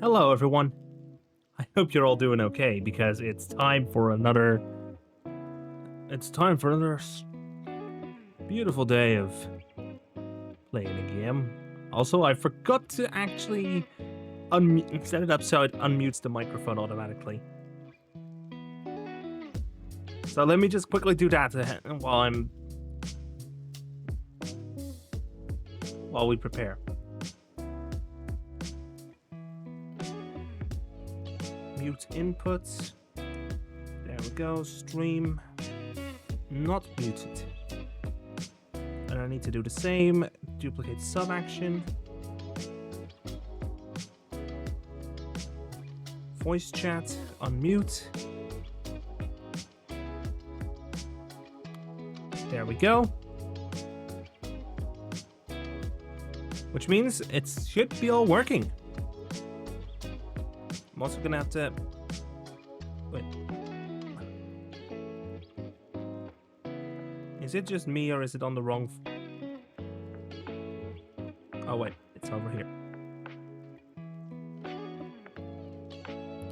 Hello, everyone. I hope you're all doing okay because it's time for another. It's time for another beautiful day of playing a game. Also, I forgot to actually set it up so it unmutes the microphone automatically. So let me just quickly do that while we prepare. Mute inputs. There we go. Stream not muted. And I need to do the same. Duplicate sub action. Voice chat, unmute. There we go. Which means it should be all working. I'm also gonna have to... Wait. Is it just me or is it on the wrong... Oh wait, it's over here.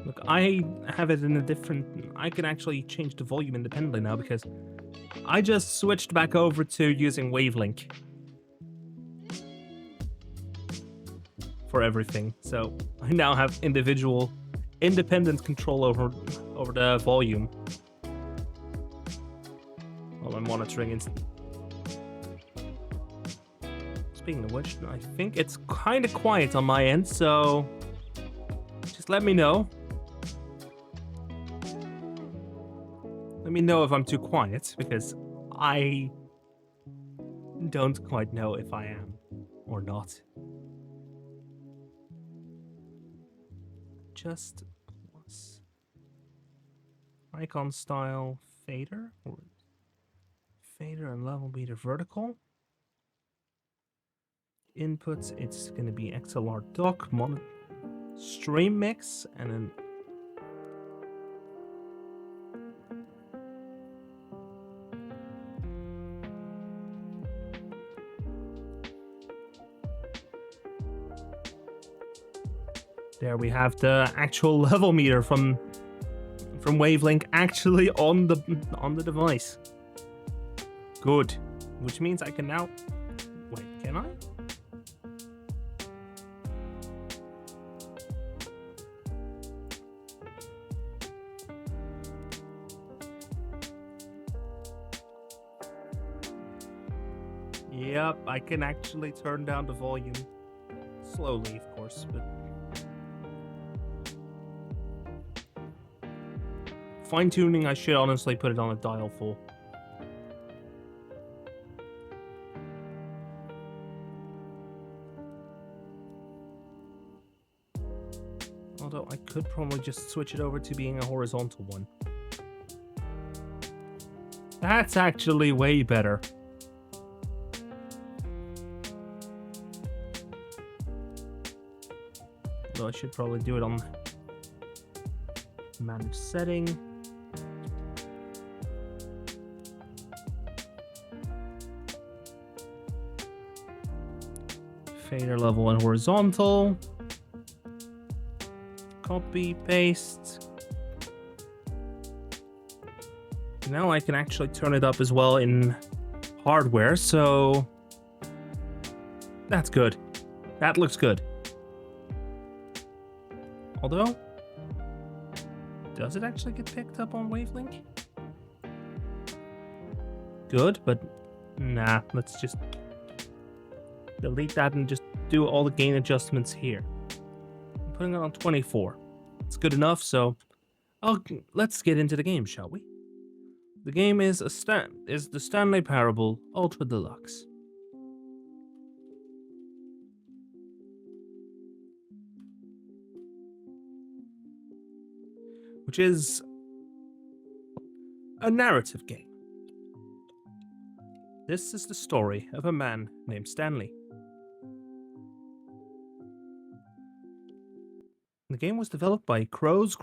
Look, I have it in a different... I can actually change the volume independently now because I just switched back over to using Wavelink for everything. So I now have independent control over the volume while I'm monitoring. Speaking of which, I think it's kind of quiet on my end, so just let me know. Let me know if I'm too quiet, because I don't quite know if I am or not. Just plus icon style fader, or fader and level meter vertical. Inputs, it's going to be XLR dock, stream mix, and then there we have the actual level meter from Wavelink actually on the device. Good. Which means I can now... Wait, can I? Yep, I can actually turn down the volume. Slowly, of course, but... Fine-tuning, I should honestly put it on a dial full. Although I could probably just switch it over to being a horizontal one. That's actually way better. Well, I should probably do it on manage setting. Fader level and horizontal. Copy, paste. Now I can actually turn it up as well in hardware, so that's good. That looks good. Although, does it actually get picked up on Wavelink? Good, but nah, let's just delete that and just do all the gain adjustments here. I'm putting it on 24. It's good enough, so let's get into the game, shall we? The game is the Stanley Parable Ultra Deluxe. Which is a narrative game. This is the story of a man named Stanley. The game was developed by Crows.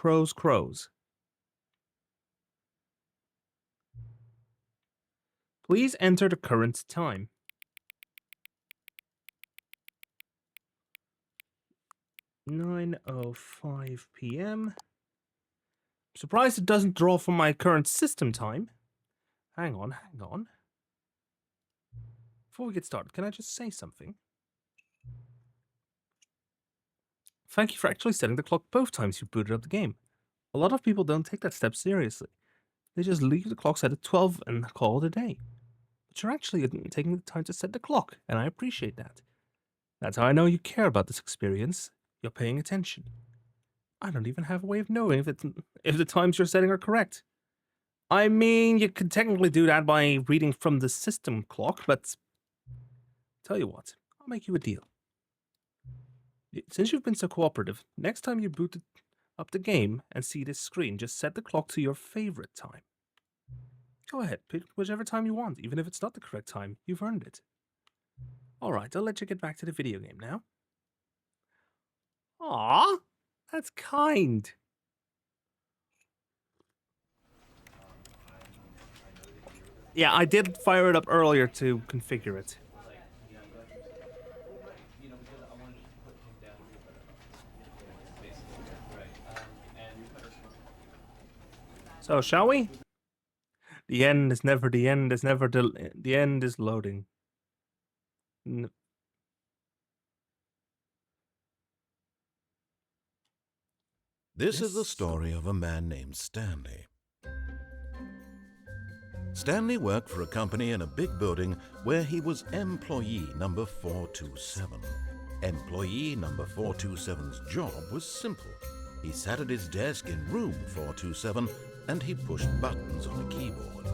Please enter the current time. 9:05 p.m. Surprised it doesn't draw from my current system time. Hang on. Before we get started, can I just say something? Thank you for actually setting the clock both times you booted up the game. A lot of people don't take that step seriously. They just leave the clock set at 12 and call it a day. But you're actually taking the time to set the clock, and I appreciate that. That's how I know you care about this experience. You're paying attention. I don't even have a way of knowing if the times you're setting are correct. I mean, you could technically do that by reading from the system clock, but tell you what, I'll make you a deal. Since you've been so cooperative, next time you boot up the game and see this screen, just set the clock to your favorite time. Go ahead, pick whichever time you want, even if it's not the correct time. You've earned it. Alright, I'll let you get back to the video game now. Aww, that's kind. Yeah, I did fire it up earlier to configure it. So, shall we? The end is never the end, is never the end is loading. This is the story of a man named Stanley. Stanley worked for a company in a big building where he was employee number 427. Employee number 427's job was simple. He sat at his desk in room 427 and he pushed buttons on a keyboard.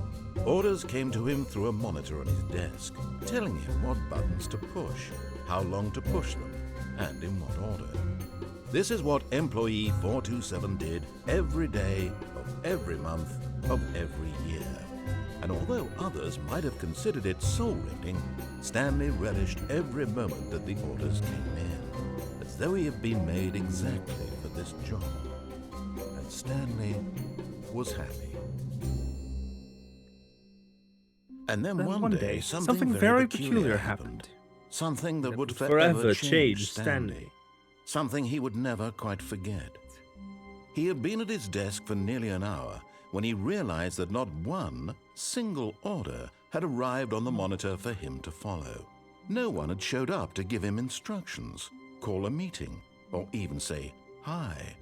Orders came to him through a monitor on his desk, telling him what buttons to push, how long to push them, and in what order. This is what employee 427 did every day of every month of every year. And although others might have considered it soul-rending, Stanley relished every moment that the orders came in, as though he had been made exactly for this job. And Stanley was happy. And then one day, something very peculiar happened. Something that would forever change Stanley. Something he would never quite forget. He had been at his desk for nearly an hour when he realized that not one single order had arrived on the monitor for him to follow. No one had showed up to give him instructions, call a meeting, or even say hi.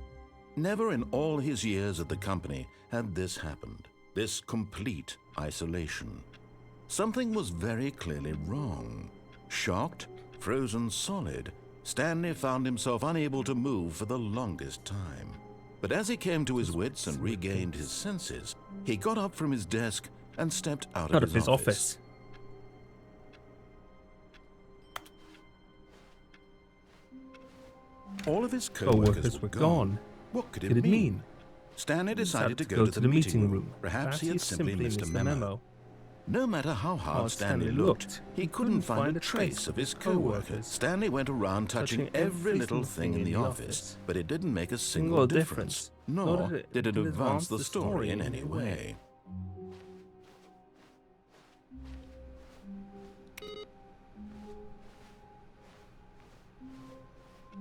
Never in all his years at the company had this happened, this complete isolation. Something was very clearly wrong. Shocked, frozen solid, Stanley found himself unable to move for the longest time. But as he came to his wits and regained his senses, he got up from his desk and stepped out of his office. All of his co-workers were gone. What could it mean? Stanley decided to go to the meeting room. Perhaps he had simply missed a memo. No matter how hard Stanley looked, he couldn't find a trace of his co-workers. Stanley went around touching every little thing in the office, but it didn't make a single difference, nor did it advance the story in any way.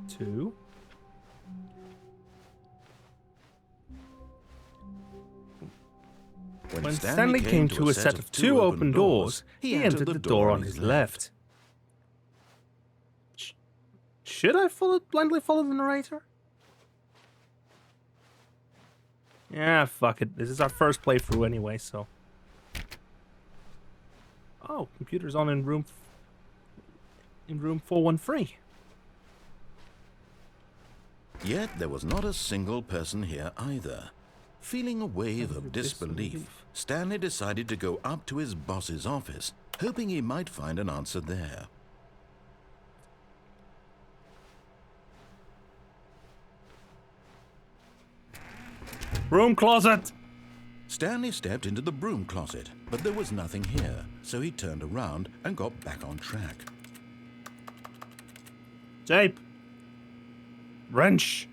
Two. When Stanley came to a set of two open doors, he entered the door on his left. Should I blindly follow the narrator? Yeah, fuck it. This is our first playthrough anyway, so. Oh, computer's on in room 413. Yet there was not a single person here either. Feeling a wave of disbelief, Stanley decided to go up to his boss's office, hoping he might find an answer there. Broom closet! Stanley stepped into the broom closet, but there was nothing here, so he turned around and got back on track. Tape! Wrench!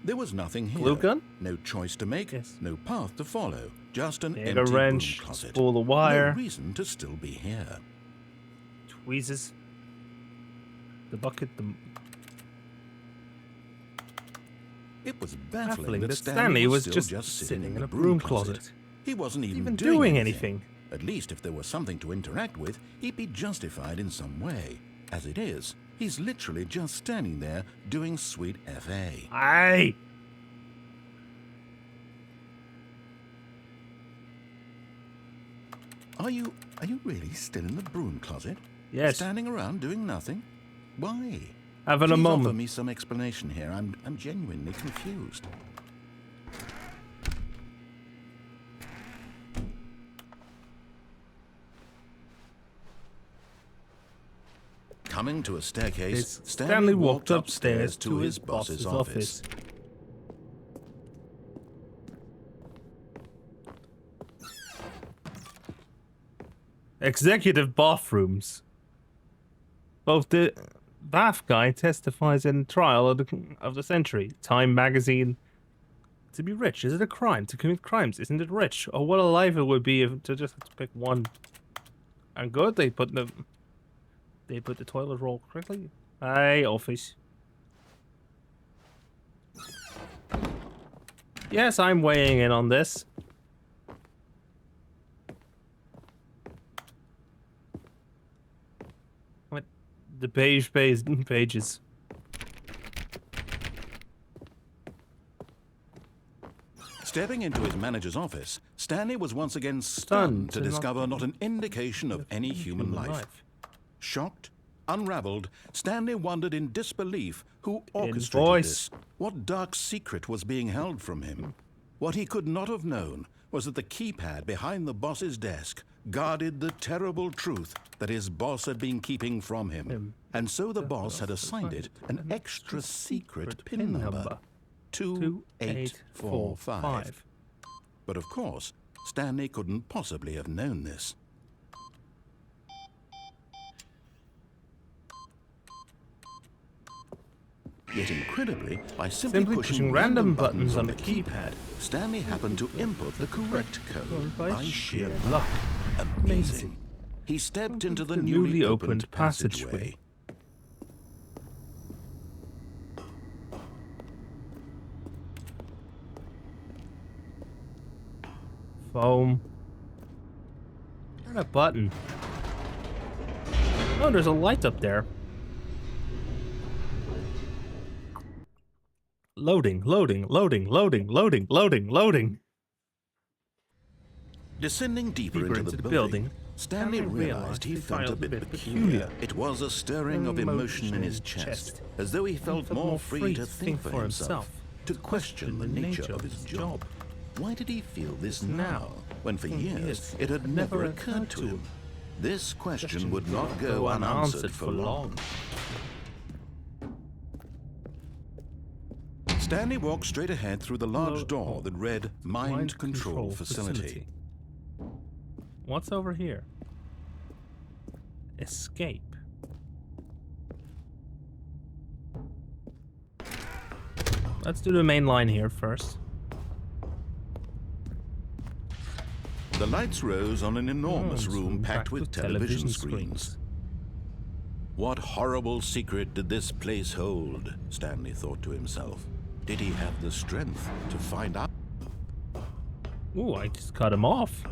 There was nothing here. Glue gun? No choice to make, Yes. no path to follow, just an Mega empty wrench, broom closet. spool the wire. No reason to still be here. Tweezers. The bucket, It was baffling that Stanley was still just sitting in a broom closet. He wasn't even doing anything. At least if there was something to interact with, he'd be justified in some way. As it is, he's literally just standing there doing sweet FA. Aye. Are you really still in the broom closet? Yes. Standing around doing nothing? Why? Having a moment. Offer me some explanation here. I'm genuinely confused. Coming to a staircase, Stanley walked upstairs to his boss's office. Executive bathrooms. Both the bath guy testifies in trial of the century. Time magazine. To be rich, is it a crime? To commit crimes, isn't it rich? Oh, what a life it would be if to just have to pick one. And good, they put the toilet roll correctly. Aye, office. Yes, I'm weighing in on this. What? The beige pages. Stepping into his manager's office, Stanley was once again stunned to discover not an indication of any human life. Shocked, unraveled, Stanley wondered in disbelief who orchestrated this. What dark secret was being held from him? What he could not have known was that the keypad behind the boss's desk guarded the terrible truth that his boss had been keeping from him. And so the boss had assigned it an extra secret PIN number. 2845. But of course, Stanley couldn't possibly have known this. Yet incredibly, by simply pushing random buttons on the keypad, Stanley happened to input the correct code by sheer luck. Amazing. He stepped into the newly opened passageway. Foam. Not a button. Oh, there's a light up there. Loading. Descending deeper into the building, Stanley realized he felt a bit peculiar. It was a stirring of emotion in his chest, as though he felt more free to think for himself, to question the nature of his job. Why did he feel this now, when for years it had never occurred to him? This question would not go unanswered for long. Stanley walked straight ahead through the large door that read Mind Control Facility. What's over here? Escape. Let's do the main line here first. The lights rose on an enormous room packed with television screens. What horrible secret did this place hold? Stanley thought to himself. Did he have the strength to find out? Ooh, I just cut him off.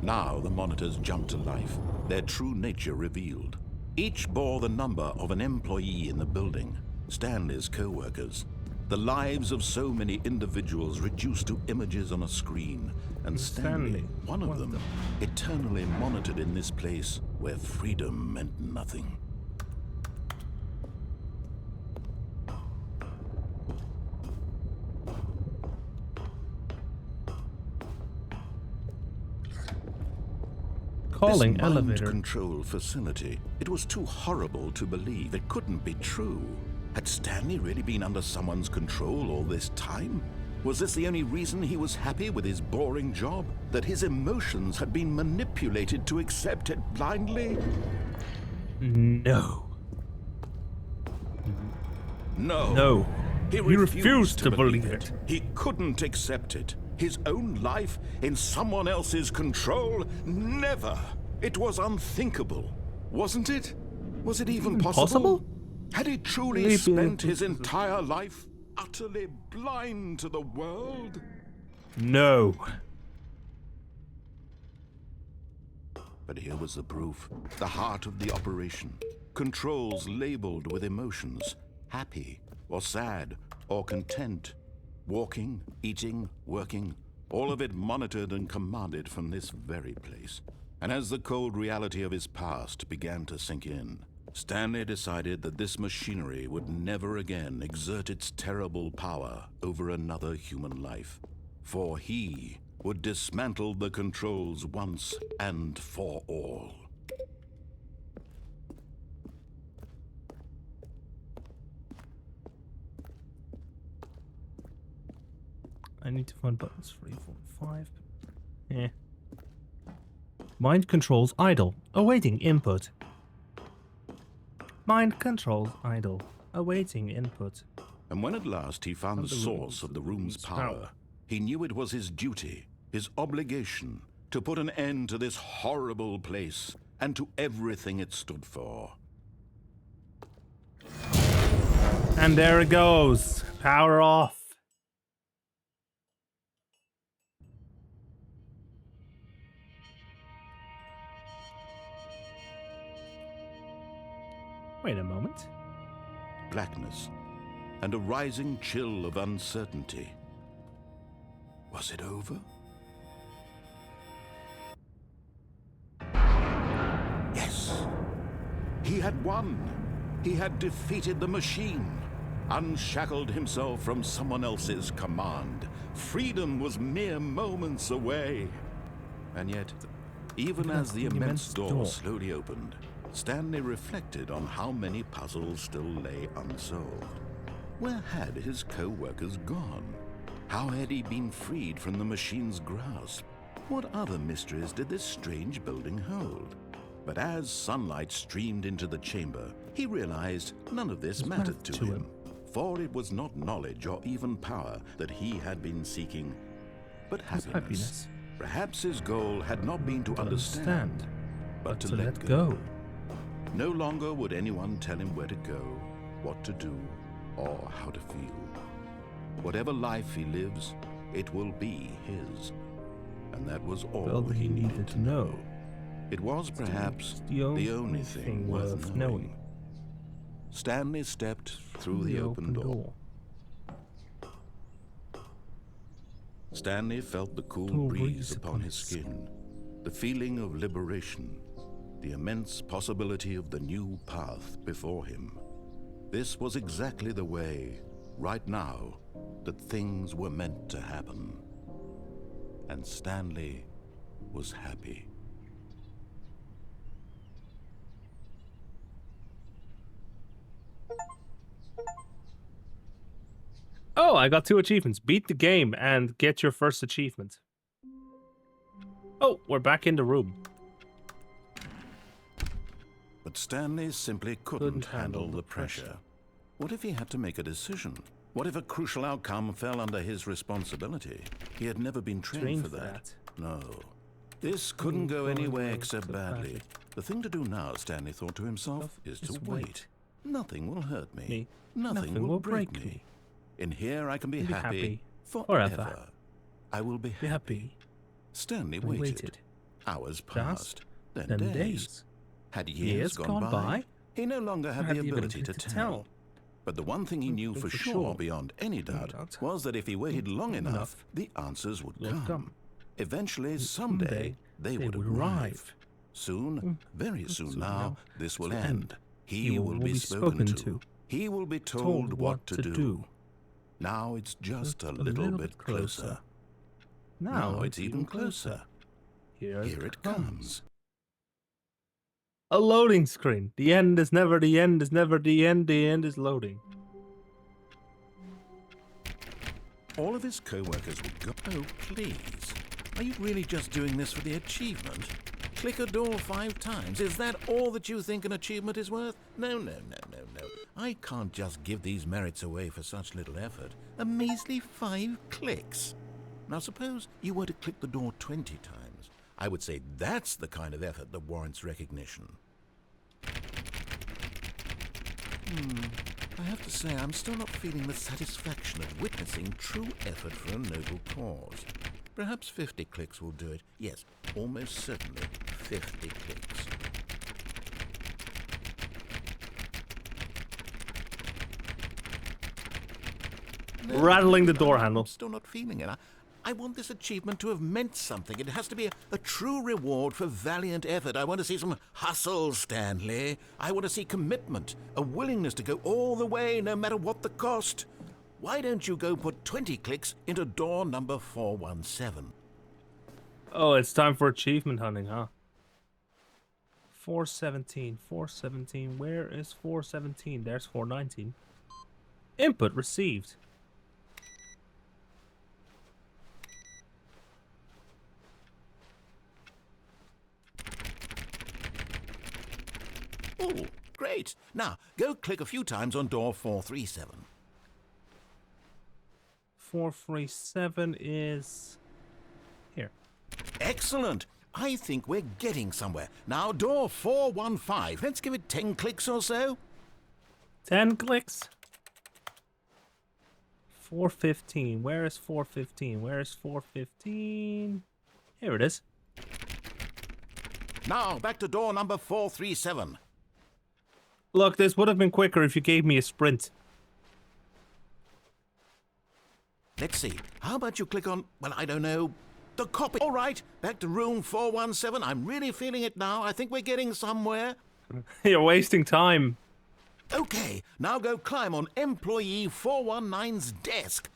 Now the monitors jumped to life, their true nature revealed. Each bore the number of an employee in the building, Stanley's co-workers. The lives of so many individuals reduced to images on a screen, and Stanley, one of them, eternally monitored in this place where freedom meant nothing. Calling elevator. Mind control facility. It was too horrible to believe. It couldn't be true. Had Stanley really been under someone's control all this time? Was this the only reason he was happy with his boring job? That his emotions had been manipulated to accept it blindly? No. No. He refused to believe it. He couldn't accept it. His own life in someone else's control? Never. It was unthinkable. Wasn't it? Was it even possible? Had he truly spent his entire life utterly blind to the world? No. But here was the proof, the heart of the operation. Controls labeled with emotions, happy or sad or content. Walking, eating, working, all of it monitored and commanded from this very place. And as the cold reality of his past began to sink in, Stanley decided that this machinery would never again exert its terrible power over another human life. For he would dismantle the controls once and for all. I need to find buttons 3, 4, 5. Yeah. Mind controls idle, awaiting input. Mind controls idle, awaiting input. And when at last he found the source of the room's power, he knew it was his duty, his obligation, to put an end to this horrible place and to everything it stood for. And there it goes. Power off. Wait a moment. Blackness and a rising chill of uncertainty. Was it over? Yes. He had won. He had defeated the machine, unshackled himself from someone else's command. Freedom was mere moments away. And yet, even as the immense door slowly opened, Stanley reflected on how many puzzles still lay unsolved. Where had his co-workers gone? How had he been freed from the machine's grasp? What other mysteries did this strange building hold? But as sunlight streamed into the chamber, he realized none of this mattered to him. For it was not knowledge or even power that he had been seeking, but happiness. Perhaps his goal had not been to understand, but to let go. No longer would anyone tell him where to go, what to do, or how to feel. Whatever life he lives, it will be his. And that was all he needed to know. It was perhaps the only thing worth knowing. Stanley stepped through the open door. Stanley felt the cool breeze upon his skin, the feeling of liberation, the immense possibility of the new path before him. This was exactly the way, right now, that things were meant to happen. And Stanley was happy. Oh, I got 2 achievements. Beat the game and get your first achievement. Oh, we're back in the room. But Stanley simply couldn't handle the pressure. What if he had to make a decision? What if a crucial outcome fell under his responsibility? He had never been trained for that. No. This couldn't go anywhere except badly. The thing to do now, Stanley thought to himself, is to wait. Nothing will hurt me. Nothing will break me. In here I can be happy forever. I will be happy. Stanley waited. Hours passed, then days. Had years gone by, he no longer had the ability to tell. But the one thing he knew for sure, beyond any doubt, was that if he waited long enough, the answers would come. Eventually, someday, they would arrive. Soon, very soon now, this will end. He will be spoken to. He will be told what to do. Now it's just a little bit closer. Now it's even closer. Here it comes. A loading screen. The end is never the end is never the end. The end is loading. All of his co-workers would go, "Oh, please. Are you really just doing this for the achievement? Click a door 5 times. Is that all that you think an achievement is worth? No. I can't just give these merits away for such little effort. A measly 5 clicks. Now suppose you were to click the door 20 times. I would say that's the kind of effort that warrants recognition." I have to say, I'm still not feeling the satisfaction of witnessing true effort for a noble cause. Perhaps 50 clicks will do it. Yes, almost certainly 50 clicks. No, Rattling the door handle. I'm still not feeling it. I want this achievement to have meant something. It has to be a true reward for valiant effort. I want to see some hustle, Stanley. I want to see commitment, a willingness to go all the way, no matter what the cost. Why don't you go put 20 clicks into door number 417? Oh, it's time for achievement hunting, huh? 417, 417. Where is 417? There's 419. Input received. Oh, great. Now, go click a few times on door 437. 437 is here. Excellent. I think we're getting somewhere. Now, door 415. Let's give it 10 clicks or so. 10 clicks. 415. Where is 415? Where is 415? Here it is. Now, back to door number 437. Look, this would have been quicker if you gave me a sprint. Let's see. How about you click on, well, I don't know, the copy. All right, back to room 417. I'm really feeling it now. I think we're getting somewhere. You're wasting time. Okay, now go climb on employee 419's desk.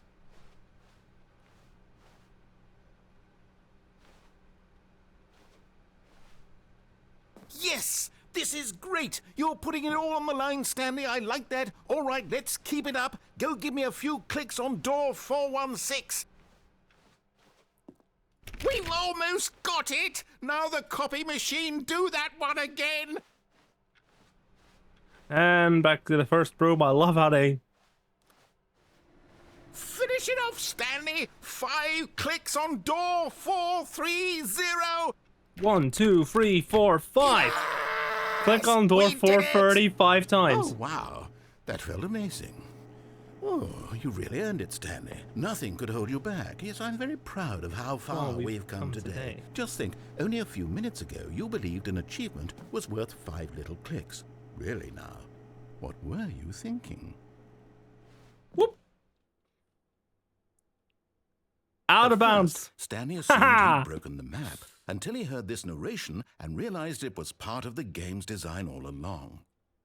Yes! This is great! You're putting it all on the line, Stanley. I like that. All right, let's keep it up. Go give me a few clicks on door 416. We've almost got it! Now the copy machine, do that one again! And back to the first room. I love how they... Finish it off, Stanley! 5 clicks on door 430! 1, 2, 3, 4, 5. Click on door 430 5 times. Oh, wow. That felt amazing. Oh, you really earned it, Stanley. Nothing could hold you back. Yes, I'm very proud of how far we've come today. Just think, only a few minutes ago, you believed an achievement was worth 5 little clicks. Really now, what were you thinking? Whoop. Out of bounds. Stanley assumed he'd broken the map until he heard this narration and realized it was part of the game's design all along.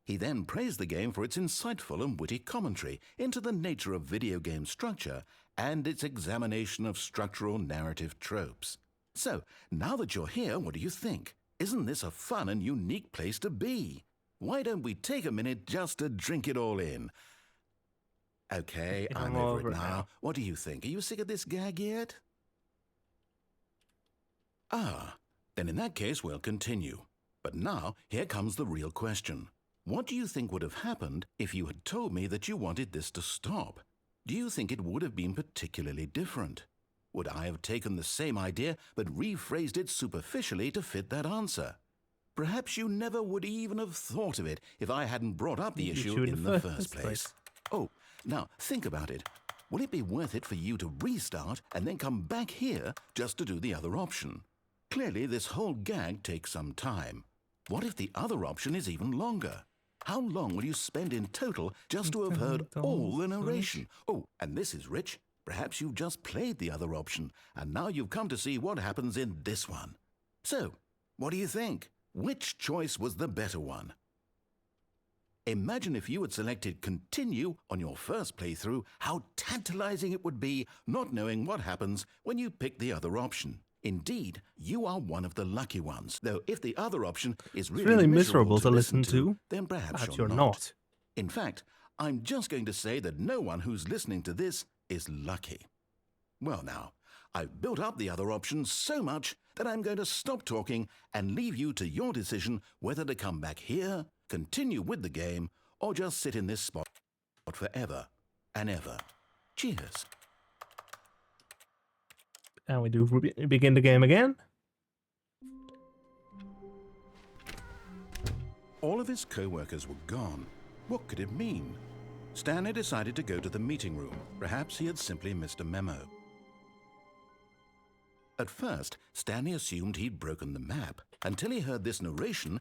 He then praised the game for its insightful and witty commentary into the nature of video game structure and its examination of structural narrative tropes. So, now that you're here, what do you think? Isn't this a fun and unique place to be? Why don't we take a minute just to drink it all in? Okay, I'm over it now. What do you think? Are you sick of this gag yet? Ah, then in that case, we'll continue. But now, here comes the real question. What do you think would have happened if you had told me that you wanted this to stop? Do you think it would have been particularly different? Would I have taken the same idea but rephrased it superficially to fit that answer? Perhaps you never would even have thought of it if I hadn't brought up the issue in the first place. Oh, now think about it. Will it be worth it for you to restart and then come back here just to do the other option? Clearly, this whole gag takes some time. What if the other option is even longer? How long will you spend in total just to have heard all the narration? Oh, and this is rich. Perhaps you've just played the other option, and now you've come to see what happens in this one. So, what do you think? Which choice was the better one? Imagine if you had selected continue on your first playthrough, how tantalizing it would be not knowing what happens when you pick the other option. Indeed, you are one of the lucky ones, though if the other option is really miserable to listen to, then perhaps you're not. In fact, I'm just going to say that no one who's listening to this is lucky. Well now, I've built up the other option so much that I'm going to stop talking and leave you to your decision whether to come back here, continue with the game, or just sit in this spot forever and ever. Cheers. And we do begin the game again. All of his co-workers were gone, What could it mean? Stanley decided to go to the meeting room. Perhaps he had simply missed a memo. At first, Stanley assumed he'd broken the map until he heard this narration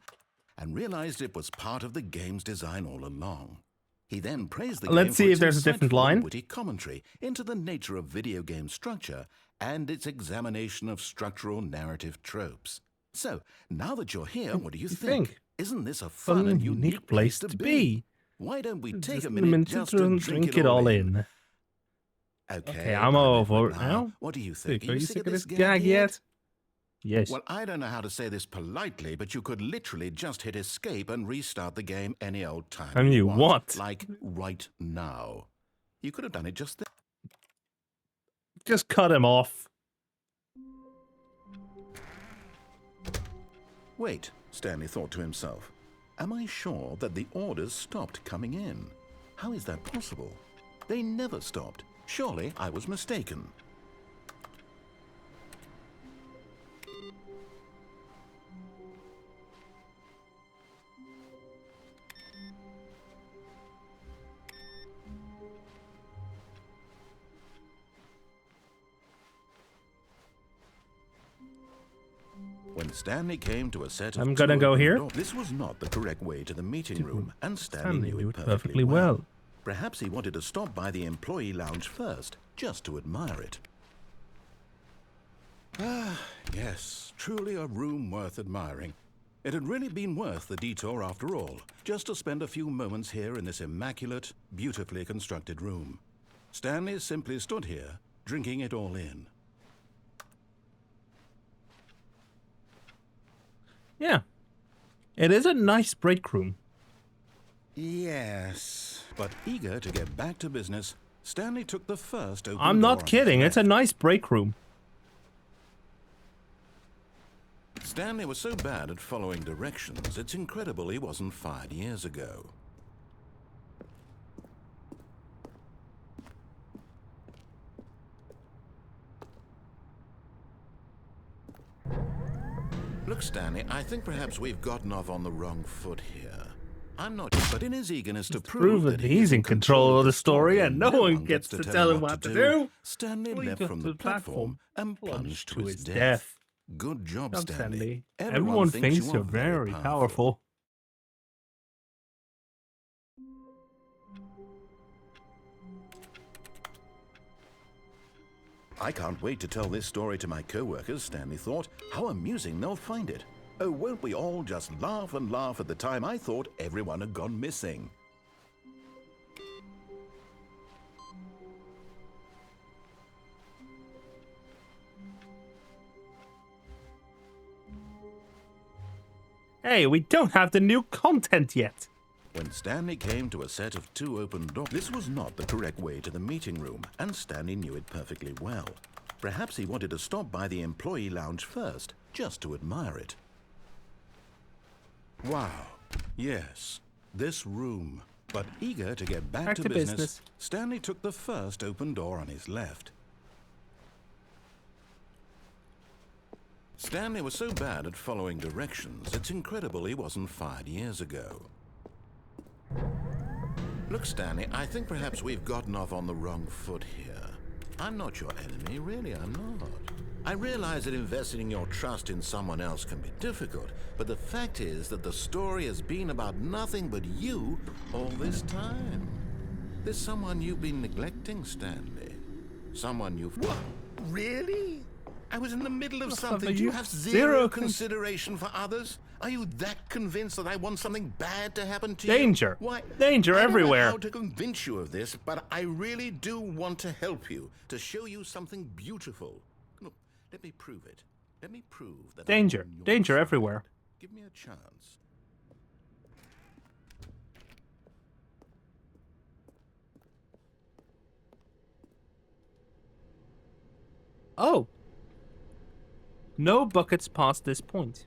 and realized it was part of the game's design all along. He then praised the game Let's see for if there's a its different insightful line. witty commentary into the nature of video game structure and its examination of structural narrative tropes. So, now that you're here, what do you think? Isn't this a fun and unique place to be? Why don't we take a minute just to drink it all in? Okay, I'm over it now. What do you think? Are you sick of this gag yet? Yes. Well, I don't know how to say this politely, but you could literally just hit escape and restart the game any old time. And you want? Like right now. You could have done it just then. Just cut him off. Wait, Stanley thought to himself. Am I sure that the orders stopped coming in? How is that possible? They never stopped. Surely I was mistaken. When Stanley came to a set of I'm gonna go here. This was not the correct way to the meeting room, and Stanley knew it perfectly perfectly well. Perhaps he wanted to stop by the employee lounge first, just to admire it. Ah, yes, truly a room worth admiring. It had really been worth the detour after all, just to spend a few moments here in this immaculate, beautifully constructed room. Stanley simply stood here, drinking it all in. Yeah. It is a nice break room. Yes, but eager to get back to business, Stanley took the first open I'm door not kidding. It's a nice break room. Stanley was so bad at following directions, it's incredible he wasn't fired years ago. Look, Stanley, I think perhaps we've gotten off on the wrong foot here. I'm not, but in his eagerness to prove that he's in control of the story and no one gets to tell him what to do, Stanley leapt from the platform and plunged to his death. death. Good job, Stanley. Everyone thinks you're very powerful. I can't wait to tell this story to my co-workers, Stanley thought. How amusing they'll find it. Oh, won't we all just laugh and laugh at the time I thought everyone had gone missing? Hey, we don't have the new content yet. When Stanley came to a set of 2 open doors, this was not the correct way to the meeting room, and Stanley knew it perfectly well. Perhaps he wanted to stop by the employee lounge first, just to admire it. Wow, yes, this room. But eager to get back to business, Stanley took the first open door on his left. Stanley was so bad at following directions, it's incredible he wasn't fired years ago. Look, Stanley, I think perhaps we've gotten off on the wrong foot here. I'm not your enemy, really, I'm not. I realize that investing your trust in someone else can be difficult, but the fact is that the story has been about nothing but you all this time. There's someone you've been neglecting, Stanley. Someone you've... What? Really? I was in the middle of something. Do you have zero consideration for others? Are you that convinced that I want something bad to happen to you? Danger. Why? Danger everywhere. I don't know how to convince you of this, but I really do want to help you, to show you something beautiful. Look, let me prove it. Let me prove that Danger. Danger everywhere. Give me a chance. Oh. No buckets past this point.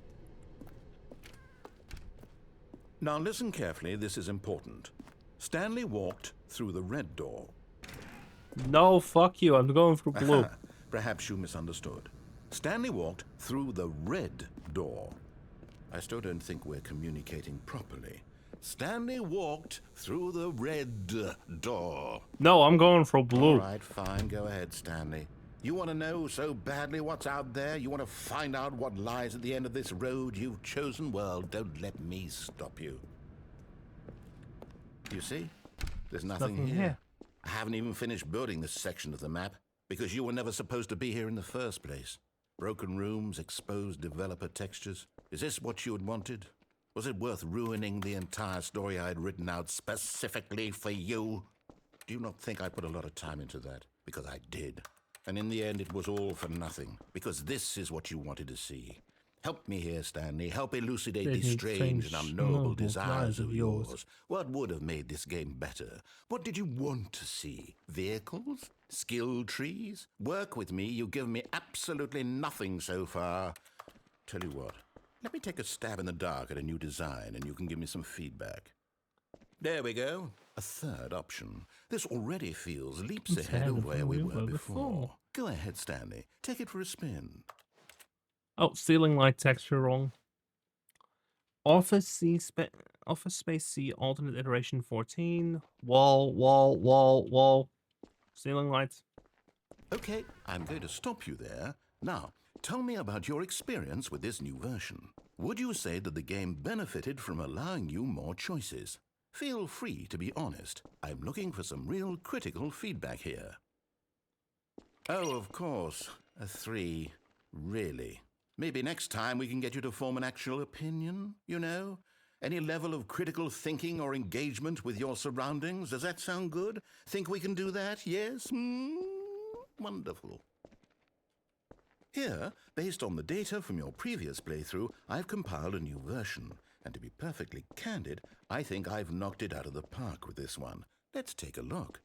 Now listen carefully, this is important. Stanley walked through the red door. No, fuck you, I'm going through blue. Perhaps you misunderstood. Stanley walked through the red door. I still don't think we're communicating properly. Stanley walked through the red door. No, I'm going for blue. All right, fine. Go ahead, Stanley. You want to know so badly what's out there? You want to find out what lies at the end of this road you've chosen? Well, don't let me stop you. You see? There's nothing here. I haven't even finished building this section of the map because you were never supposed to be here in the first place. Broken rooms, exposed developer textures. Is this what you had wanted? Was it worth ruining the entire story I had written out specifically for you? Do you not think I put a lot of time into that? Because I did. And in the end, it was all for nothing. Because this is what you wanted to see. Help me here, Stanley. Help elucidate these strange and unknowable desires of yours. What would have made this game better? What did you want to see? Vehicles? Skill trees? Work with me. You've given me absolutely nothing so far. Tell you what. Let me take a stab in the dark at a new design, and you can give me some feedback. There we go. A third option. This already feels leaps ahead of where we were before. Go ahead, Stanley. Take it for a spin. Oh, ceiling light texture wrong. Office space C alternate iteration 14. Wall. Ceiling lights. Okay, I'm going to stop you there. Now, tell me about your experience with this new version. Would you say that the game benefited from allowing you more choices? Feel free to be honest. I'm looking for some real critical feedback here. Oh, of course. A 3. Really? Maybe next time we can get you to form an actual opinion, you know? Any level of critical thinking or engagement with your surroundings. Does that sound good? Think we can do that? Yes? Wonderful. Here, based on the data from your previous playthrough, I've compiled a new version. And to be perfectly candid, I think I've knocked it out of the park with this one. Let's take a look.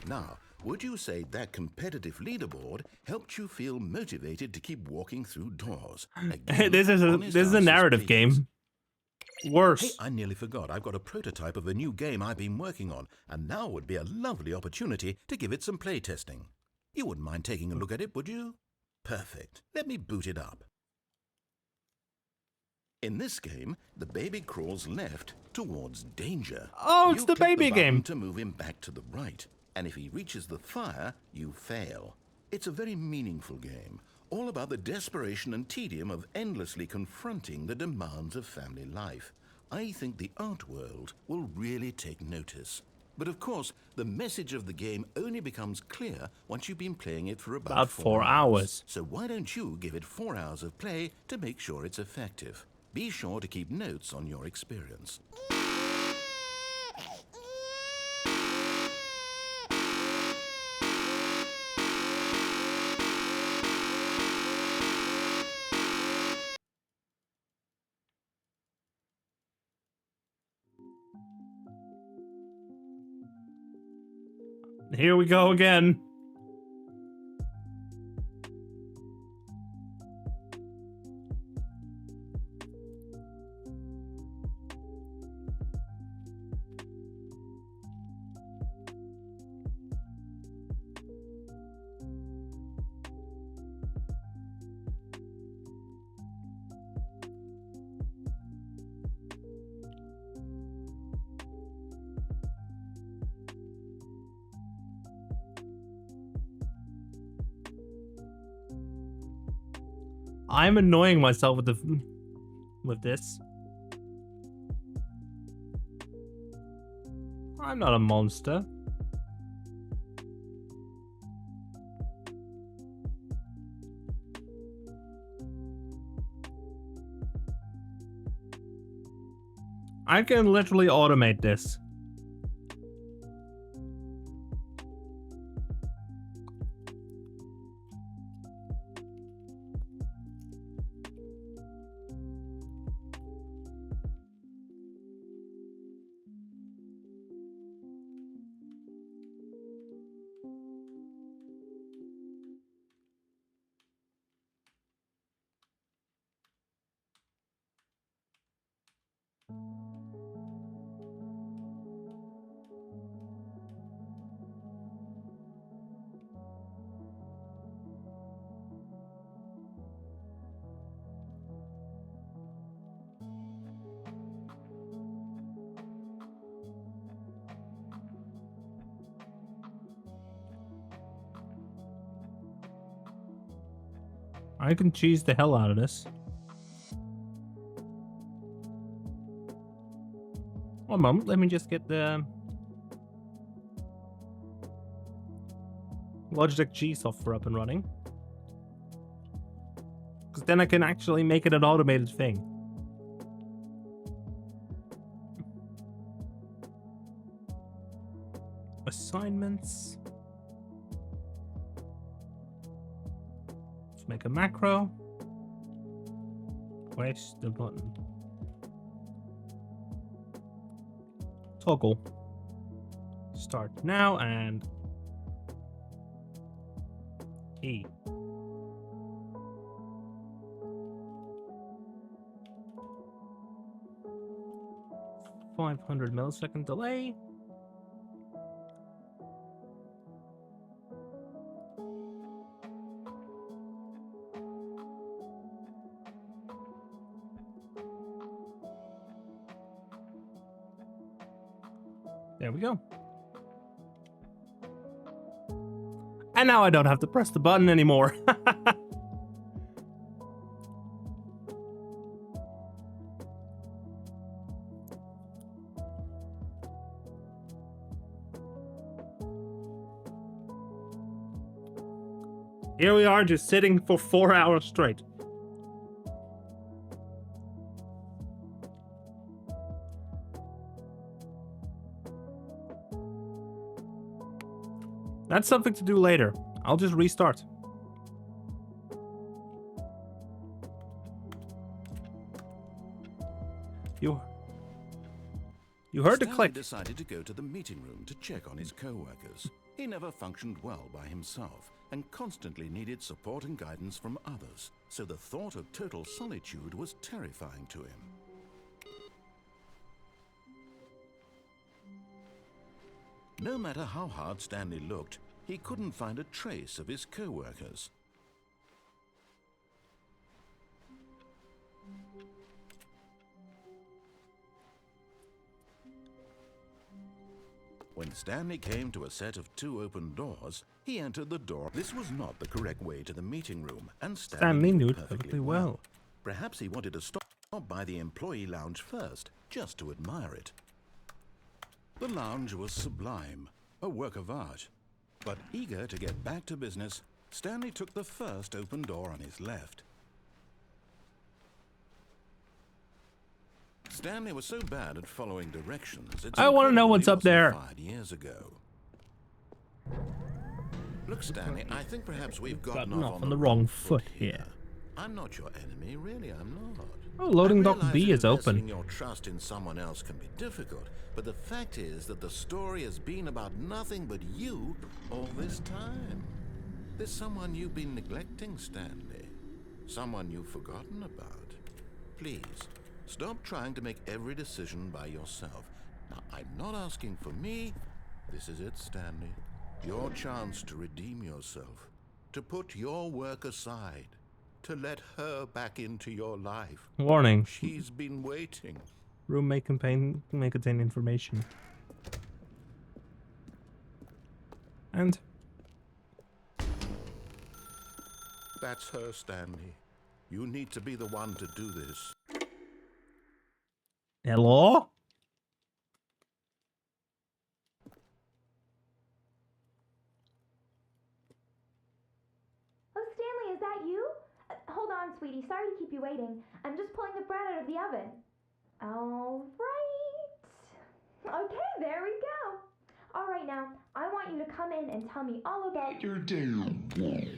Now, would you say that competitive leaderboard helped you feel motivated to keep walking through doors? Again, this is a narrative game. Worse. Hey, I nearly forgot. I've got a prototype of a new game I've been working on, and now would be a lovely opportunity to give it some play testing. You wouldn't mind taking a look at it, would you? Perfect. Let me boot it up. In this game, the baby crawls left towards danger. Oh, it's the baby game. To move him back to the right. And if he reaches the fire, you fail. It's a very meaningful game, all about the desperation and tedium of endlessly confronting the demands of family life. I think the art world will really take notice. But of course, the message of the game only becomes clear once you've been playing it for about 4 hours. So why don't you give it 4 hours of play to make sure it's effective? Be sure to keep notes on your experience. Here we go again. I'm annoying myself with this. I'm not a monster. I can literally automate this. I can cheese the hell out of this. One moment, let me just get the Logitech G software up and running. Because then I can actually make it an automated thing. Assignments. Let's make a macro. Where's the button? Toggle. Start now and E. $500 millisecond delay. There we go. And now I don't have to press the button anymore. Here we are, just sitting for 4 hours straight. That's something to do later. I'll just restart. You heard the click. Decided to go to the meeting room to check on his co-workers. He never functioned well by himself and constantly needed support and guidance from others, so the thought of total solitude was terrifying to him. No matter how hard Stanley looked, he couldn't find a trace of his co-workers. When Stanley came to a set of 2 open doors, he entered the door. This was not the correct way to the meeting room, and Stanley knew it perfectly well. Perhaps he wanted to stop by the employee lounge first, just to admire it. The lounge was sublime, a work of art. But eager to get back to business, Stanley took the first open door on his left. Stanley was so bad at following directions. I want to know what's up there. 5 years ago. Look, Stanley, I think perhaps we've gotten off on the wrong foot here. I'm not your enemy, really, I'm not. Oh, loading dock B is open. Investing your trust in someone else can be difficult, but the fact is that the story has been about nothing but you all this time. There's someone you've been neglecting, Stanley. Someone you've forgotten about. Please, stop trying to make every decision by yourself. Now, I'm not asking for me. This is it, Stanley. Your chance to redeem yourself. To put your work aside. To let her back into your life. Warning. She's been waiting. Room may contain information. And? That's her, Stanley. You need to be the one to do this. Hello? Oh, Stanley, is that you? Hold on, sweetie. Sorry to keep you waiting. I'm just pulling the bread out of the oven. All right. Okay, there we go. All right, now, I want you to come in and tell me all about your day.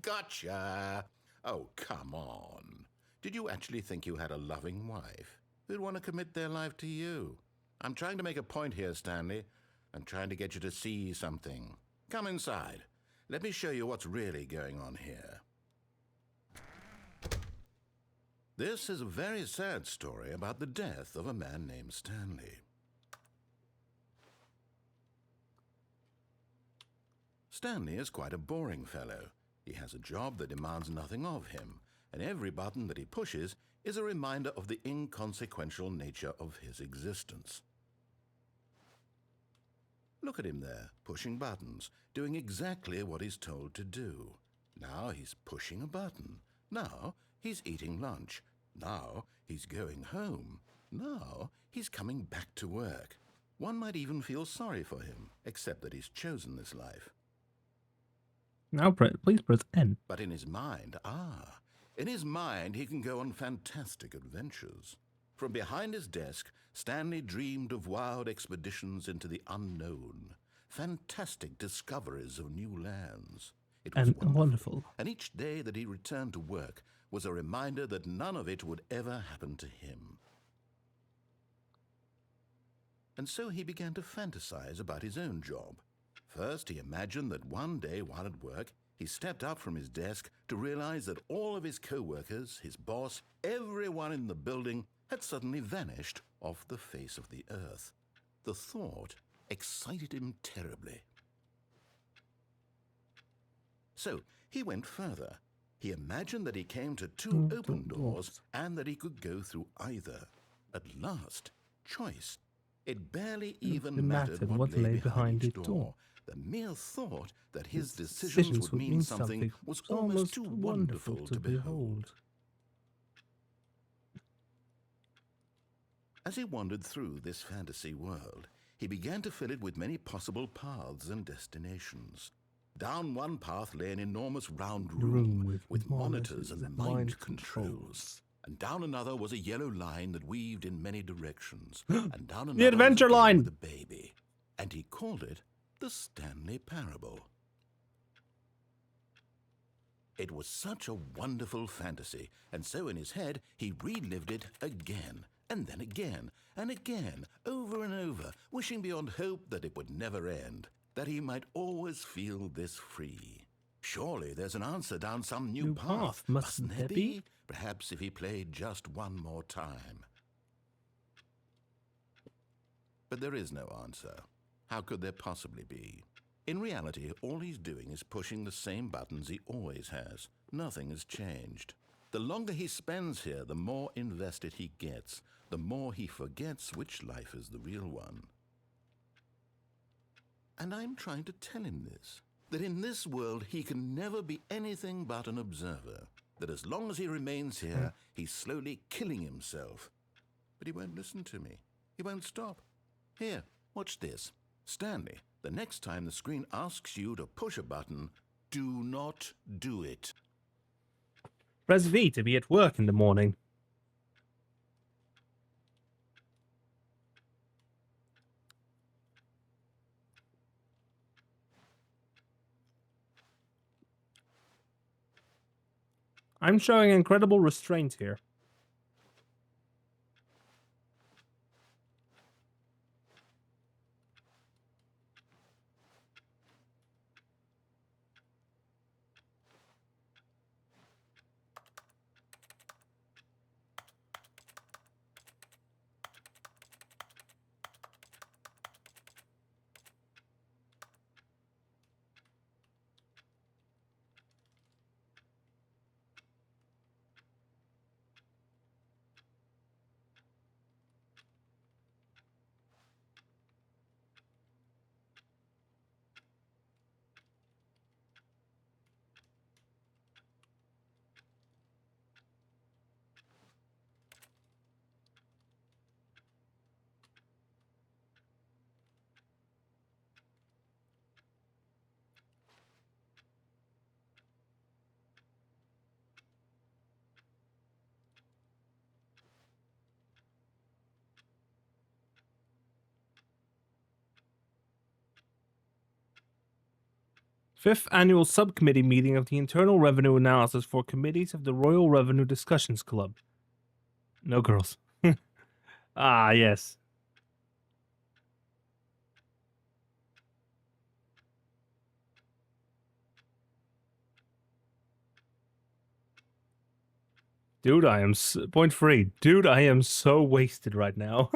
Gotcha. Oh, come on. Did you actually think you had a loving wife who'd want to commit their life to you? I'm trying to make a point here, Stanley. I'm trying to get you to see something. Come inside. Let me show you what's really going on here. This is a very sad story about the death of a man named Stanley. Stanley is quite a boring fellow. He has a job that demands nothing of him, and every button that he pushes is a reminder of the inconsequential nature of his existence. Look at him there, pushing buttons, doing exactly what he's told to do. Now he's pushing a button. Now he's eating lunch. Now he's going home. Now he's coming back to work. One might even feel sorry for him, except that he's chosen this life. Now please press N. But in his mind, in his mind he can go on fantastic adventures. From behind his desk, Stanley dreamed of wild expeditions into the unknown, fantastic discoveries of new lands. It was wonderful. And each day that he returned to work was a reminder that none of it would ever happen to him. And so he began to fantasize about his own job. First, he imagined that one day while at work, he stepped up from his desk to realize that all of his co-workers, his boss, everyone in the building had suddenly vanished off the face of the earth. The thought excited him terribly. So he went further. He imagined that he came to two open doors and that he could go through either. At last, choice. It barely even mattered what lay behind each door. The mere thought that his decisions would mean something was almost too wonderful to behold. As he wandered through this fantasy world, he began to fill it with many possible paths and destinations. Down one path lay an enormous round room with monitors and mind controls. And down another was a yellow line that weaved in many directions. And down another the adventure line with a baby. And he called it the Stanley Parable. It was such a wonderful fantasy, and so in his head he relived it again, and then again, and again, over and over, wishing beyond hope that it would never end, that he might always feel this free. Surely there's an answer down some new path, mustn't there be? Perhaps if he played just one more time. But there is no answer. How could there possibly be? In reality, all he's doing is pushing the same buttons he always has. Nothing has changed. The longer he spends here, the more invested he gets, the more he forgets which life is the real one. And I'm trying to tell him this, that in this world he can never be anything but an observer, that as long as he remains here, he's slowly killing himself. But he won't listen to me. He won't stop. Here, watch this. Stanley, the next time the screen asks you to push a button, do not do it. Press V to be at work in the morning. I'm showing incredible restraint here. Fifth annual subcommittee meeting of the Internal Revenue Analysis for Committees of the Royal Revenue Discussions Club. No girls. Ah, yes. Dude, I am point free. Dude, I am so wasted right now.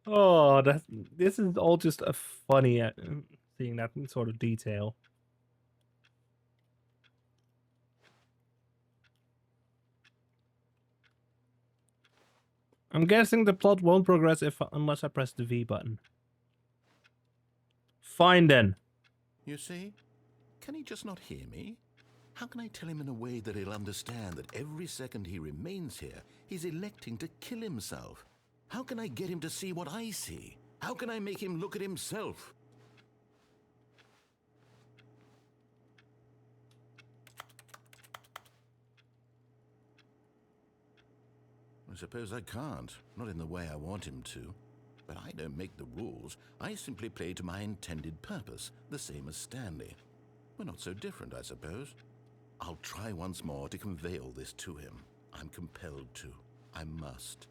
Oh, this is all just a funny seeing that sort of detail. I'm guessing the plot won't progress unless I press the V button. Fine then. You see? Can he just not hear me? How can I tell him in a way that he'll understand that every second he remains here, he's electing to kill himself? How can I get him to see what I see? How can I make him look at himself? I suppose I can't, not in the way I want him to. But I don't make the rules. I simply play to my intended purpose, the same as Stanley. We're not so different, I suppose. I'll try once more to convey all this to him. I'm compelled to. I must.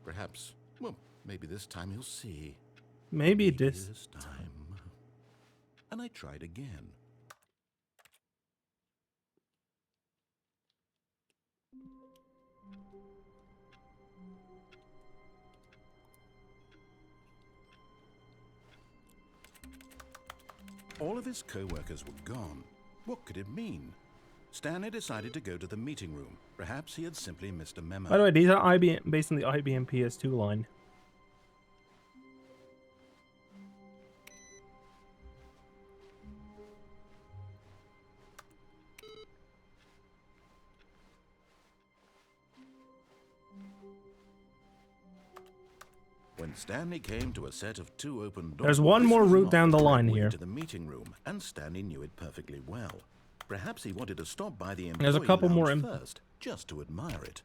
Perhaps, well, maybe this time he'll see. Maybe this time. And I tried again. All of his co-workers were gone. What could it mean? Stanley decided to go to the meeting room. Perhaps he had simply missed a memo. By the way, these are IBM, based on the IBM PS2 line. When Stanley came to a set of 2 open doors, there's one more route down the line here. To the meeting room, and Stanley knew it perfectly well. Perhaps he wanted to stop by the there's a couple more first, just to admire it.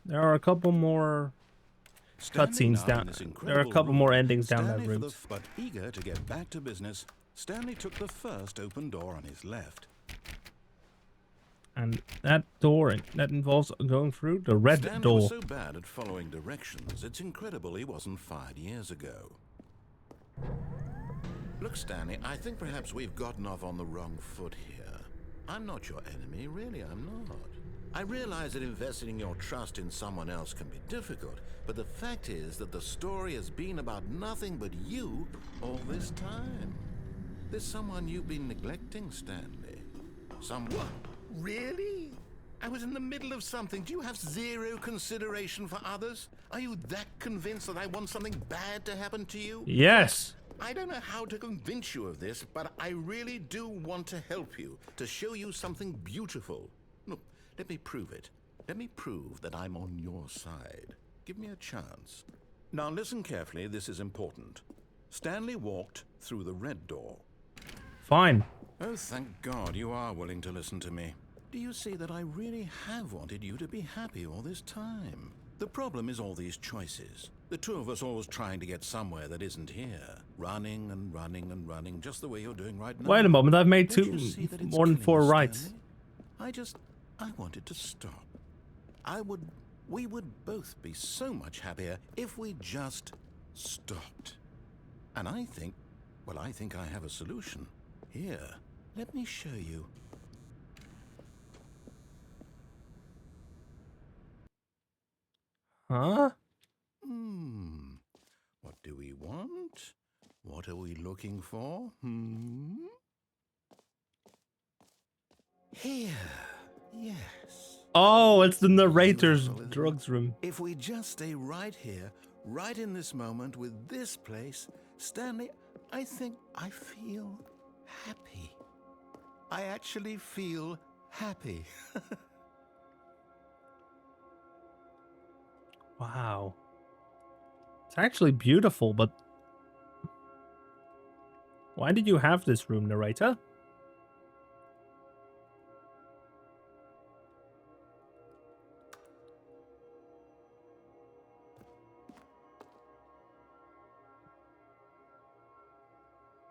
There are a couple more cutscenes down. There are a couple more endings down that route. But eager to get back to business, Stanley took the first open door on his left. And that door, that involves going through the red Stanley door. was so bad at following directions, it's incredible he wasn't fired years ago. Look, Stanley, I think perhaps we've gotten off on the wrong foot here. I'm not your enemy, really, I'm not. I realize that investing your trust in someone else can be difficult, but the fact is that the story has been about nothing but you all this time. There's someone you've been neglecting, Stanley. Someone. Really? I was in the middle of something. Do you have zero consideration for others? Are you that convinced that I want something bad to happen to you? Yes. I don't know how to convince you of this, but I really do want to help you, to show you something beautiful. Look, let me prove it. Let me prove that I'm on your side. Give me a chance. Now listen carefully, this is important. Stanley walked through the red door. Fine. Oh, thank God you are willing to listen to me. Do you see that I really have wanted you to be happy all this time? The problem is all these choices. The two of us always trying to get somewhere that isn't here. Running and running and running, just the way you're doing right now. Wait a moment, I've made more than 4 killing us, rights. Stanley? I wanted to stop. We would both be so much happier if we just stopped. And I think I have a solution. Here, let me show you. Huh? What do we want? What are we looking for? Here. Yes. Oh, it's the narrator's drugs room. If we just stay right here, right in this moment with this place, Stanley, I think I feel happy. I actually feel happy. Wow. It's actually beautiful, but why did you have this room, narrator?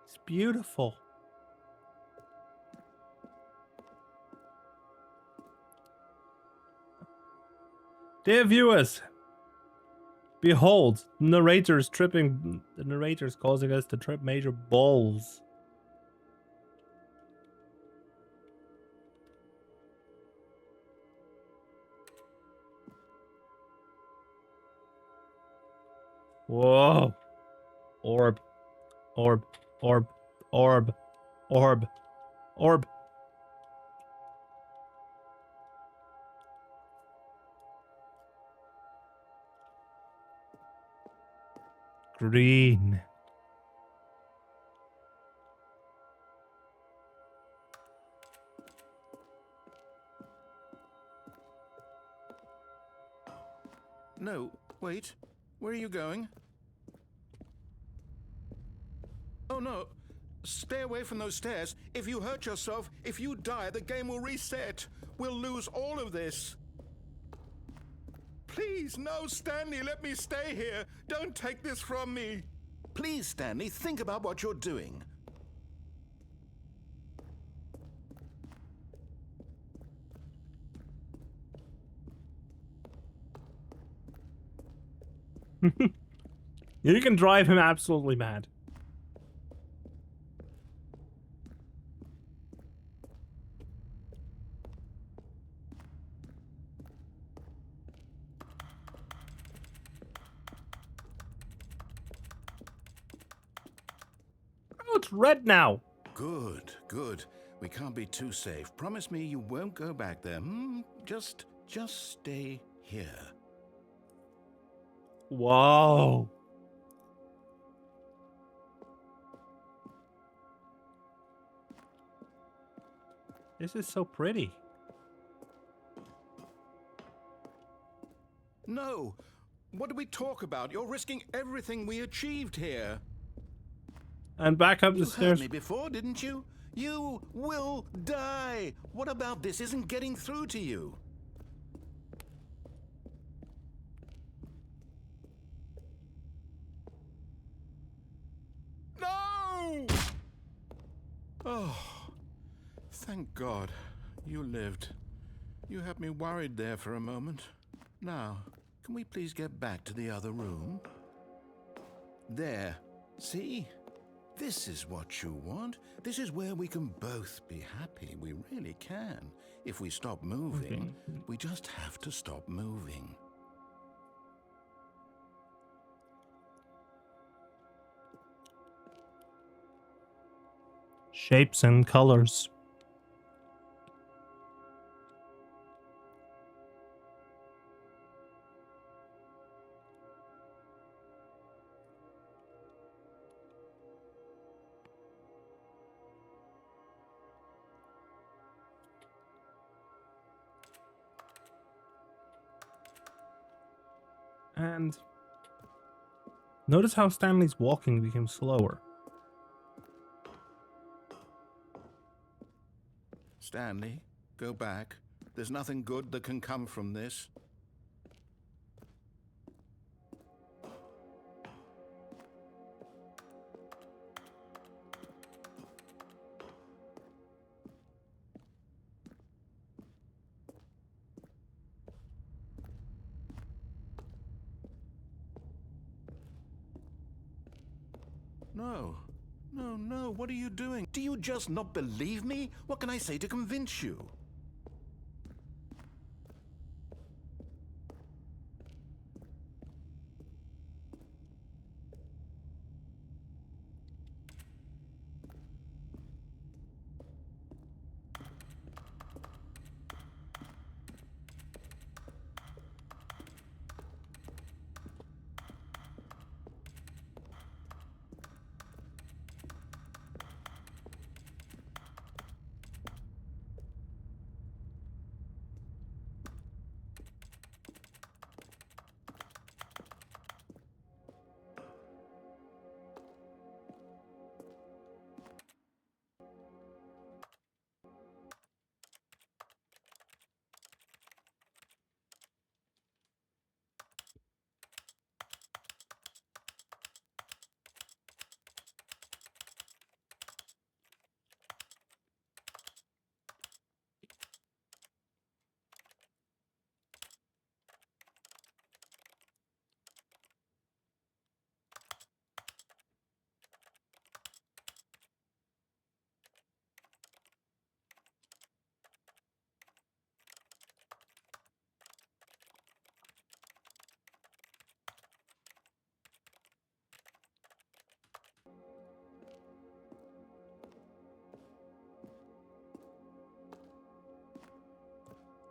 It's beautiful. Dear viewers, behold, the narrator's causing us to trip major balls. Whoa. Orb. Orb. Orb. Orb. Orb. Orb. Green. No, wait. Where are you going? Oh no. Stay away from those stairs. If you hurt yourself, if you die, the game will reset. We'll lose all of this. Please, no, Stanley, let me stay here. Don't take this from me. Please, Stanley, think about what you're doing. You can drive him absolutely mad. Oh, it's red now. Good, good. We can't be too safe. Promise me you won't go back there. Just stay here. Whoa. This is so pretty. No. What do we talk about? You're risking everything we achieved here. And back up the You stairs. heard me before, didn't you? You will die. What about this isn't getting through to you? No! Oh, thank God you lived. You had me worried there for a moment. Now, can we please get back to the other room? There. See? This is what you want. This is where we can both be happy. We really can. If we stop moving, we just have to stop moving. Shapes and colors. And notice how Stanley's walking became slower. Stanley, go back. There's nothing good that can come from this. No. No, no, what are you doing? Do you just not believe me? What can I say to convince you?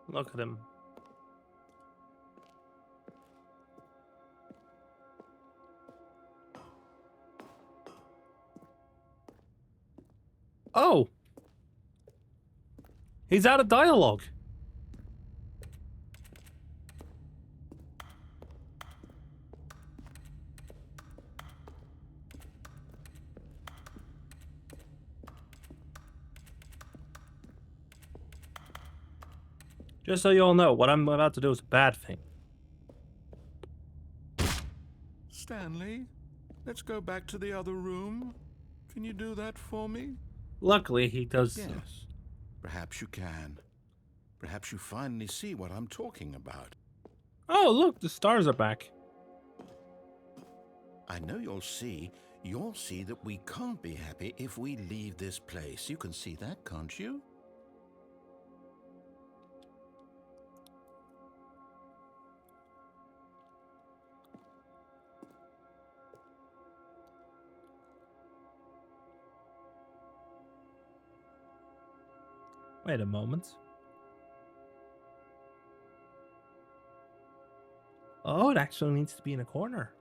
Look at him. Oh! He's out of dialogue. Just so you all know, what I'm about to do is a bad thing. Stanley, let's go back to the other room. Can you do that for me? Luckily, he does. Yes, perhaps you can. Perhaps you finally see what I'm talking about. Oh, look, the stars are back. I know you'll see that we can't be happy if we leave this place. You can see that, can't you? Wait a moment. Oh, it actually needs to be in a corner.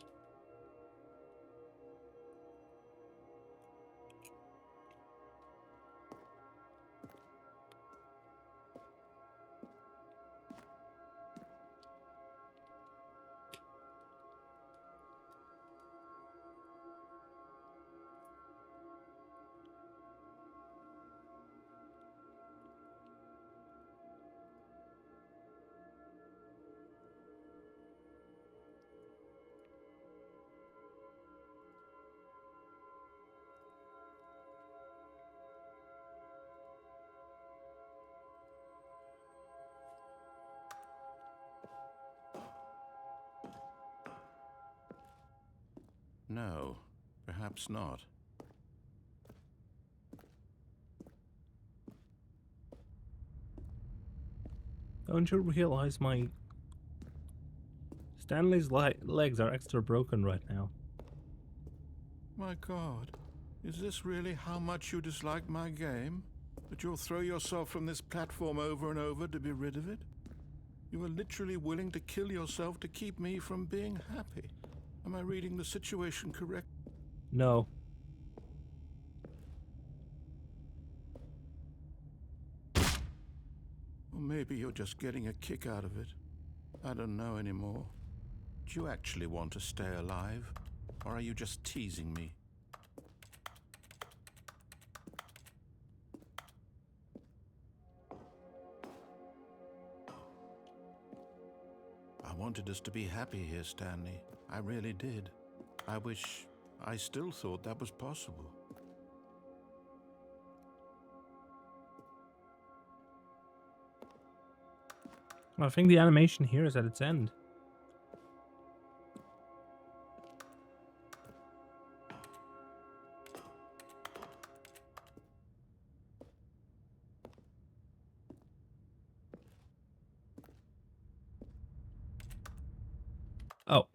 No, perhaps not. Don't you realize my Stanley's legs are extra broken right now? My God, is this really how much you dislike my game? That you'll throw yourself from this platform over and over to be rid of it? You are literally willing to kill yourself to keep me from being happy. Am I reading the situation correct? No. Or maybe you're just getting a kick out of it. I don't know anymore. Do you actually want to stay alive? Or are you just teasing me? I wanted us to be happy here, Stanley. I really did. I wish I still thought that was possible. I think the animation here is at its end. Oh,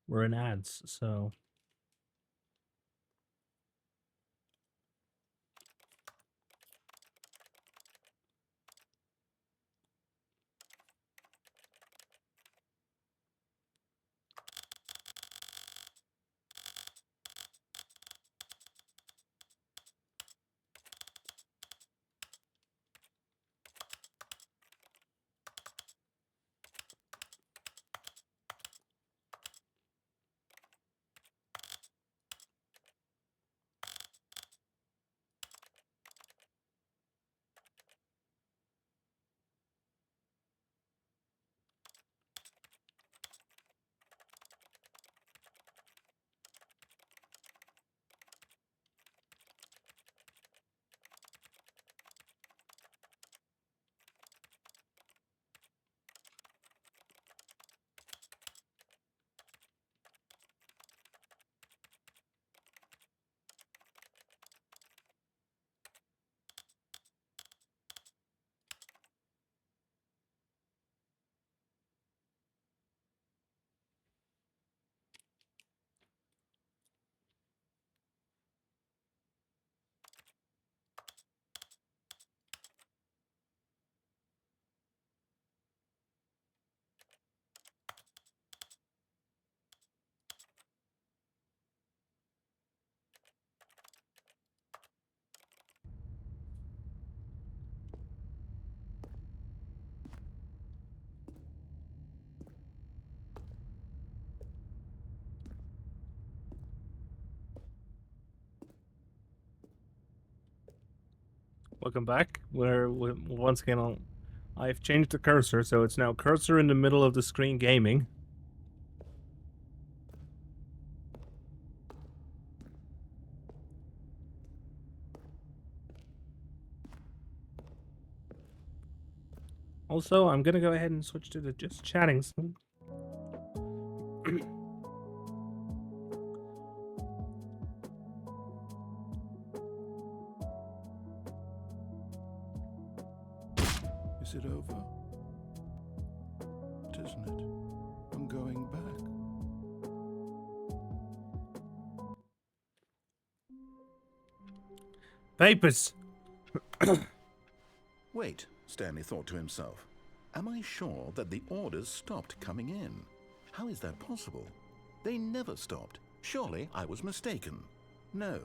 we're in ads, so... Welcome back. We're once again on. I've changed the cursor, so it's now cursor in the middle of the screen gaming. Also, I'm gonna go ahead and switch to the just chatting. Is it over? It isn't it? I'm going back. Papers! Wait, Stanley thought to himself. Am I sure that the orders stopped coming in? How is that possible? They never stopped. Surely I was mistaken. No,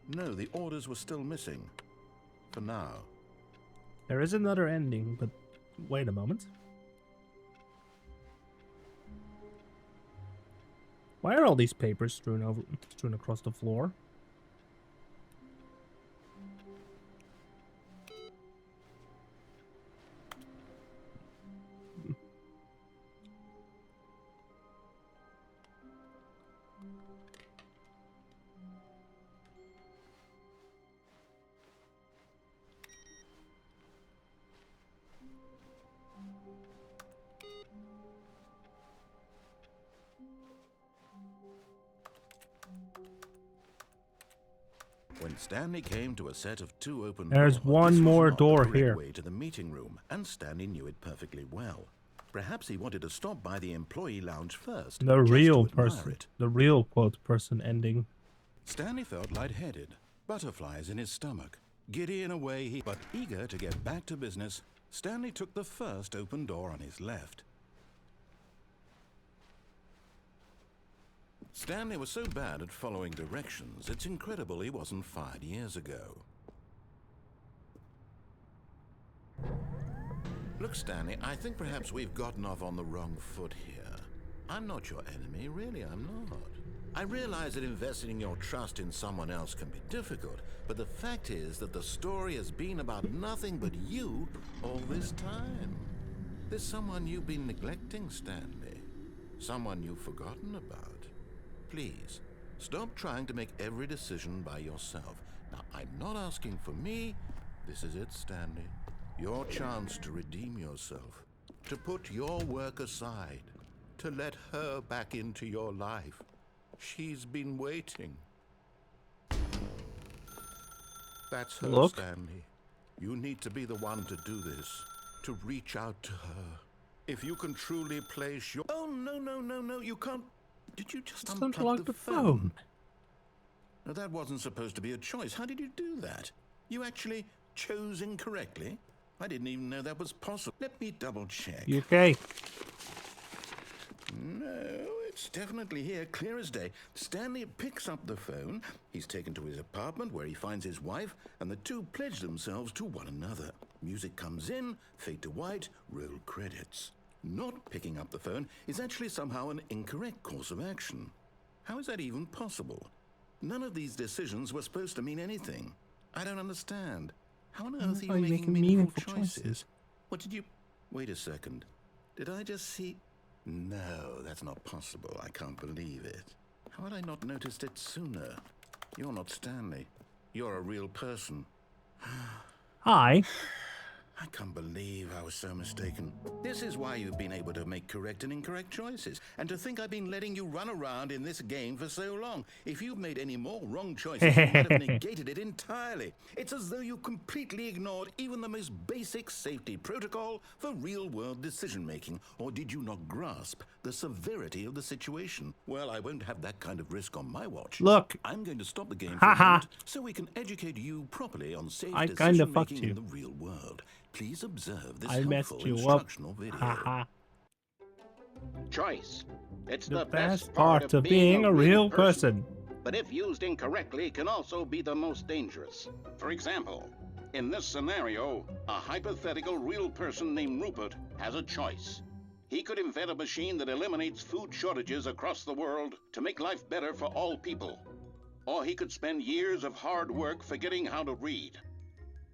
the orders were still missing. For now. There is another ending, but wait a moment. Why are all these papers strewn across the floor? When Stanley came to a set of 2 open There's doors, one this was more not door the correct here. way to the meeting room, and Stanley knew it perfectly well. Perhaps he wanted to stop by the employee lounge first. The just real to admire person. it. The real quote person ending. Stanley felt lightheaded, butterflies in his stomach. Giddy in a way, but eager to get back to business, Stanley took the first open door on his left. Stanley was so bad at following directions, it's incredible he wasn't fired years ago. Look, Stanley, I think perhaps we've gotten off on the wrong foot here. I'm not your enemy, really, I'm not. I realize that investing your trust in someone else can be difficult, but the fact is that the story has been about nothing but you all this time. There's someone you've been neglecting, Stanley. Someone you've forgotten about. Please, stop trying to make every decision by yourself. Now, I'm not asking for me. This is it, Stanley. Your chance to redeem yourself. To put your work aside. To let her back into your life. She's been waiting. That's her, Look. Stanley. You need to be the one to do this. To reach out to her. If you can truly place your... Oh, no, you can't... Did you just unplug the phone? No, that wasn't supposed to be a choice. How did you do that? You actually chose incorrectly? I didn't even know that was possible. Let me double check. You okay? No, it's definitely here, clear as day. Stanley picks up the phone. He's taken to his apartment where he finds his wife, and the two pledge themselves to one another. Music comes in, fade to white, roll credits. Not picking up the phone is actually somehow an incorrect course of action. How is that even possible? None of these decisions were supposed to mean anything. I don't understand. How on earth are you making meaningful choices? What did you... Wait a second. Did I just see... No, that's not possible. I can't believe it. How had I not noticed it sooner? You're not Stanley. You're a real person. Hi. I can't believe I was so mistaken. This is why you've been able to make correct and incorrect choices. And to think I've been letting you run around in this game for so long. If you've made any more wrong choices, you might have negated it entirely. It's as though you completely ignored even the most basic safety protocol for real-world decision-making. Or did you not grasp the severity of the situation? Well, I won't have that kind of risk on my watch. Look. I'm going to stop the game for a moment so we can educate you properly on safe decision-making in the real world. Please observe this helpful instructional video. Haha. Choice. It's The best part of being a real person. But if used incorrectly, can also be the most dangerous. For example, in this scenario, a hypothetical real person named Rupert has a choice. He could invent a machine that eliminates food shortages across the world to make life better for all people. Or he could spend years of hard work forgetting how to read.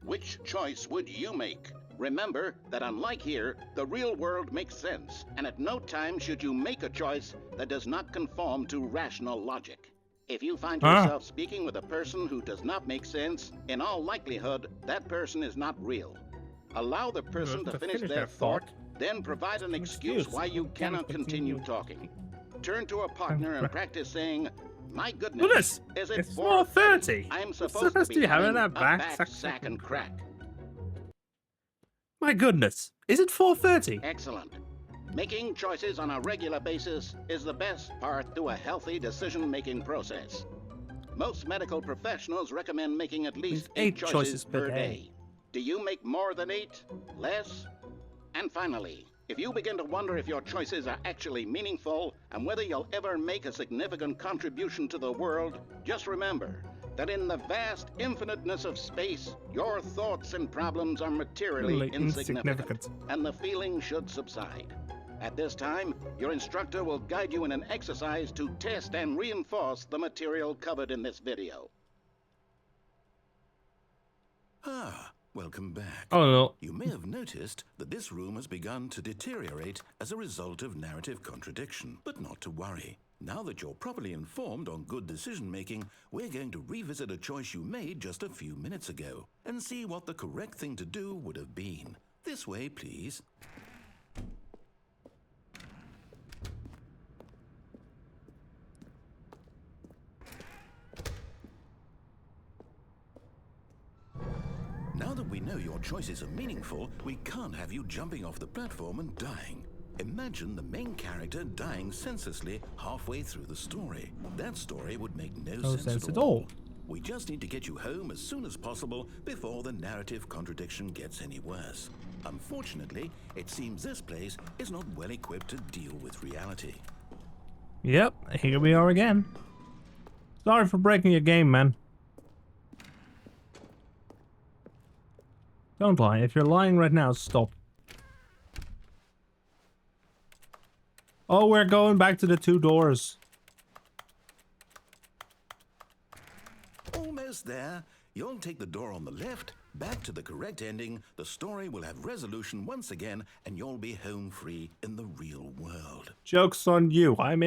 Which choice would you make? Remember that unlike here, the real world makes sense, and at no time should you make a choice that does not conform to rational logic. If you find yourself speaking with a person who does not make sense, in all likelihood, that person is not real. Allow the person to finish their thought, then provide an excuse why you cannot continue talking. Turn to a partner and practice saying, "My goodness, is it 4:30? I'm supposed to be having a back sack and crack." My goodness, is it 4:30? Excellent. Making choices on a regular basis is the best part to a healthy decision-making process. Most medical professionals recommend making at least 8 choices per day. Do you make more than 8? Less? And finally, if you begin to wonder if your choices are actually meaningful and whether you'll ever make a significant contribution to the world, just remember that in the vast infiniteness of space, your thoughts and problems are materially insignificant, and the feeling should subside. At this time, your instructor will guide you in an exercise to test and reinforce the material covered in this video. Welcome back. Oh no. You may have noticed that this room has begun to deteriorate as a result of narrative contradiction, but not to worry. Now that you're properly informed on good decision-making, we're going to revisit a choice you made just a few minutes ago and see what the correct thing to do would have been. This way, please. Now that we know your choices are meaningful, we can't have you jumping off the platform and dying. Imagine the main character dying senselessly halfway through the story. That story would make no sense at all. We just need to get you home as soon as possible before the narrative contradiction gets any worse. Unfortunately, it seems this place is not well equipped to deal with reality. Yep, here we are again. Sorry for breaking your game, man. Don't lie. If you're lying right now, stop. Oh, we're going back to the 2 doors. Almost there. You'll take the door on the left, back to the correct ending, the story will have resolution once again, and you'll be home free in the real world. Joke's on you. I'm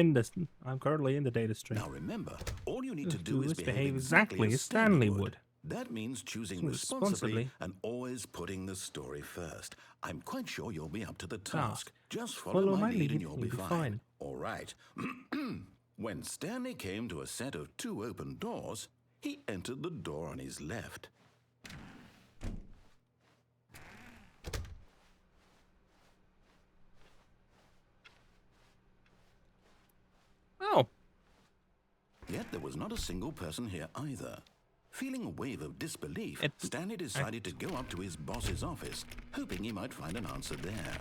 currently in the data stream. Now remember, all you need to do is behave exactly as Stanley would. That means choosing responsibly and always putting the story first. I'm quite sure you'll be up to the task. Just follow my lead and you'll be fine. All right. When Stanley came to a set of 2 open doors, he entered the door on his left. Oh. Yet there was not a single person here either. Feeling a wave of disbelief, Stanley decided to go up to his boss's office, hoping he might find an answer there.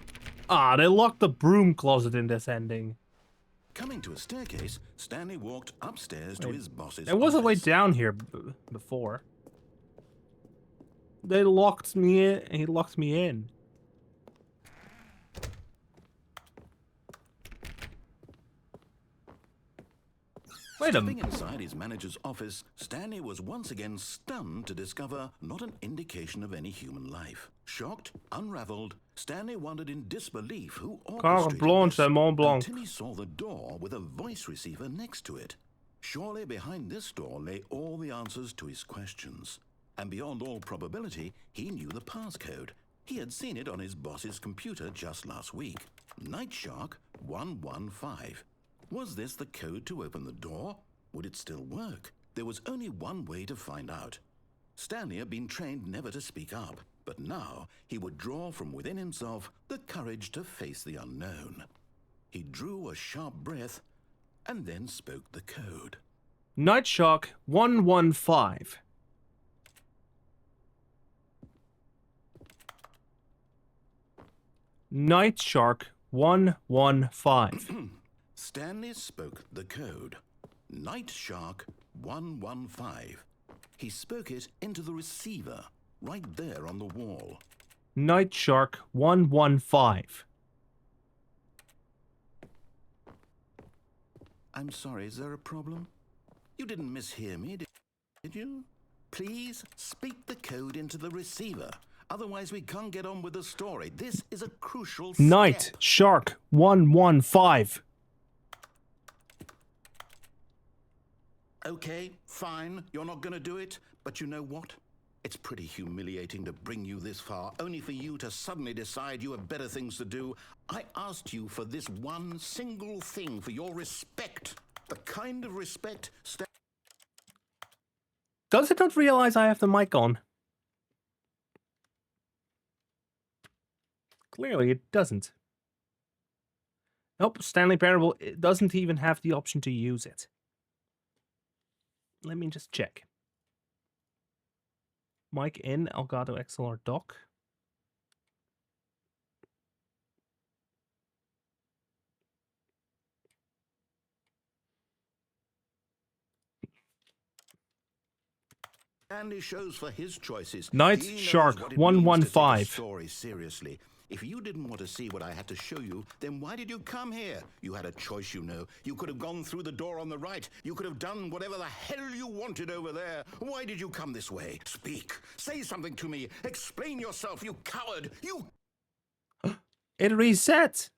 Ah, they locked the broom closet in this ending. Coming to a staircase, Stanley walked upstairs to his boss's office. There was a way down here before. They locked me in. He locked me in. Stepping inside his manager's office, Stanley was once again stunned to discover not an indication of any human life. Shocked, unraveled, Stanley wondered in disbelief who orchestrated this until he saw the door with a voice receiver next to it. Surely behind this door lay all the answers to his questions. And beyond all probability, he knew the passcode. He had seen it on his boss's computer just last week. Night Shark 115. Was this the code to open the door? Would it still work? There was only one way to find out. Stanley had been trained never to speak up, but now he would draw from within himself the courage to face the unknown. He drew a sharp breath and then spoke the code. Night Shark 115. Night Shark 115. Stanley spoke the code. Night Shark 115. He spoke it into the receiver, right there on the wall. Night Shark 115. I'm sorry, is there a problem? You didn't mishear me, did you? Please speak the code into the receiver. Otherwise, we can't get on with the story. This is a crucial Night step. Shark 115. Okay, fine. You're not going to do it. But you know what? It's pretty humiliating to bring you this far, only for you to suddenly decide you have better things to do. I asked you for this one single thing, for your respect. The kind of respect... Does it not realize I have the mic on? Clearly it doesn't. Nope, Stanley Parable it doesn't even have the option to use it. Let me just check. Mic in, Elgato XLR dock. Stanley shows for his choices. Night Shark 115. Story seriously. If you didn't want to see what I had to show you, then why did you come here? You had a choice, you know. You could have gone through the door on the right. You could have done whatever the hell you wanted over there. Why did you come this way? Speak. Say something to me. Explain yourself, you coward. You... It reset.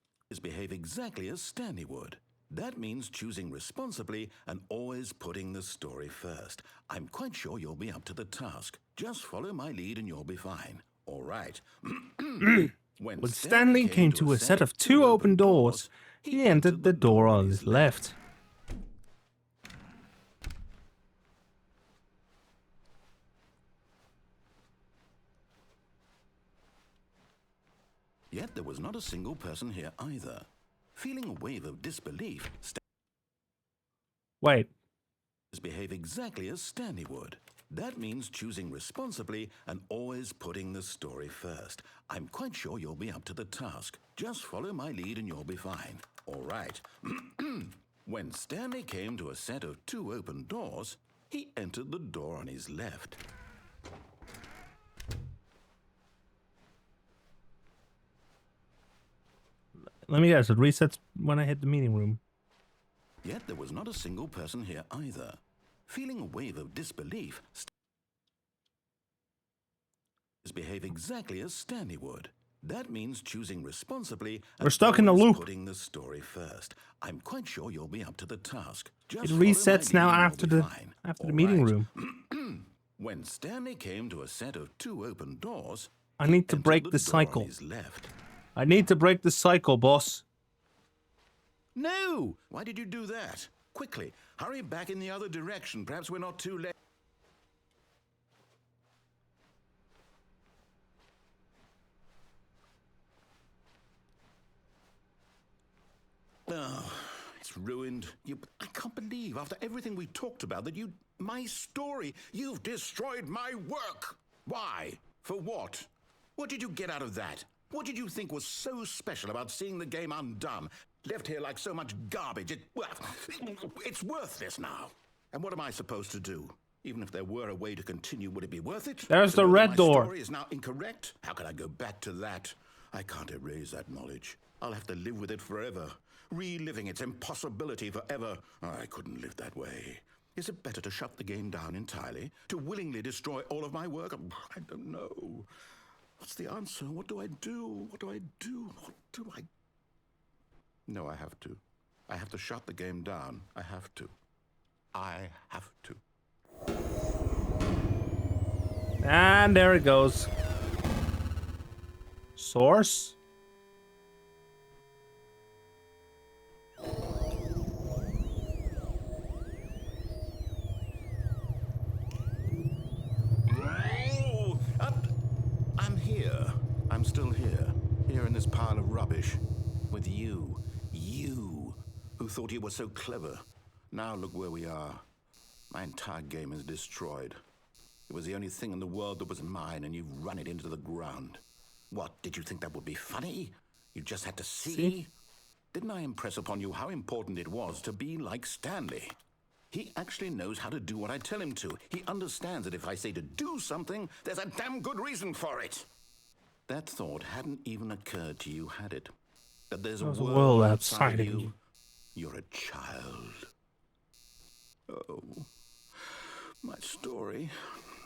Behave exactly as Stanley would. That means choosing responsibly and always putting the story first. I'm quite sure you'll be up to the task. Just follow my lead and you'll be fine. All right. When Stanley came to a set of two open doors, he entered the door on his left. Yet there was not a single person here either. Feeling a wave of disbelief, Wait. Behave exactly as Stanley would. That means choosing responsibly and always putting the story first. I'm quite sure you'll be up to the task. Just follow my lead and you'll be fine. All right. When Stanley came to a set of two open doors, he entered the door on his left. Let me guess, it resets when I hit the meeting room. Yet there was not a single person here either. Feeling a wave of disbelief, behave exactly as Stanley would. That means choosing responsibly and we're stuck in a loop. Putting the story first. I'm quite sure you'll be up to the task. Just it resets now after the meeting room. When Stanley came to a set of two open doors, I need to break the cycle. I need to break the cycle, boss. No! Why did you do that? Quickly, hurry back in the other direction. Perhaps we're not too late. Oh, it's ruined. I can't believe, after everything we talked about, that my story, you've destroyed my work. Why? For what? What did you get out of that? What did you think was so special about seeing the game undone? Left here like so much garbage. It's worthless now. And what am I supposed to do? Even if there were a way to continue, would it be worth it? There's the red door. My story is now incorrect? How can I go back to that? I can't erase that knowledge. I'll have to live with it forever. Reliving its impossibility forever. I couldn't live that way. Is it better to shut the game down entirely? To willingly destroy all of my work? I don't know. What's the answer? What do I do? What do I do? What do I... No, I have to. I have to shut the game down. I have to. I have to. And there it goes. Source? I'm here. I'm still here. Here in this pile of rubbish. With you. You. Who thought you were so clever. Now look where we are. My entire game is destroyed. It was the only thing in the world that was mine, and you've run it into the ground. What, did you think that would be funny? You just had to see? Didn't I impress upon you how important it was to be like Stanley? He actually knows how to do what I tell him to. He understands that if I say to do something, there's a damn good reason for it. That thought hadn't even occurred to you, had it? That there's a world outside of you. You're a child. Oh, my story.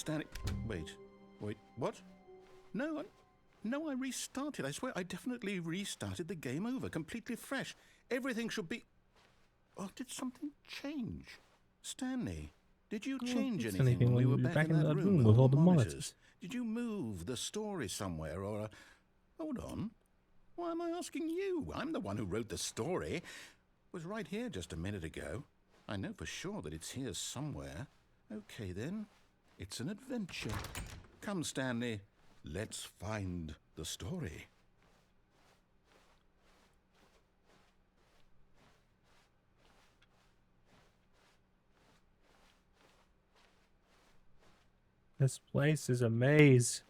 Stanley... Wait, what? No, I restarted. I swear I definitely restarted the game over, completely fresh. Everything should be... Oh, did something change? Stanley, did you change anything when we were back in that room with all the monitors? Did you move the story somewhere or... Hold on. Why am I asking you? I'm the one who wrote the story. It was right here just a minute ago. I know for sure that it's here somewhere. Okay, then. It's an adventure. Come, Stanley. Let's find the story. This place is a maze.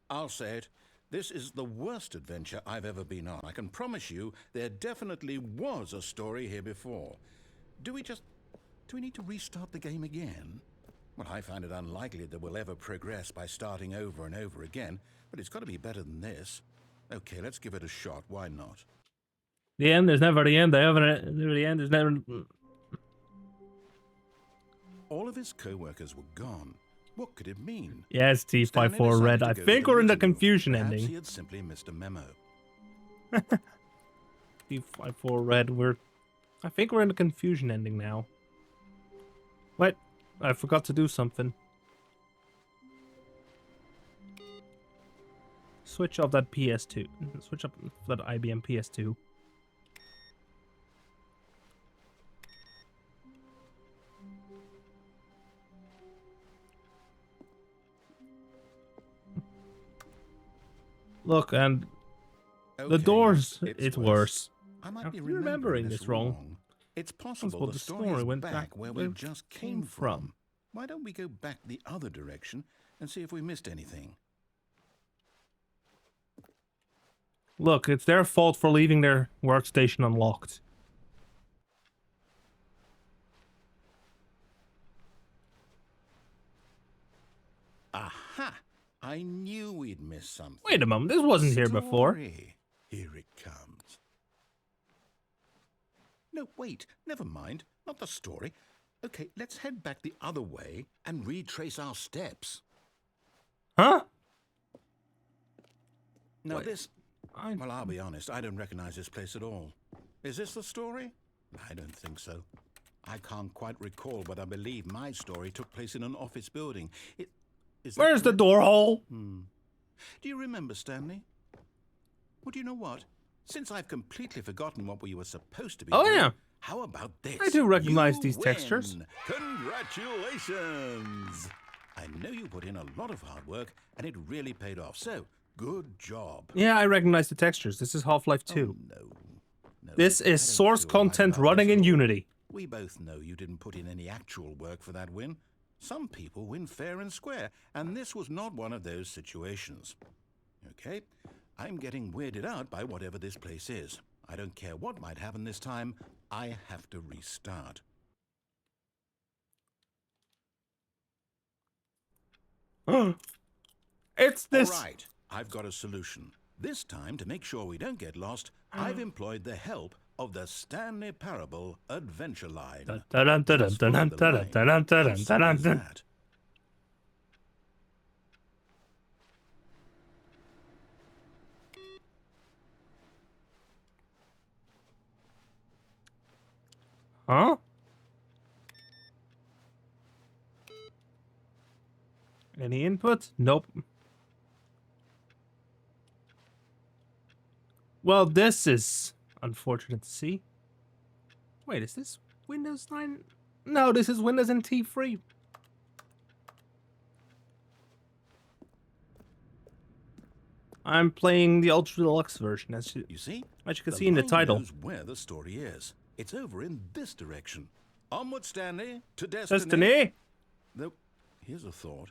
I'll say it. This is the worst adventure I've ever been on. I can promise you there definitely was a story here before. Do we need to restart the game again? Well, I find it unlikely that we'll ever progress by starting over and over again, but it's got to be better than this. Okay, let's give it a shot. Why not? The end is never the end. The end is never... All of his co-workers were gone. What could it mean? Yes, T54 Red. I think we're in the confusion ending. He had simply missed a memo. T54 Red, I think we're in the confusion ending now. What? I forgot to do something. Switch off that PS2. Switch up that IBM PS2. Look, and the doors, it's worse. I might be remembering this wrong. It's possible the story went back where we just came from. Why don't we go back the other direction and see if we missed anything? Look, it's their fault for leaving their workstation unlocked. Aha! I knew we'd miss something. Wait a moment, this wasn't here before. Here it comes. No, wait, never mind. Not the story. Okay, let's head back the other way and retrace our steps. Huh? Now well, I'll be honest, I don't recognize this place at all. Is this the story? I don't think so. I can't quite recall, but I believe my story took place in an office building. Where's the door hole? Do you remember, Stanley? Well, do you know what? Since I've completely forgotten what we were supposed to be doing, yeah. How about this? I do recognize these textures. Congratulations! I know you put in a lot of hard work, and it really paid off, so good job. Yeah, I recognize the textures. This is Half-Life 2. Oh, no. This is source content running in Unity. We both know you didn't put in any actual work for that win. Some people win fair and square, and this was not one of those situations. Okay, I'm getting weirded out by whatever this place is. I don't care what might happen this time. I have to restart. It's this. All right, I've got a solution. This time, to make sure we don't get lost, I've employed the help of the Stanley Parable Adventure Line. Huh? Any input? Nope. Well, this is unfortunate to see. Wait, is this Windows 9? No, this is Windows NT free. I'm playing the Ultra Deluxe version, as you see, as you can see in the title. Knows where the story is. It's over in this direction. Onward, Stanley, to destiny. Destiny? Though, here's a thought.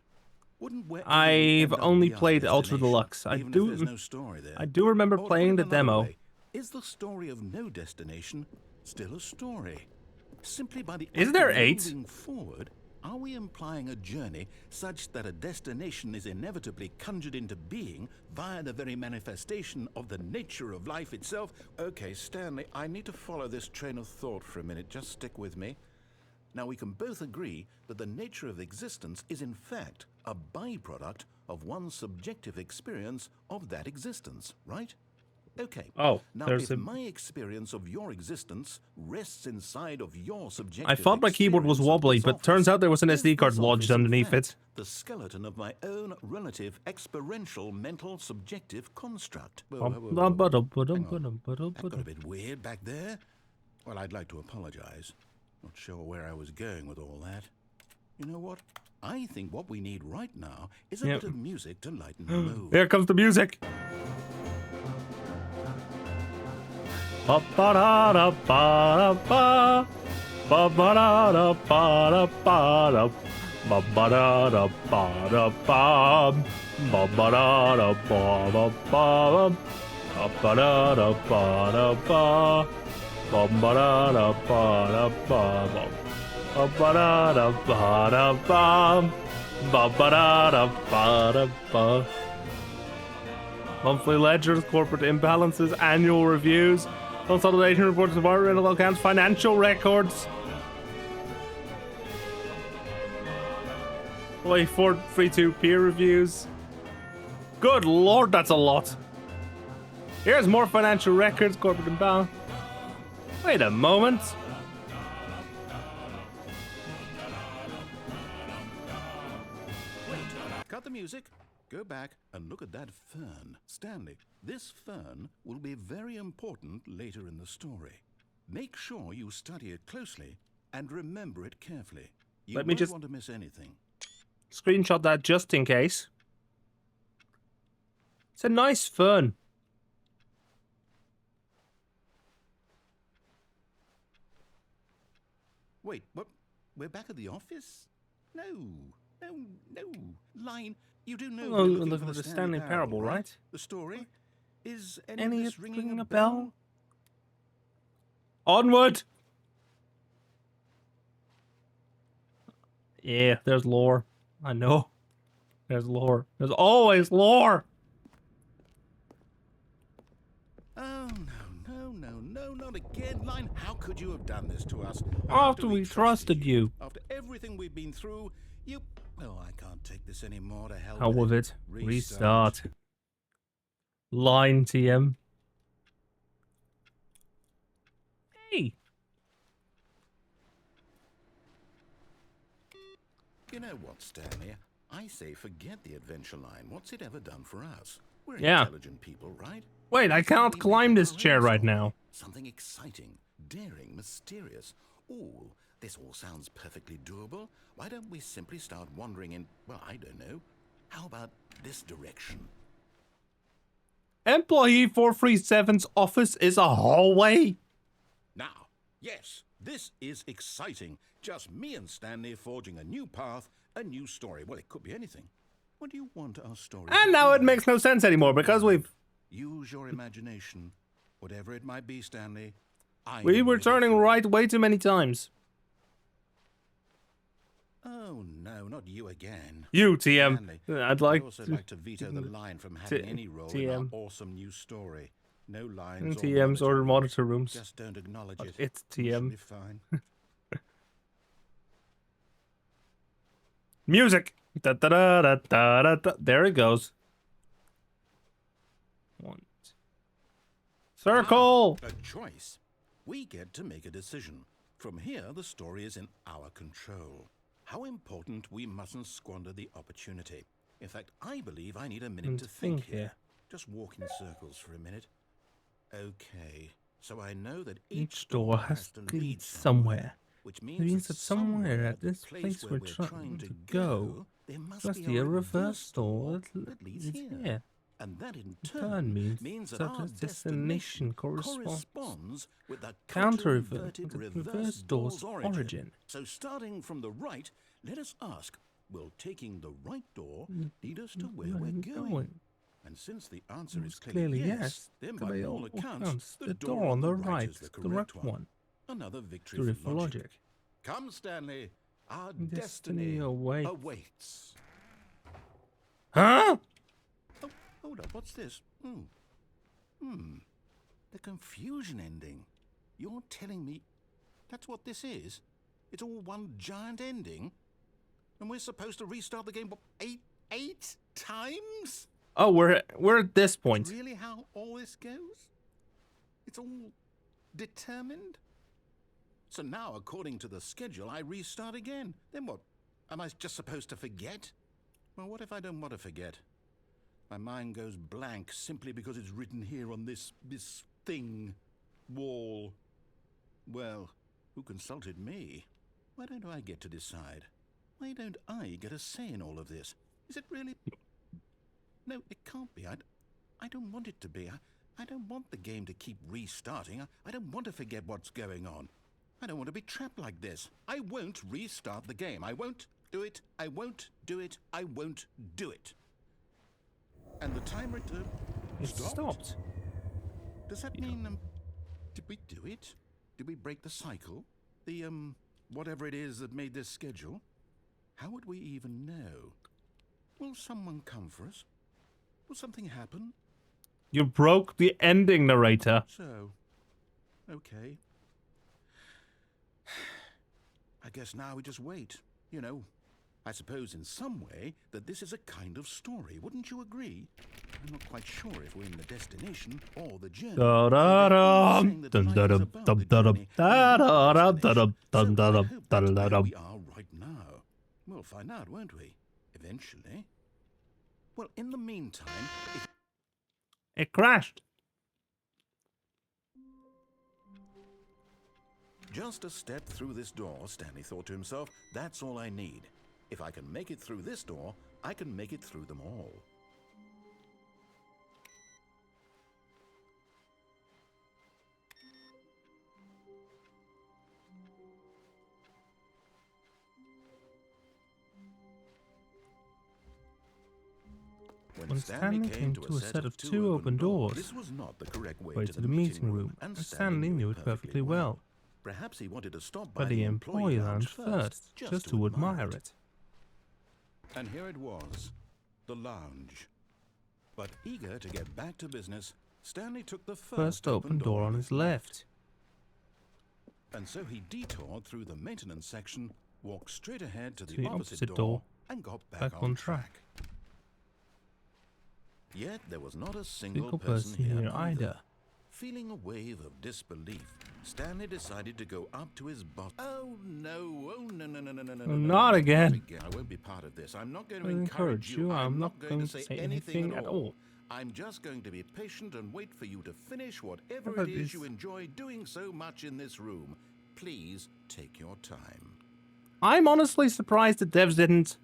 I've only played Ultra Deluxe. I do remember playing the demo. Is the story of no destination still a story? Simply by the Is act there of 8? moving forward, are we implying a journey such that a destination is inevitably conjured into being via the very manifestation of the nature of life itself? Okay, Stanley, I need to follow this train of thought for a minute. Just stick with me. Now, we can both agree that the nature of existence is in fact a byproduct of one's subjective experience of that existence, right? Okay. Oh, now there's if a... my experience of your existence rests inside of your subjective I thought my keyboard was experience of wobbly, this but office, turns out there was an is SD card this lodged office, in underneath fact, it. the skeleton of my own relative experiential mental subjective construct. That That got a bit weird back there. Well, I'd like to apologize. Not sure where I was going with all that. You know what? I think what we need right now is a bit of music to lighten the mood. Here comes the music. Ba ba da da ba da ba. Ba ba da da ba da ba da. Ba ba da da ba da ba. Ba ba da da ba da ba. Ba ba da da ba da ba. Ba ba da da ba da ba. Ba ba da da ba da ba. Ba ba da da ba da ba. Monthly ledgers, corporate imbalances, annual reviews, consolidation reports, environmental accounts, financial records. Wait, 432 peer reviews. Good lord, that's a lot. Here's more financial records, corporate imbalance. Wait a moment. Cut the music. Go back and look at that fern. Stanley, this fern will be very important later in the story. Make sure you study it closely and remember it carefully. You Let me won't just want to miss anything. Screenshot that just in case. It's a nice fern. Wait, what? We're back at the office? No. Line, you do know we're looking for the Stanley Parable, right? The story? Is Any any of of this it ringing a bell? bell? Onward! Yeah, there's lore. I know. There's lore. There's always lore! Oh, no, not again, Line. How could you have done this to us? After we trusted you. After everything we've been through, you... Oh, I can't take this anymore. To hell Hell with with it. it. Restart. Line TM. Hey! You know what, Stanley? I say forget the adventure line. What's it ever done for us? We're Yeah. intelligent people, right? Wait, I can't climb this chair right now. Something exciting, daring, mysterious. Ooh, this all sounds perfectly doable. Why don't we simply start wandering in, well, I don't know. How about this direction? Employee 437's office is a hallway? Now, yes, this is exciting. Just me and Stanley forging a new path, a new story. Well, it could be anything. What do you want our story to And now be? it makes no sense anymore because we've... Use your imagination. Whatever it might be, Stanley. We were turning right way too many times. Oh, no, not you again. You, TM. Stanley, I'd like also like to veto the line from having any role in our TM. awesome new story. No lines or TM's monitor order rooms. monitor rooms. Just don't acknowledge But it. it's We should TM. be fine. Music! Da, da, da, da, da, da, da. There it goes. One. Circle! A choice. We get to make a decision. From here, the story is in our control. How important we mustn't squander the opportunity. In fact, I believe I need a minute to think here. Just walk in circles for a minute. Okay, so I know that Each door has to lead somewhere. which It means means that somewhere at this place we're trying trying to go, there must must be a reverse door that leads leads here. here. And that in Turn turn means that that our its destination corresponds with the counter-inverted reverse reverse door's origin. So starting from the right, let us ask, will taking the right door lead us to where we're going? And since the answer is clearly yes, then by all accounts, the door on the right is the correct one. Another victory for logic. Come, Stanley. Our destiny awaits. Huh? Oh, hold up. What's this? The confusion ending. You're telling me that's what this is? It's all one giant ending? And we're supposed to restart the game, what, eight times? Oh, we're at this point. That's really how all this goes? It's all determined? So now, according to the schedule, I restart again. Then what? Am I just supposed to forget? Well, what if I don't want to forget? My mind goes blank simply because it's written here on this thing, wall. Well, who consulted me? Why don't I get to decide? Why don't I get a say in all of this? Is it really? No, it can't be. I don't want it to be. I don't want the game to keep restarting. I don't want to forget what's going on. I don't want to be trapped like this. I won't restart the game. I won't do it. I won't do it. I won't do it. And the timer stopped. Does that mean, did we do it? Did we break the cycle? The, whatever it is that made this schedule? How would we even know? Will someone come for us? Will something happen? You broke the ending, narrator. So, okay. I guess now we just wait. You know, I suppose in some way that this is a kind of story. Wouldn't you agree? I'm not quite sure if we're in the destination or the journey. We are right now. We'll find out, won't we? Eventually. Well, in the meantime, It crashed. just a step through this door, Stanley thought to himself. That's all I need. If I can make it through this door, I can make it through them all. When Stanley came to a set of two open doors, this was not the correct way to the meeting room, and Stanley knew it perfectly well. Perhaps he wanted to stop by But the employee lounge first, just to admire it. And here it was, the lounge. But eager to get back to business, Stanley took the first open door on his left. And so he detoured through the maintenance section, walked straight ahead to the opposite door, and got back on track. Yet there was not a single person here either. Feeling a wave of disbelief, Stanley decided to go up to his boss. Oh no, Not again. I won't be part of this. I'm not going to encourage you. I'm not going to say anything at all. I'm just going to be patient and wait for you to finish whatever it is you enjoy doing so much in this room. Please take your time. I'm honestly surprised the devs didn't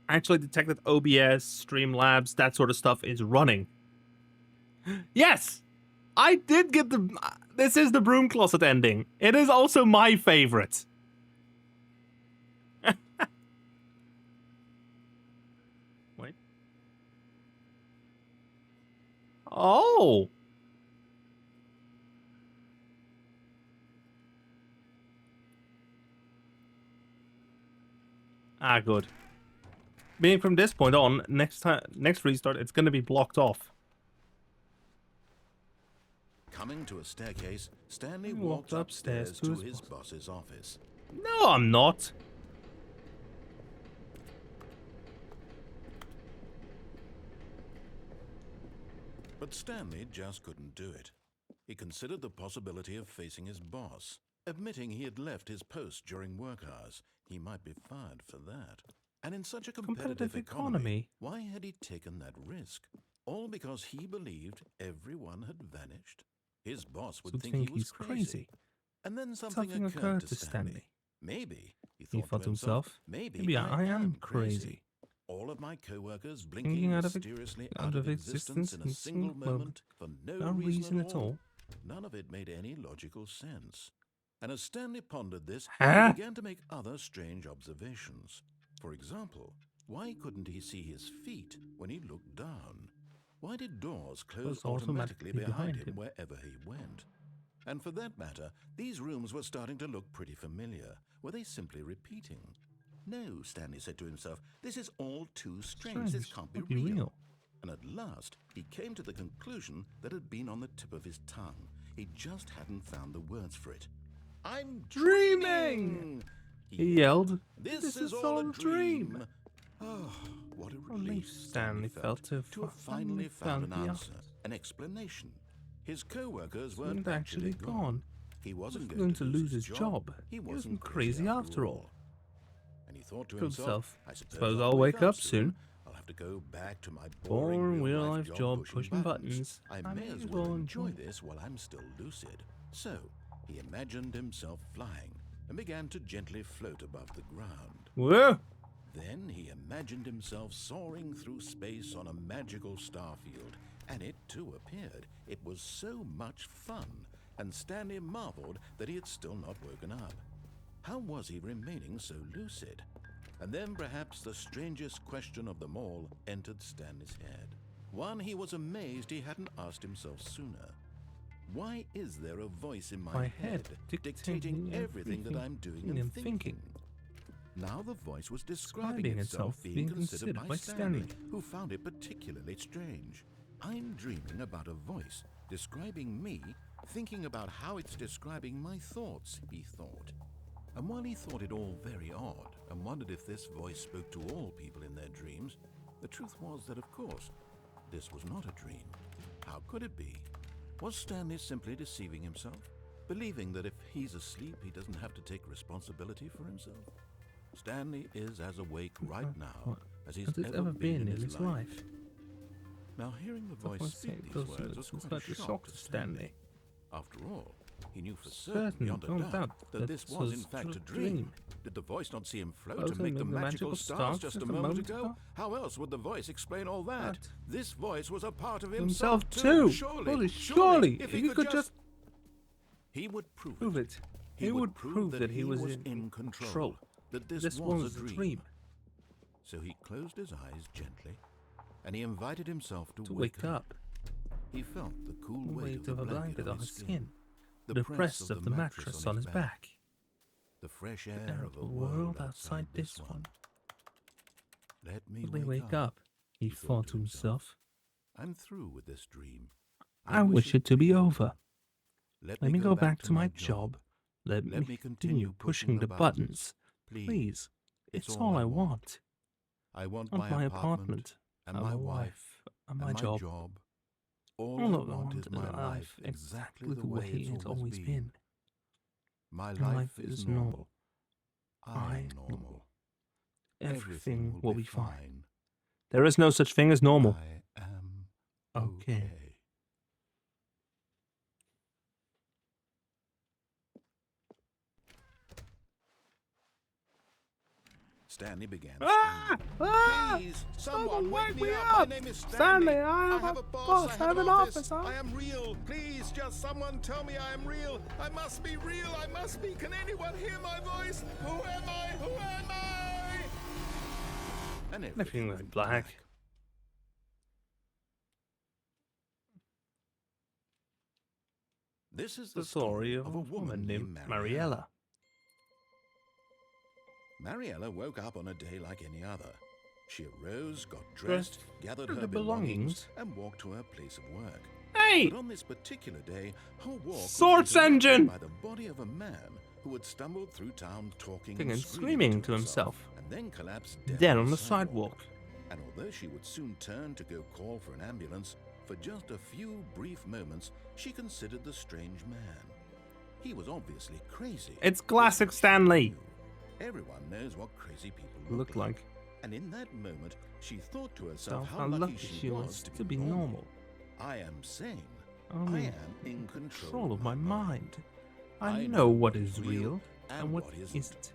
actually detect that OBS, Streamlabs, that sort of stuff is running. Yes! I did get the... This is the broom closet ending. It is also my favorite. Wait. Oh! Ah, good. Being from this point on, next restart, it's going to be blocked off. Coming to a staircase, Stanley walked upstairs to his boss's office. No, I'm not. But Stanley just couldn't do it. He considered the possibility of facing his boss. Admitting he had left his post during work hours, he might be fired for that. And in such a competitive economy, why had he taken that risk? All because he believed everyone had vanished? His boss would think he was crazy. And then something occurred to Stanley. Maybe, he thought to himself, maybe I am crazy. All of my co-workers blinking mysteriously out of existence in a single moment for no reason at all. None of it made any logical sense. And as Stanley pondered this, he began to make other strange observations. For example, why couldn't he see his feet when he looked down? Why did doors close automatically behind him wherever he went? And for that matter, these rooms were starting to look pretty familiar. Were they simply repeating? No, Stanley said to himself, this is all too strange. This can't be real. And at last, he came to the conclusion that had been on the tip of his tongue. He just hadn't found the words for it. I'm dreaming! He yelled. This is all a dream. Oh, what a relief Stanley felt to have finally found an answer, an explanation. His co-workers weren't actually gone. He wasn't going to lose his job. He wasn't crazy after all. And he thought to himself, I suppose I'll wake up soon. I'll have to go back to my boring real-life job pushing buttons. I may as well enjoy this while I'm still lucid. So, he imagined himself flying and began to gently float above the ground. Whoa! Then he imagined himself soaring through space on a magical starfield, and it too appeared. It was so much fun, and Stanley marveled that he had still not woken up. How was he remaining so lucid? And then perhaps the strangest question of them all entered Stanley's head. One he was amazed he hadn't asked himself sooner. Why is there a voice in my head dictating everything that I'm doing and thinking? Now the voice was describing itself being considered by Stanley, who found it particularly strange. I'm dreaming about a voice describing me, thinking about how it's describing my thoughts, he thought. And while he thought it all very odd and wondered if this voice spoke to all people in their dreams, the truth was that, of course, this was not a dream. How could it be? Was Stanley simply deceiving himself, believing that if he's asleep, he doesn't have to take responsibility for himself? Stanley is as awake right now as he's ever been in his life. Now, hearing the voice speak these words was quite a shock to Stanley. After all, he knew for certain, beyond a doubt, that this was in fact a dream. Did the voice not see him float and make the magical stars just a moment ago? How else would the voice explain all that? This voice was a part of himself too. Surely, if he could just... He would prove it. He would prove that he was in control. That this was a dream. So he closed his eyes gently, and he invited himself to wake up. He felt the cool weight of a blanket on his skin, the press of the mattress on his back, the fresh air of a world outside this one. Let me wake up, he thought to himself. I'm through with this dream. I wish it to be over. Let me go back to my job. Let me continue pushing the buttons. Please, it's all I want. I want my apartment, and my wife, and my job. All I want is my life exactly the way it's always been. My life is normal. I am normal. Everything will be fine. There is no such thing as normal. I am okay. Stanley began screaming. Please, someone wake me up. My name is Stanley. I have a boss. I have an office. I am real. Please, just someone tell me I am real. I must be real. I must be. Can anyone hear my voice? Who am I? Who am I? And everything went black. This is the story of a woman named Mariella. Mariella woke up on a day like any other. She arose, got dressed, gathered her belongings, and walked to her place of work. Hey! But on this particular day, her walk Source was engine! By the body of a man who had stumbled through town talking and screaming to himself, and then collapsed dead on the sidewalk. And although she would soon turn to go call for an ambulance, for just a few brief moments, she considered the strange man. He was obviously crazy. It's classic Stanley. Everyone knows what crazy people look like. And in that moment, she thought to herself how lucky she was to be normal. I am sane. I am in control of my mind. I know what is real and what isn't.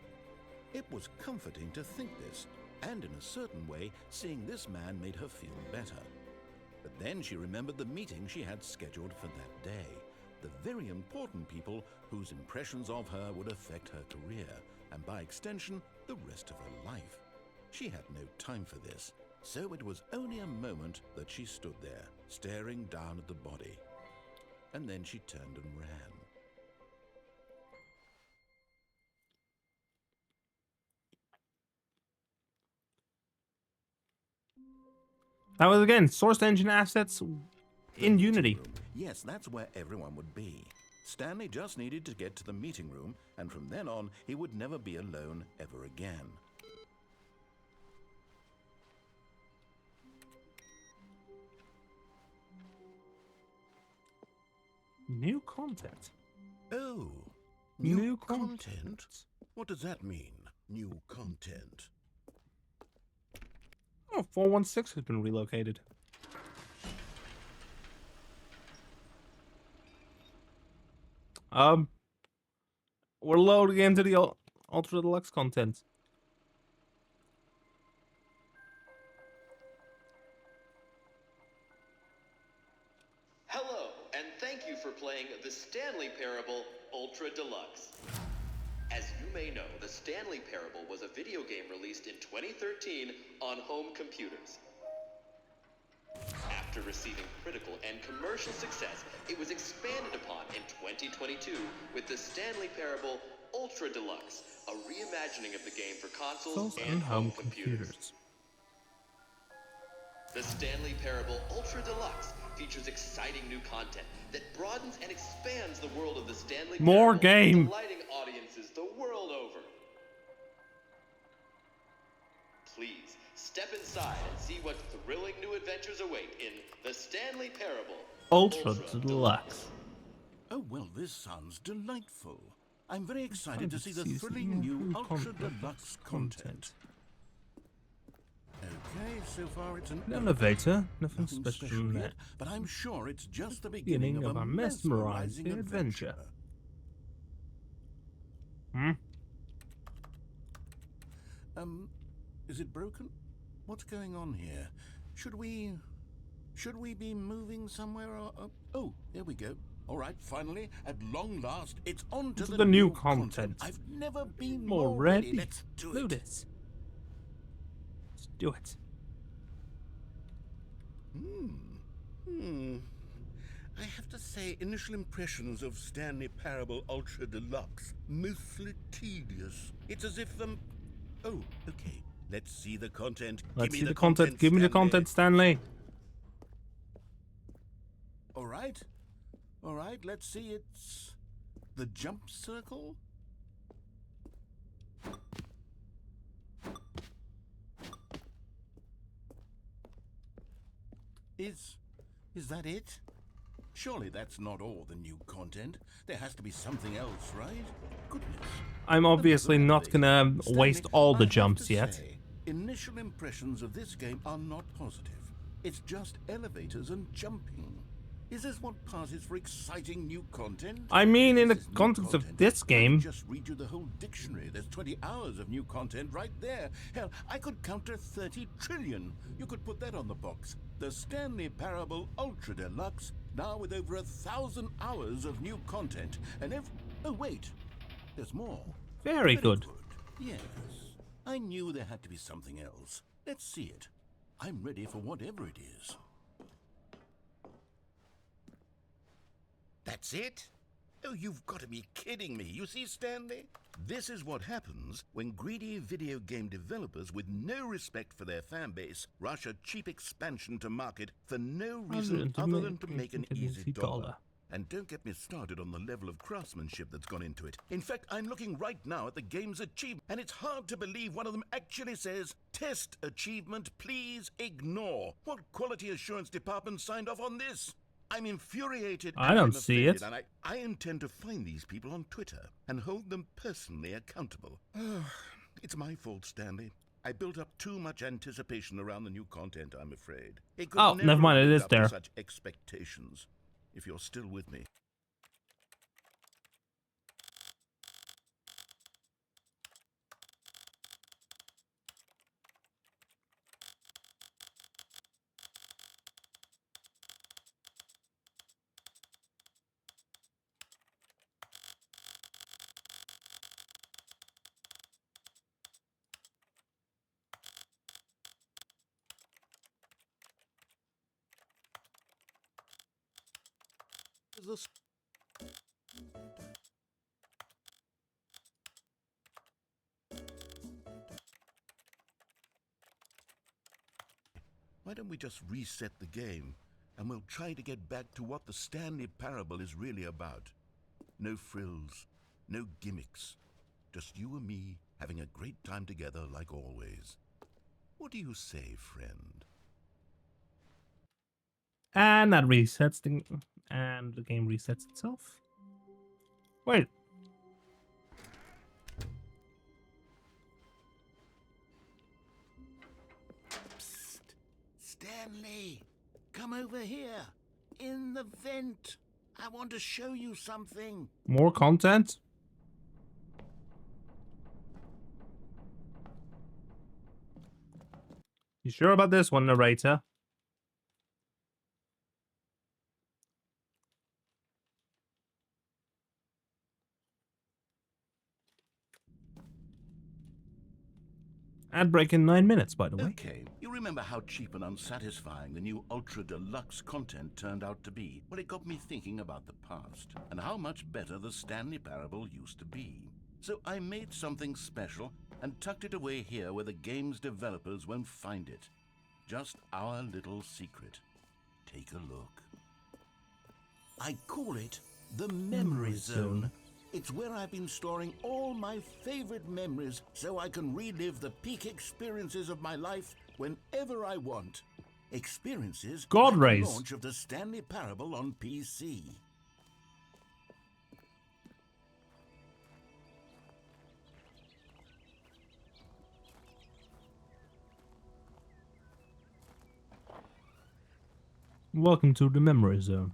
It was comforting to think this, and in a certain way, seeing this man made her feel better. But then she remembered the meeting she had scheduled for that day, the very important people whose impressions of her would affect her career, and by extension, the rest of her life. She had no time for this, so it was only a moment that she stood there, staring down at the body. And then she turned and ran. That was again source engine assets in Unity. Room. Yes, that's where everyone would be. Stanley just needed to get to the meeting room, and from then on, he would never be alone ever again. New content. Oh, New content? What does that mean, new content? Oh, 416 has been relocated. We're loading into the Ultra Deluxe content. Hello, and thank you for playing the Stanley Parable Ultra Deluxe. As you may know, the Stanley Parable was a video game released in 2013 on home computers. After receiving critical and commercial success, it was expanded upon in 2022 with the Stanley Parable Ultra Deluxe, a reimagining of the game for consoles and home computers. The Stanley Parable Ultra Deluxe features exciting new content that broadens and expands the world of the Stanley More Parable, game. delighting audiences the world over. Please step inside and see what thrilling new adventures await in the Stanley Parable Ultra Deluxe. Oh, well, this sounds delightful. I'm very excited to see the thrilling new Ultra Deluxe content. Okay, so far it's an elevator. Nothing special in yet, that. but I'm sure it's just the beginning of a mesmerizing adventure. Is it broken? What's going on here? Should we be moving somewhere? Oh, there we go. All right, finally, at long last, it's on to the new content. I've never been more more ready. Let's do it. Let's do it. I have to say, initial impressions of Stanley Parable Ultra Deluxe, mostly tedious. It's as if Oh, okay. Let's see the content. Let's Give see me the content. Give me the content, Stanley. All right. All right, let's see. It's the jump circle. Is that it? Surely that's not all the new content. There has to be something else, right? Goodness. I'm obviously not gonna waste all the jumps yet. Say, initial impressions of this game are not positive. It's just elevators and jumping. Is this what passes for exciting new content? I mean, in the This is new context of content. this I game, could just read you the whole dictionary. There's 20 hours of new content right there. Hell, I could count to 30 trillion. You could put that on the box. The Stanley Parable Ultra Deluxe, now with over 1,000 hours of new content. And oh wait, there's more. very good. Yes, I knew there had to be something else. Let's see it. I'm ready for whatever it is. That's it? Oh, you've got to be kidding me. You see, Stanley? This is what happens when greedy video game developers with no respect for their fan base rush a cheap expansion to market for no reason other than to make an easy dollar. And don't get me started on the level of craftsmanship that's gone into it. In fact, I'm looking right now at the game's achievement, and it's hard to believe one of them actually says, "Test achievement, please ignore." What quality assurance department signed off on this? I'm infuriated. I don't see it. And I intend to find these people on Twitter and hold them personally accountable. It's my fault, Stanley. I built up too much anticipation around the new content, I'm afraid. It could Oh, never mind, it live is up to there. Such expectations. If you're still with me. This Why don't we just reset the game, and we'll try to get back to what the Stanley Parable is really about? No frills, no gimmicks. Just you and me having a great time together like always. What do you say, friend? And that resets and the game resets itself. Wait. Psst. Stanley, come over here. In the vent. I want to show you something. More content? You sure about this one, narrator? Ad break in 9 minutes, by the way. Okay, you remember how cheap and unsatisfying the new Ultra Deluxe content turned out to be? Well, it got me thinking about the past and how much better the Stanley Parable used to be. So I made something special and tucked it away here where the game's developers won't find it. Just our little secret. Take a look. I call it the Memory Zone. It's where I've been storing all my favorite memories so I can relive the peak experiences of my life whenever I want. Experiences God like rays. the launch of the Stanley Parable on PC. Welcome to the Memory Zone.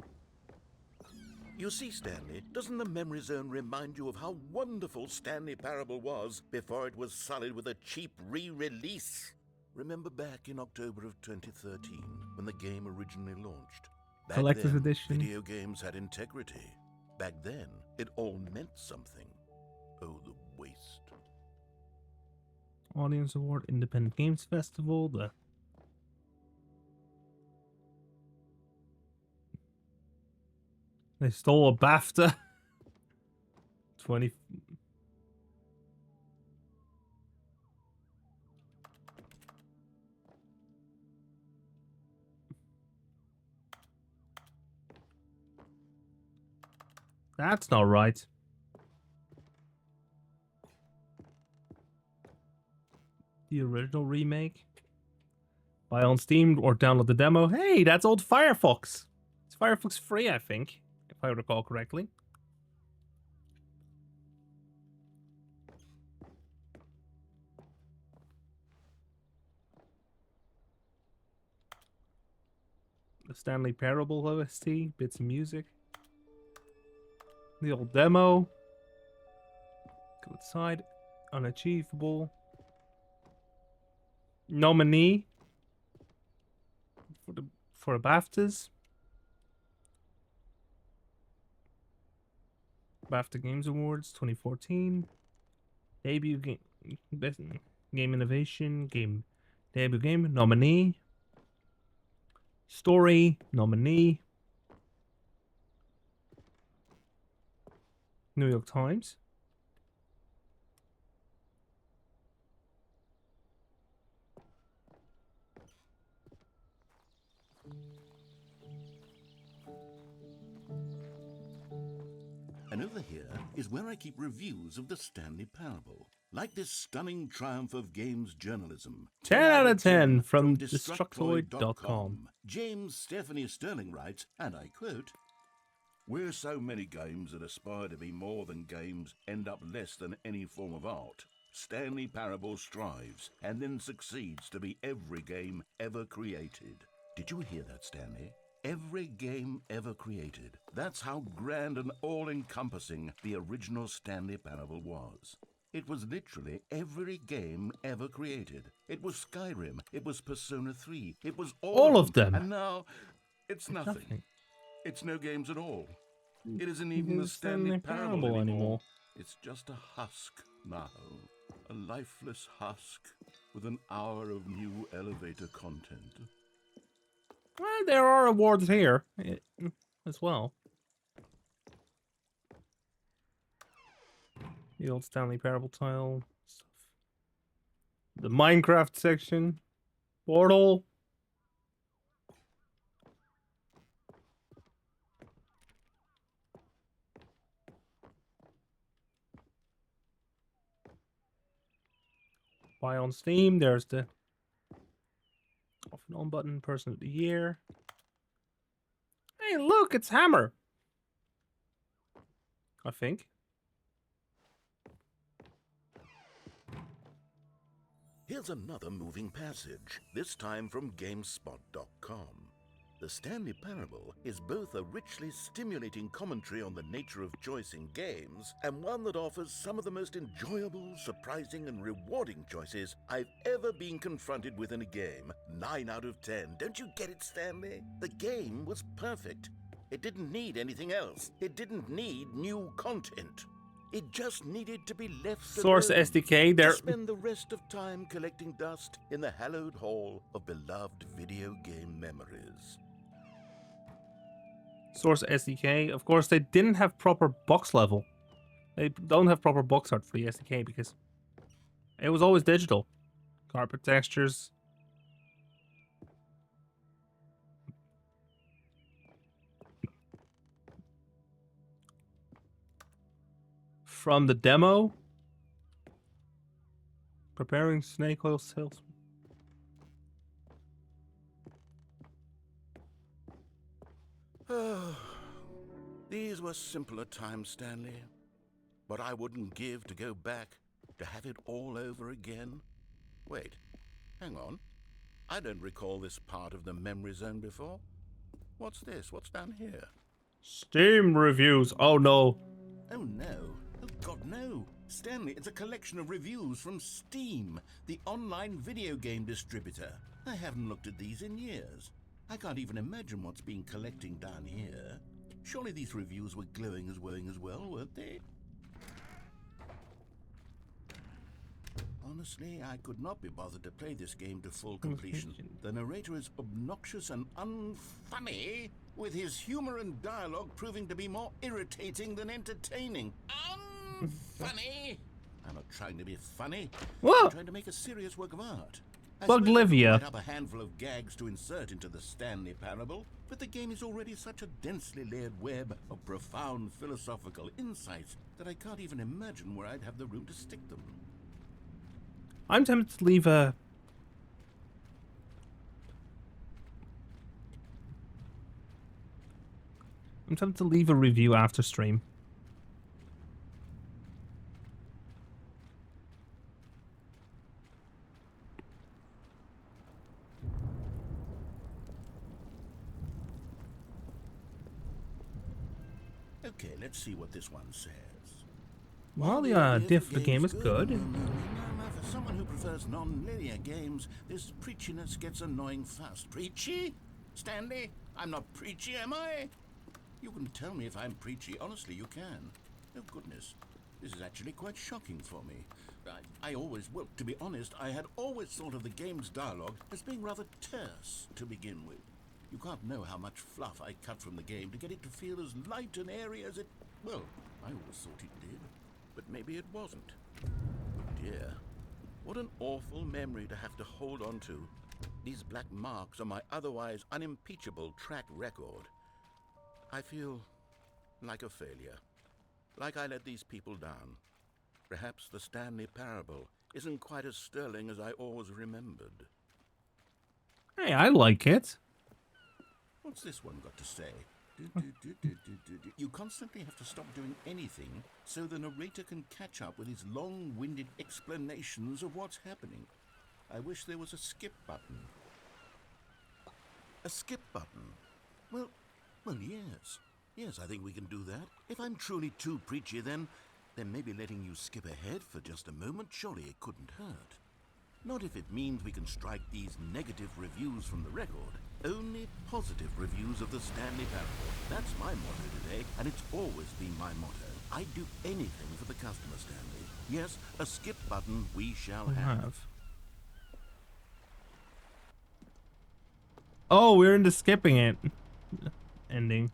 You see, Stanley, doesn't the Memory Zone remind you of how wonderful Stanley Parable was before it was sullied with a cheap re-release? Remember back in October of 2013, when the game originally launched? Back Collector's then, edition. Video games had integrity. Back then, it all meant something. Oh, the waste. Audience Award, Independent Games Festival, They stole a BAFTA. 20. That's not right. The original remake. Buy on Steam or download the demo. Hey, that's old Firefox. It's Firefox free, I think, if I recall correctly. The Stanley Parable OST, bits of music. The old demo. Go outside. Unachievable. Nominee for a BAFTAs. BAFTA Games Awards 2014. Debut game, best game innovation, game debut game nominee. Story nominee. New York Times. And over here is where I keep reviews of the Stanley Parable. Like this stunning triumph of games journalism. 10 out of 10 from Destructoid.com. James Stephanie Sterling writes, and I quote, "Where so many games that aspire to be more than games end up less than any form of art, Stanley Parable strives and then succeeds to be every game ever created." Did you hear that, Stanley? Every game ever created. That's how grand and all-encompassing the original Stanley Parable was. It was literally every game ever created. It was Skyrim. It was Persona 3. It was All of them. And now, it's nothing. It's no games at all. It isn't even the Stanley Parable anymore. It's just a husk now. A lifeless husk with an hour of new elevator content. Well, there are awards here as well. The old Stanley Parable tile stuff. The Minecraft section. Portal. Why on Steam? There's the off and on button, person of the year. Hey, look, it's Hammer. I think. Here's another moving passage, this time from GameSpot.com. The Stanley Parable is both a richly stimulating commentary on the nature of choice in games, and one that offers some of the most enjoyable, surprising, and rewarding choices I've ever been confronted with in a game. 9 out of 10. Don't you get it, Stanley? The game was perfect. It didn't need anything else. It didn't need new content. It just needed to be left Source alone SDK there. to spend the rest of time collecting dust in the hallowed hall of beloved video game memories. Source SDK. Of course, they didn't have proper box level. They don't have proper box art for the SDK because it was always digital. Carpet textures. From the demo. Preparing snake oil salesman. These were simpler times, Stanley. But I wouldn't give to go back, to have it all over again. Wait, hang on. I don't recall this part of the memory zone before. What's this? What's down here? Steam reviews. Oh no. Oh no. Oh God, no. Stanley, it's a collection of reviews from Steam, the online video game distributor. I haven't looked at these in years. I can't even imagine what's been collecting down here. Surely these reviews were glowing as well, weren't they? Honestly, I could not be bothered to play this game to full completion. The narrator is obnoxious and unfunny, with his humor and dialogue proving to be more irritating than entertaining. Unfunny? I'm not trying to be funny. Whoa. I'm trying to make a serious work of art. Buglivia. Up a handful of gags to insert into the Stanley Parable, but the game is already such a densely layered web of profound philosophical insights that I can't even imagine where I'd have the room to stick them. I'm tempted to leave a... I'm tempted to leave a review after stream. Okay, let's see what this one says. Well, the diff of the game is good. For someone who prefers non-linear games, this preachiness gets annoying fast. Preachy? Stanley, I'm not preachy, am I? You can tell me if I'm preachy. Honestly, you can. Oh, goodness. This is actually quite shocking for me. Well, to be honest, I had always thought of the game's dialogue as being rather terse to begin with. You can't know how much fluff I cut from the game to get it to feel as light and airy as it... Well, I always thought it did. But maybe it wasn't. Oh dear. What an awful memory to have to hold on to. These black marks on my otherwise unimpeachable track record. I feel like a failure. Like I let these people down. Perhaps the Stanley Parable isn't quite as sterling as I always remembered. Hey, I like it. What's this one got to say? You constantly have to stop doing anything so the narrator can catch up with his long-winded explanations of what's happening. I wish there was a skip button. A skip button? Well, yes. Yes, I think we can do that. If I'm truly too preachy, then maybe letting you skip ahead for just a moment, surely it couldn't hurt. Not if it means we can strike these negative reviews from the record. Only positive reviews of the Stanley Parable. That's my motto today, and it's always been my motto. I'd do anything for the customer, Stanley. Yes, a skip button we shall have. Oh, we're into skipping it. Ending.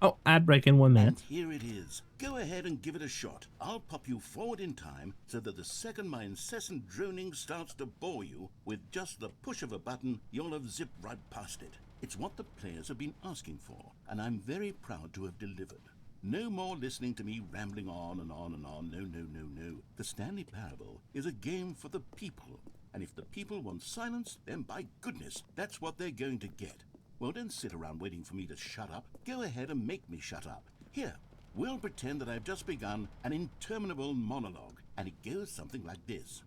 Oh, ad break in 1 minute. And here it is. Go ahead and give it a shot. I'll pop you forward in time so that the second my incessant droning starts to bore you, with just the push of a button, you'll have zipped right past it. It's what the players have been asking for, and I'm very proud to have delivered. No more listening to me rambling on and on and on. No, no, no, no. The Stanley Parable is a game for the people. And if the people want silence, then by goodness, that's what they're going to get. Well, don't sit around waiting for me to shut up. Go ahead and make me shut up. Here, we'll pretend that I've just begun an interminable monologue, and it goes something like this.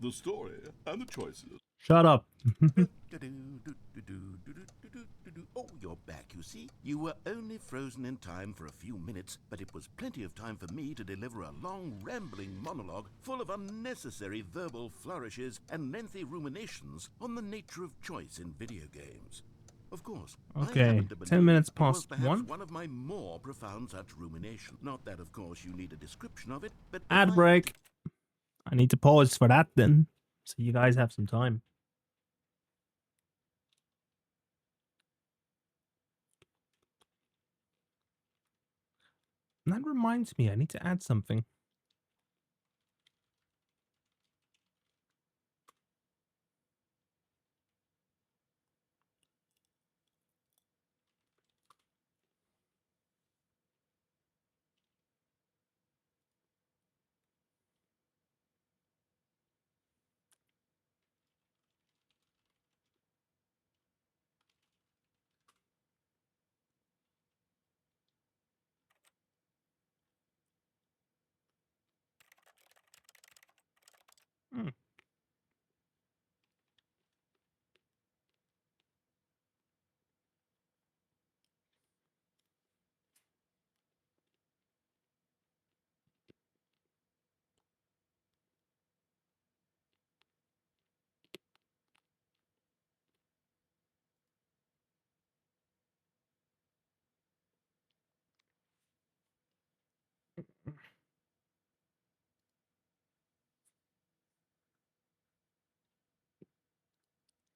The story and the choices. Shut up. Oh, you're back, you see. You were only frozen in time for a few minutes, but it was plenty of time for me to deliver a long, rambling monologue full of unnecessary verbal flourishes and lengthy ruminations on the nature of choice in video games. Of course, okay, 10 minutes past one of my more profound such ruminations. Not that, of course, you need a description of it, but ad break. I need to pause for that then, so you guys have some time. And that reminds me, I need to add something.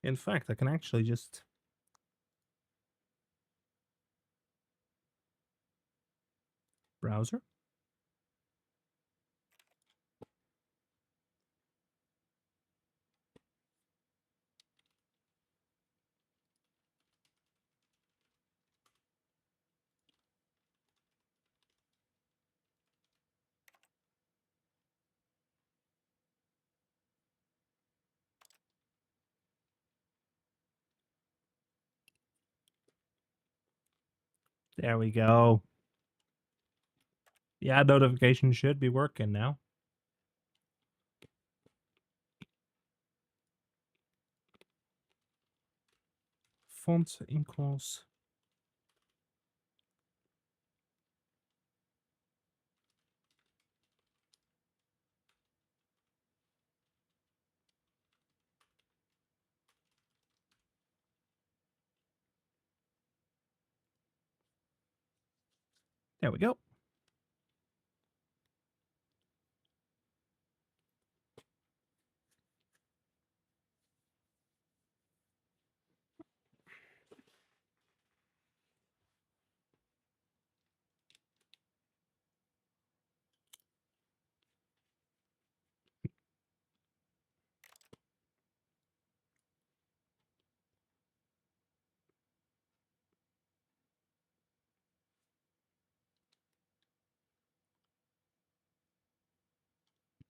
In fact, I can actually just browser. There we go. The ad notification should be working now. Font equals. There we go.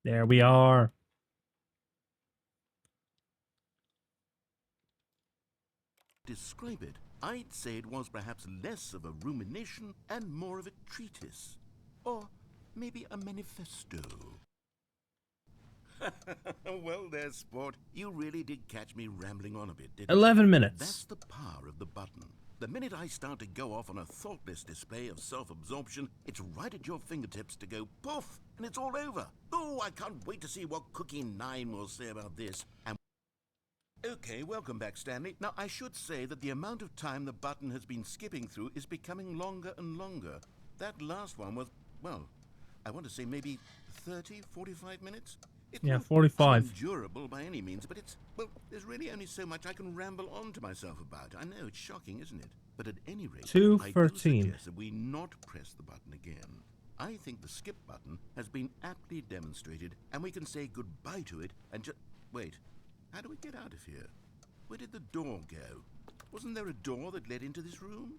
There we are. Describe it, I'd say it was perhaps less of a rumination and more of a treatise. Or maybe a manifesto. Well there, sport. You really did catch me rambling on a bit, didn't you? 11 minutes. That's the power of the button. The minute I start to go off on a thoughtless display of self-absorption, it's right at your fingertips to go poof, and it's all over. Oh, I can't wait to see what Cookie 9 will say about this. And okay, welcome back, Stanley. Now, I should say that the amount of time the button has been skipping through is becoming longer and longer. That last one was, well, I want to say maybe 30, 45 minutes? It's yeah, 45. Unendurable by any means, but it's, well, there's really only so much I can ramble on to myself about. I know, it's shocking, isn't it? But at any rate, 2:13. I do suggest that we not press the button again. I think the skip button has been aptly demonstrated, and we can say goodbye to it and just... Wait, how do we get out of here? Where did the door go? Wasn't there a door that led into this room?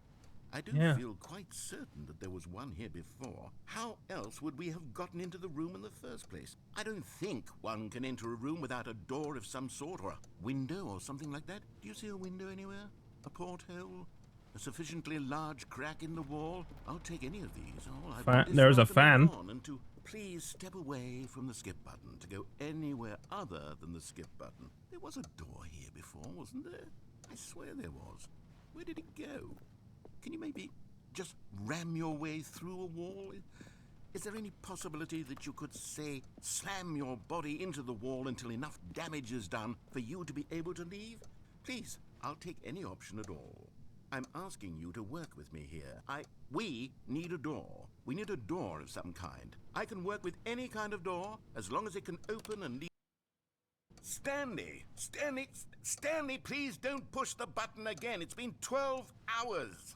I do feel quite certain that there was one here before. How else would we have gotten into the room in the first place? I don't think one can enter a room without a door of some sort, or a window, or something like that. Do you see a window anywhere? A porthole? A sufficiently large crack in the wall? I'll take any of these. All I want is there's a to fan. move on and to please step away from the skip button, to go anywhere other than the skip button. There was a door here before, wasn't there? I swear there was. Where did it go? Can you maybe just ram your way through a wall? Is there any possibility that you could, say, slam your body into the wall until enough damage is done for you to be able to leave? Please, I'll take any option at all. I'm asking you to work with me here. We need a door. We need a door of some kind. I can work with any kind of door as long as it can open and leave. Stanley, please don't push the button again. It's been 12 hours.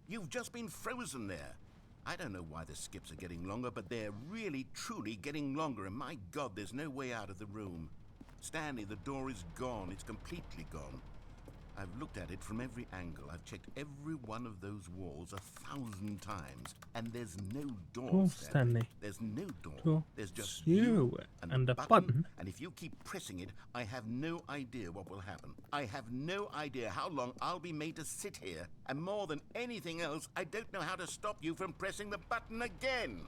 You've just been frozen there. I don't know why the skips are getting longer, but they're really, truly getting longer, and my God, there's no way out of the room. Stanley, the door is gone. It's completely gone. I've looked at it from every angle. I've checked every one of those walls 1,000 times, and there's no door, Stanley. There's no door. There's just you and a button. And if you keep pressing it, I have no idea what will happen. I have no idea how long I'll be made to sit here. And more than anything else, I don't know how to stop you from pressing the button again.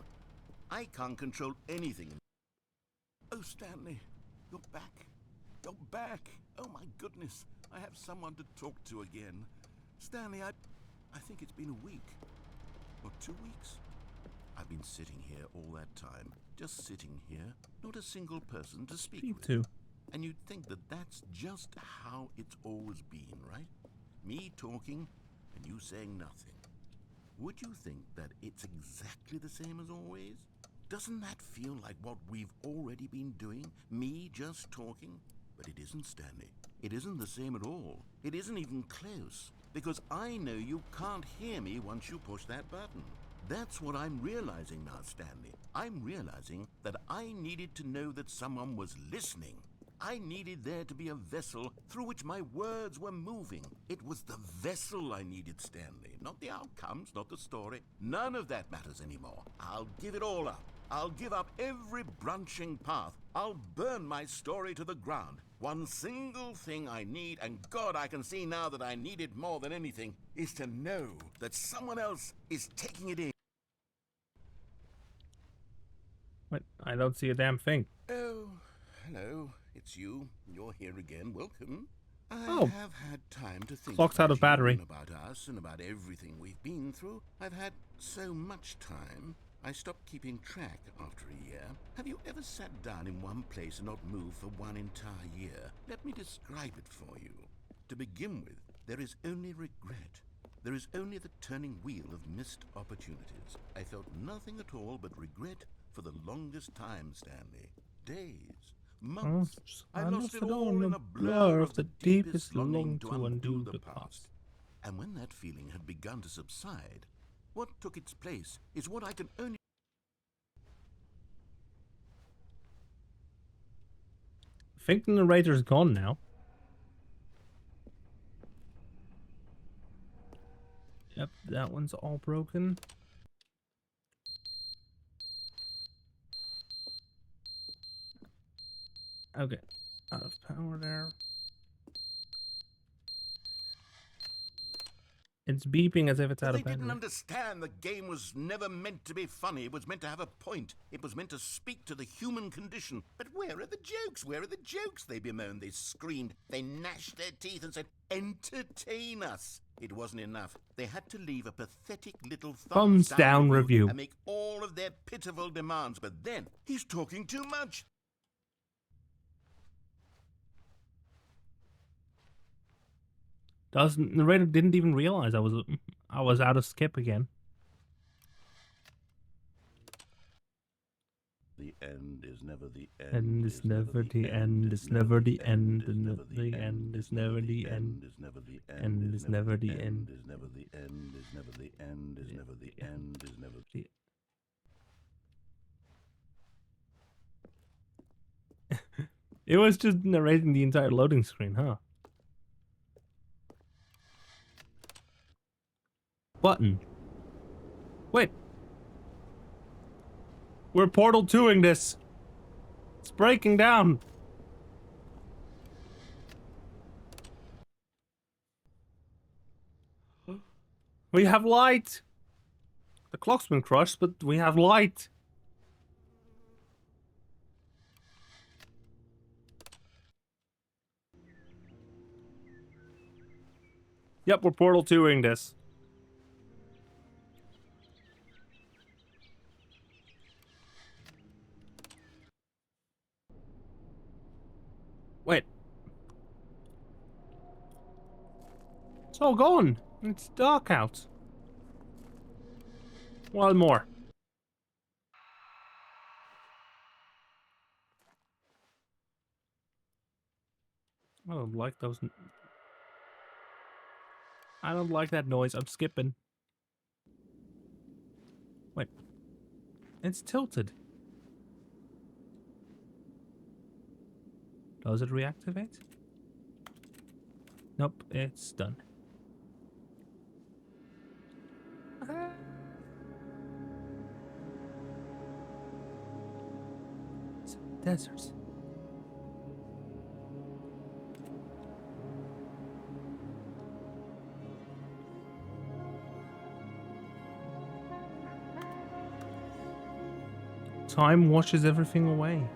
I can't control anything. Oh, Stanley, you're back. You're back. Oh, my goodness. I have someone to talk to again. Stanley, I think it's been a week. Or 2 weeks. I've been sitting here all that time. Just sitting here. Not a single person to speak with. And you'd think that that's just how it's always been, right? Me talking and you saying nothing. Would you think that it's exactly the same as always? Doesn't that feel like what we've already been doing? Me just talking? But it isn't, Stanley. It isn't the same at all. It isn't even close. Because I know you can't hear me once you push that button. That's what I'm realizing now, Stanley. I'm realizing that I needed to know that someone was listening. I needed there to be a vessel through which my words were moving. It was the vessel I needed, Stanley. Not the outcomes, not the story. None of that matters anymore. I'll give it all up. I'll give up every branching path. I'll burn my story to the ground. One single thing I need, and God, I can see now that I need it more than anything, is to know that someone else is taking it in. What? I don't see a damn thing. Oh, hello. It's you. You're here again. Welcome. I have had time to think Clock's out of battery. About us and about everything we've been through. I've had so much time. I stopped keeping track after a year. Have you ever sat down in one place and not moved for one entire year? Let me describe it for you. To begin with, there is only regret. There is only the turning wheel of missed opportunities. I felt nothing at all but regret for the longest time, Stanley. Days, months. I lost it all in a blur of the deepest longing to undo the past. And when that feeling had begun to subside, what took its place is what I can only... I think the narrator's gone now. Yep, that one's all broken. Okay, out of power there. It's beeping as if it's out of battery. They didn't understand the game was never meant to be funny. It was meant to have a point. It was meant to speak to the human condition. But where are the jokes? Where are the jokes? They bemoaned, they screamed, they gnashed their teeth and said, entertain us. It wasn't enough. They had to leave a pathetic little thumbs down review and make all of their pitiful demands. But then, he's talking too much. The narrator didn't even realize I was out of skip again. The end is never the end. End is never the end. Is never the end. The end is never the end. Is never the end. End is never the end. Is never the end. Is never the end. Is never the end. Is never the It was just narrating the entire loading screen, huh? button. Wait. We're Portal 2ing this. It's breaking down. We have light. The clock's been crushed, but we have light. Yep, we're Portal 2ing this. Wait. It's all gone. It's dark out. One more. I don't like those. I don't like that noise. I'm skipping. Wait. It's tilted. Does it reactivate? Nope, it's done. It's a desert. Time washes everything away.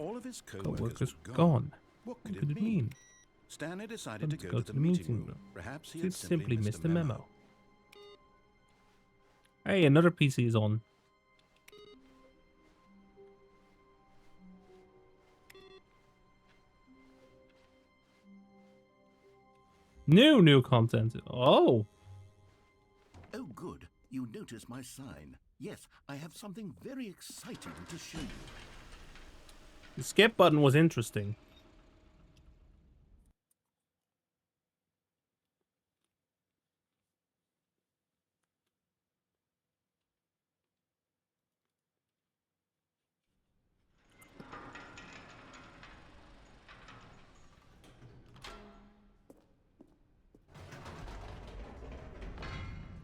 All of his Co-workers gone. What What could it mean? Stanley decided Them to go to the meeting room. Perhaps he He had simply missed the a memo. Hey, another PC is on. New content. Oh. Oh, good. You notice my sign. Yes, I have something very exciting to show you. The skip button was interesting.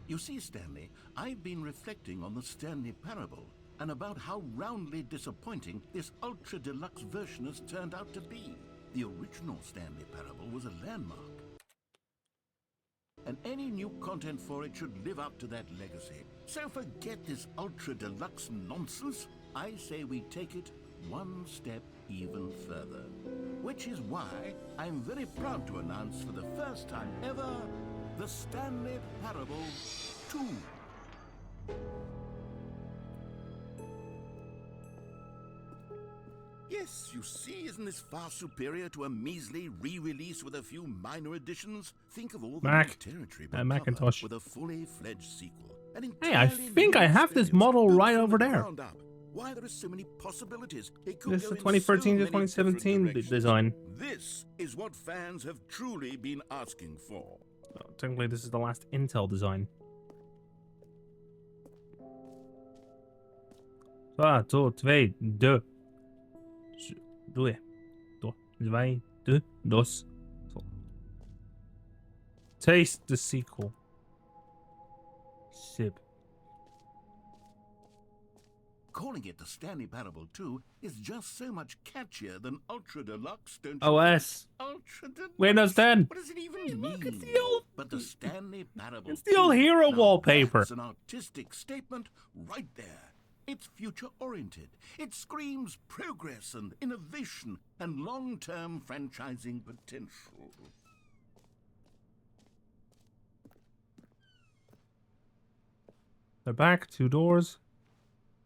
You see, Stanley, I've been reflecting on the Stanley Parable and about how roundly disappointing this ultra deluxe version has turned out to be. The original Stanley Parable was a landmark, and any new content for it should live up to that legacy. So forget this ultra deluxe nonsense. I say we take it one step even further. Which is why I'm very proud to announce for the first time ever, the Stanley Parable 2. Yes, you see, isn't this far superior to a measly re-release with a few minor additions? Think of all the new territory but Macintosh. with a fully fledged sequel. Hey, I think I have this model right over there. Why there are so many possibilities? It This is could the go in 2013 to so many 2017 different directions. design. This is what fans have truly been asking for. Oh, technically, this is the last Intel design. 3, 2, 2, 2, 2, 2, so. Taste the sequel. Sip. Calling it the Stanley Parable 2 is just so much catchier than Ultra Deluxe, don't you OS. think? Ultra Deluxe? We understand. What does it even mean? Look, it's the old... But the Stanley Parable It's the old 2, hero now wallpaper. That's an artistic statement right there. It's future-oriented. It screams progress and innovation and long-term franchising potential. They're back. 2 doors.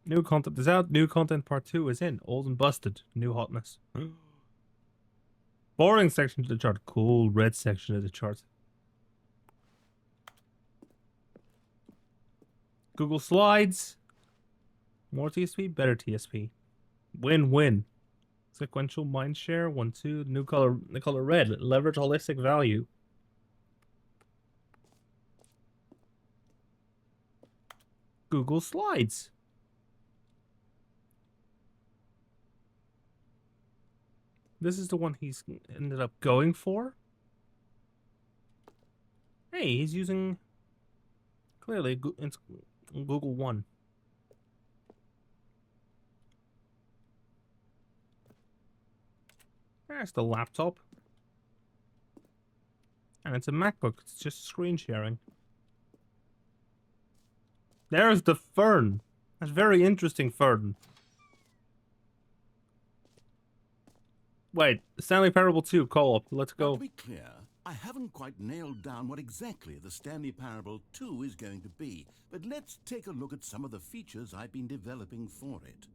New content is out. New content part 2 is in. Old and busted. New hotness. Boring section of the chart. Cool red section of the chart. Google Slides. More TSP, better TSP. Win-win. Sequential mind share. 1, 2. New color. The color red. Leverage holistic value. Google Slides. This is the one he's ended up going for. Hey, he's using clearly it's Google One. There's the laptop. And it's a MacBook. It's just screen sharing. There's the fern. That's very interesting fern. Wait, Stanley Parable 2 co-op. Let's go. To be clear, I haven't quite nailed down what exactly the Stanley Parable 2 is going to be, but let's take a look at some of the features I've been developing for it.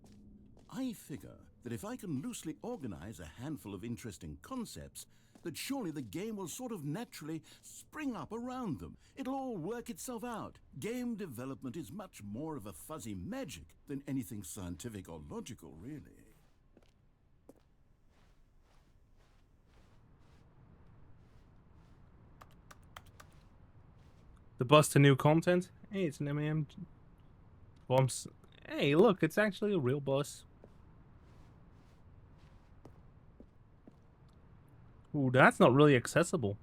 I figure that if I can loosely organize a handful of interesting concepts, that surely the game will sort of naturally spring up around them. It'll all work itself out. Game development is much more of a fuzzy magic than anything scientific or logical, really. The bus to new content. Hey, it's an MAM bumps. Hey, look, it's actually a real bus. Ooh, that's not really accessible.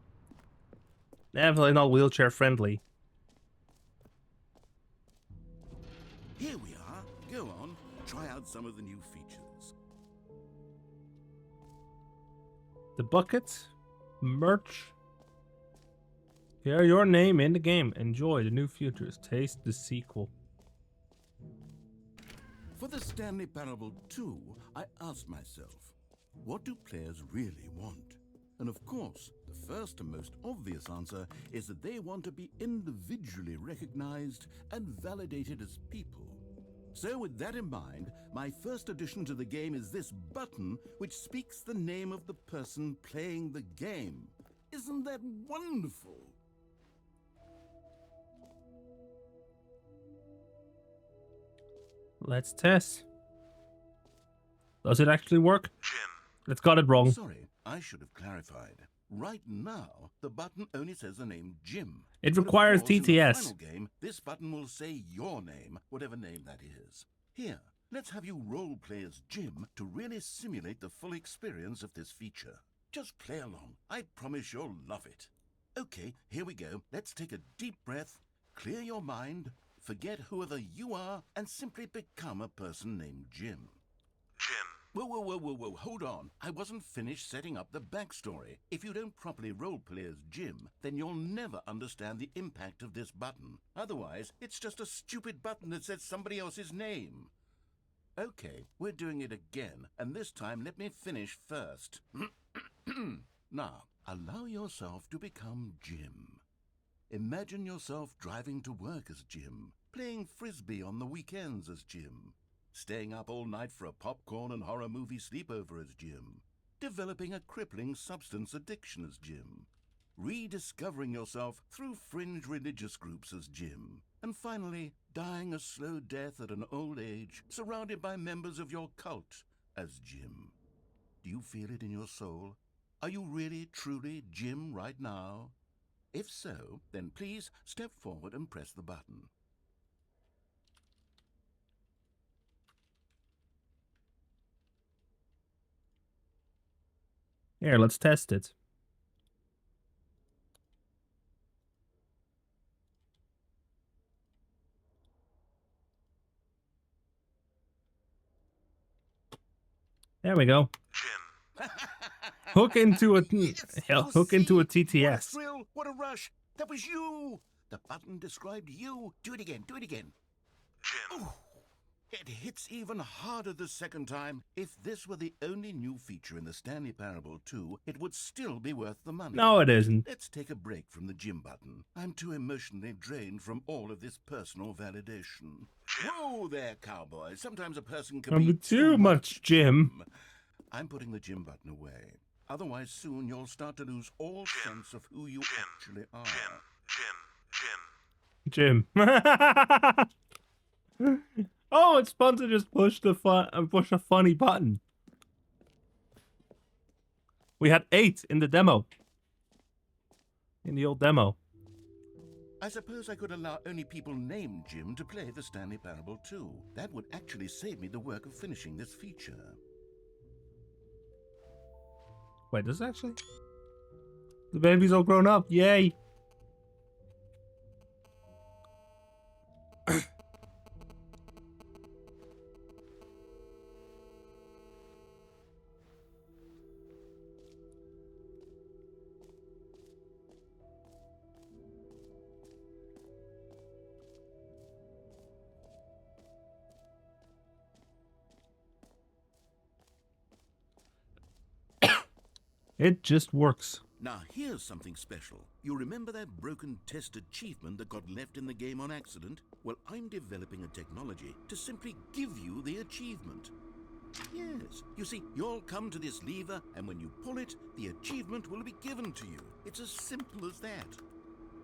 Definitely not wheelchair friendly. Here we are. Go on, try out some of the new features. The bucket, merch. Hear your name in the game. Enjoy the new features. Taste the sequel. For the Stanley Parable 2, I asked myself, what do players really want? And of course, the first and most obvious answer is that they want to be individually recognized and validated as people. So with that in mind, my first addition to the game is this button which speaks the name of the person playing the game. Isn't that wonderful? Let's test. Does it actually work? Jim. It's got it wrong. Sorry, I should have clarified. Right now, the button only says the name Jim. It But of requires course, in the TTS. final game, this button will say your name, whatever name that is. Here, let's have you role-play as Jim to really simulate the full experience of this feature. Just play along. I promise you'll love it. Okay, here we go. Let's take a deep breath, clear your mind, forget whoever you are, and simply become a person named Jim. Jim. Whoa, hold on. I wasn't finished setting up the backstory. If you don't properly roleplay as Jim, then you'll never understand the impact of this button. Otherwise, it's just a stupid button that says somebody else's name. Okay, we're doing it again, and this time let me finish first. Now, allow yourself to become Jim. Imagine yourself driving to work as Jim, playing frisbee on the weekends as Jim, staying up all night for a popcorn and horror movie sleepover as Jim, developing a crippling substance addiction as Jim, rediscovering yourself through fringe religious groups as Jim, and finally dying a slow death at an old age surrounded by members of your cult as Jim. Do you feel it in your soul? Are you really, truly Jim right now? If so, then please step forward and press the button. Here, let's test it. There we go. Jim. Hook into a Yes, hook into a What a TTS. thrill! What a rush! That was you! The button described you. Do it again. Do it again. Jim. Ooh, it hits even harder the second time. If this were the only new feature in the Stanley Parable 2, it would still be worth the money. No, it isn't. Let's take a break from the Jim button. I'm too emotionally drained from all of this personal validation. Whoa there, cowboy. Sometimes a person can be Too much Jim. I'm putting the Jim button away. Otherwise, soon you'll start to lose all sense of who you actually are. Jim. Oh, it's fun to just push a funny button. We had 8 in the demo. In the old demo. I suppose I could allow only people named Jim to play the Stanley Parable too. That would actually save me the work of finishing this feature. Wait, does it actually? The baby's all grown up. Yay! It just works. Now here's something special. You remember that broken test achievement that got left in the game on accident? Well, I'm developing a technology to simply give you the achievement. Yes, you see, you'll come to this lever, and when you pull it, the achievement will be given to you. It's as simple as that.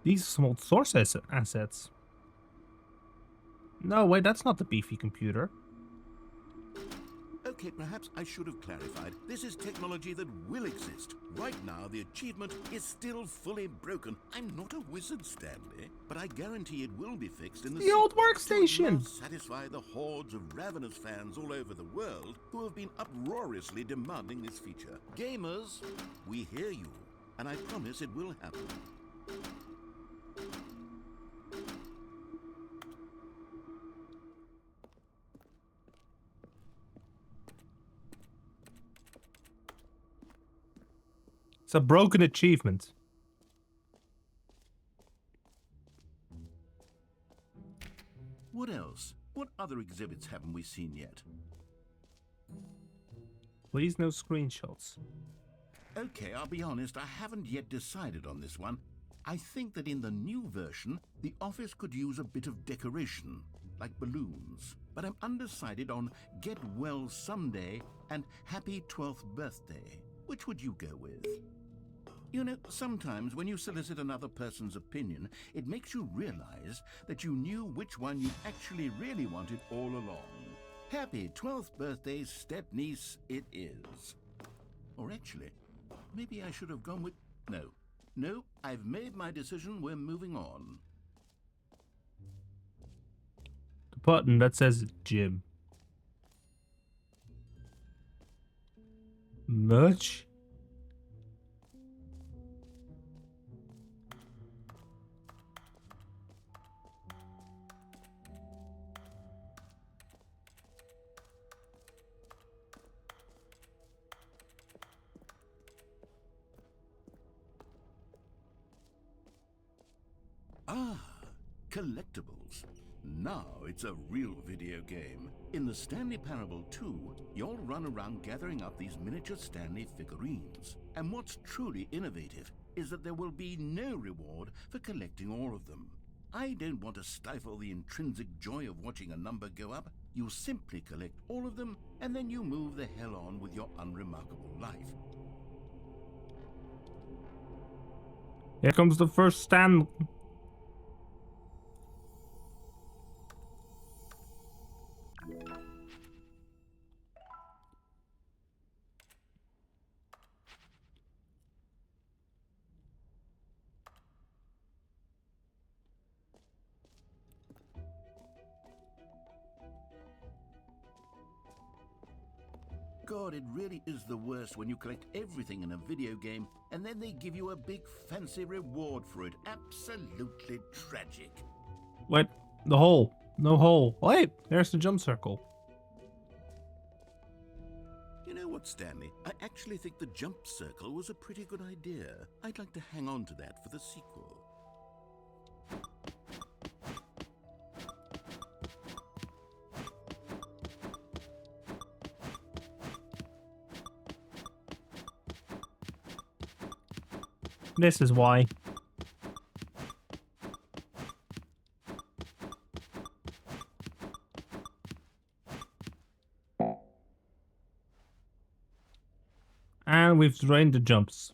These small source assets. No, wait, that's not the beefy computer. Okay, perhaps I should have clarified. This is technology that will exist. Right now, the achievement is still fully broken. I'm not a wizard, Stanley, but I guarantee it will be fixed in the old workstation. To satisfy the hordes of ravenous fans all over the world who have been uproariously demanding this feature. Gamers, we hear you, and I promise it will happen. It's a broken achievement. What else? What other exhibits haven't we seen yet? Please no screenshots. Okay, I'll be honest, I haven't yet decided on this one. I think that in the new version, the office could use a bit of decoration, like balloons. But I'm undecided on Get Well Someday and Happy 12th Birthday. Which would you go with? You know, sometimes when you solicit another person's opinion, it makes you realize that you knew which one you actually really wanted all along. Happy 12th birthday, step-niece, it is. Or actually, maybe I should have gone with... No, I've made my decision, we're moving on. The button that says Jim. Merch? Ah, collectibles. Now it's a real video game. In the Stanley Parable 2, you'll run around gathering up these miniature Stanley figurines. And what's truly innovative is that there will be no reward for collecting all of them. I don't want to stifle the intrinsic joy of watching a number go up. You simply collect all of them, and then you move the hell on with your unremarkable life. Here comes the first stand. God, it really is the worst when you collect everything in a video game and then they give you a big fancy reward for it. Absolutely tragic. Wait, the hole. No hole. Wait, there's the jump circle. You know what, Stanley? I actually think the jump circle was a pretty good idea. I'd like to hang on to that for the sequel. This is why. And we've drained the jumps.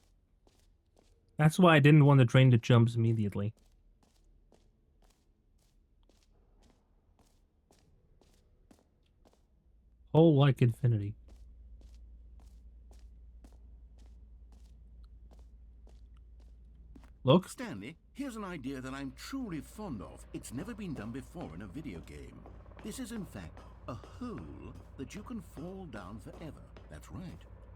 That's why I didn't want to drain the jumps immediately. Hole like infinity. Look. Stanley, here's an idea that I'm truly fond of. It's never been done before in a video game. This is, in fact, a hole that you can fall down forever. That's right.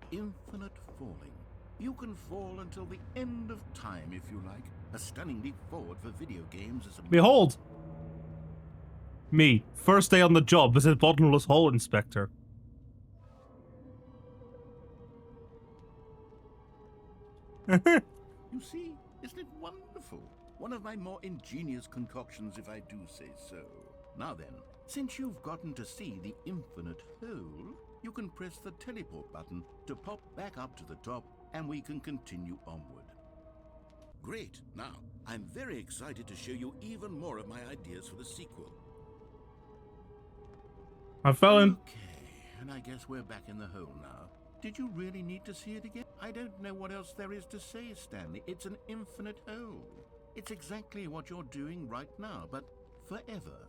Infinite falling. You can fall until the end of time, if you like. A stunning leap forward for video games is a... Behold! Me, first day on the job as a bottomless hole inspector. You see, isn't it wonderful? One of my more ingenious concoctions, if I do say so. Now then, since you've gotten to see the infinite hole, you can press the teleport button to pop back up to the top, and we can continue onward. Great. Now, I'm very excited to show you even more of my ideas for the sequel. I fell in. Okay, and I guess we're back in the hole now. Did you really need to see it again? I don't know what else there is to say, Stanley. It's an infinite hole. It's exactly what you're doing right now, but forever.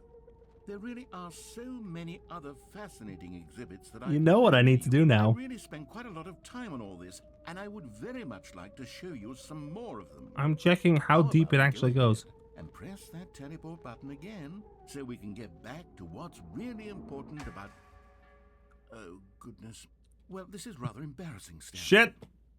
There really are so many other fascinating exhibits that You know what I need to do now. I really spend quite a lot of time on all this, and I would very much like to show you some more of them. I'm checking how deep it actually goes. And press that teleport button again, so we can get back to what's really important about... Oh, goodness. Well, this is rather embarrassing, Stanley. Shit!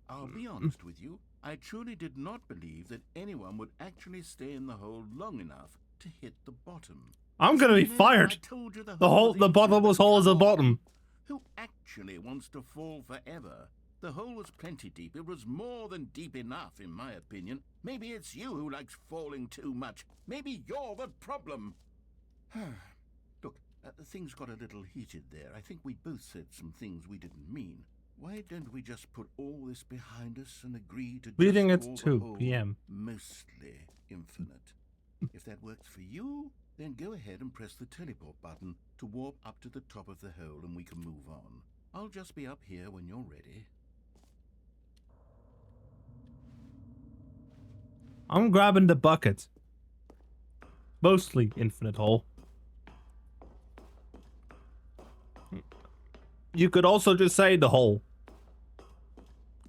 I'll be honest with you. I truly did not believe that anyone would actually stay in the hole long enough to hit the bottom. I'm gonna be fired! I told you The bottomless hole is the bottom. Who actually wants to fall forever? The hole was plenty deep. It was more than deep enough, in my opinion. Maybe it's you who likes falling too much. Maybe you're the problem. Look, things got a little heated there. I think we both said some things we didn't mean. Why don't we just put all this behind us and agree to Reading just at call the 2 hole p.m. mostly infinite? If that works for you, then go ahead and press the teleport button to warp up to the top of the hole and we can move on. I'll just be up here when you're ready. I'm grabbing the bucket. Mostly infinite hole. You could also just say the hole.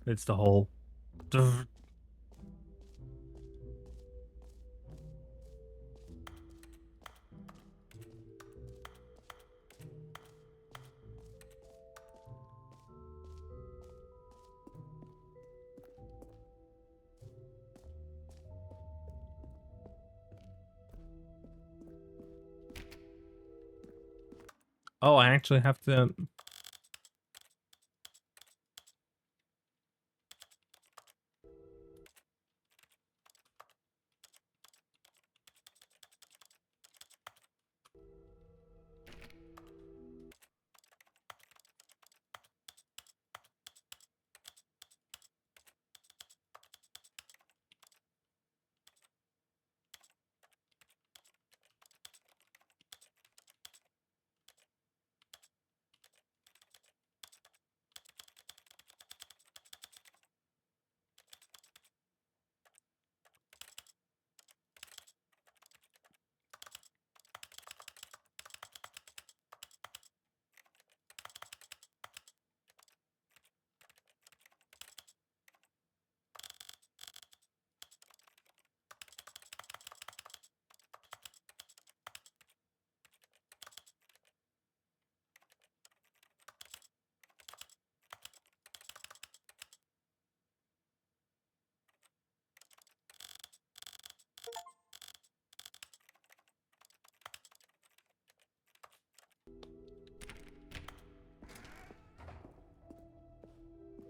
It's the hole. Oh, I actually have to...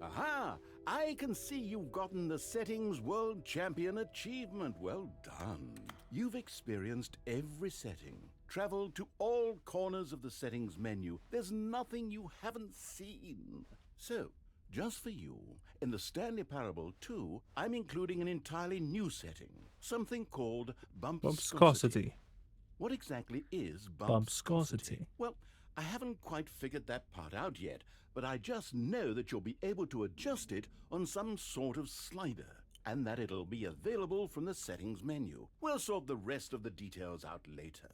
Aha! I can see you've gotten the Settings World Champion Achievement. Well done. You've experienced every setting, traveled to all corners of the settings menu. There's nothing you haven't seen. So, just for you, in the Stanley Parable 2, I'm including an entirely new setting, something called Bumpscosity. Bumpscosity. What exactly is Bumpscosity. Well, I haven't quite figured that part out yet, but I just know that you'll be able to adjust it on some sort of slider, and that it'll be available from the settings menu. We'll sort the rest of the details out later.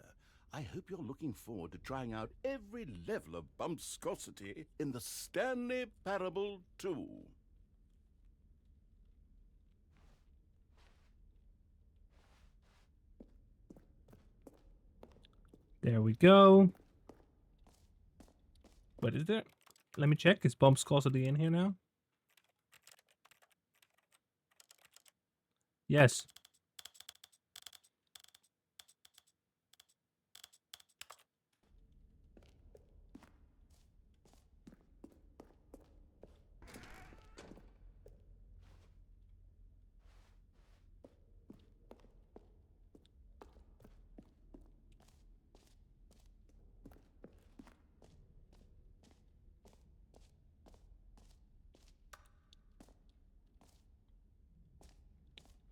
I hope you're looking forward to trying out every level of bumpscosity in the Stanley Parable 2. There we go. What is it? Let me check. Is bumpscosity in here now? Yes.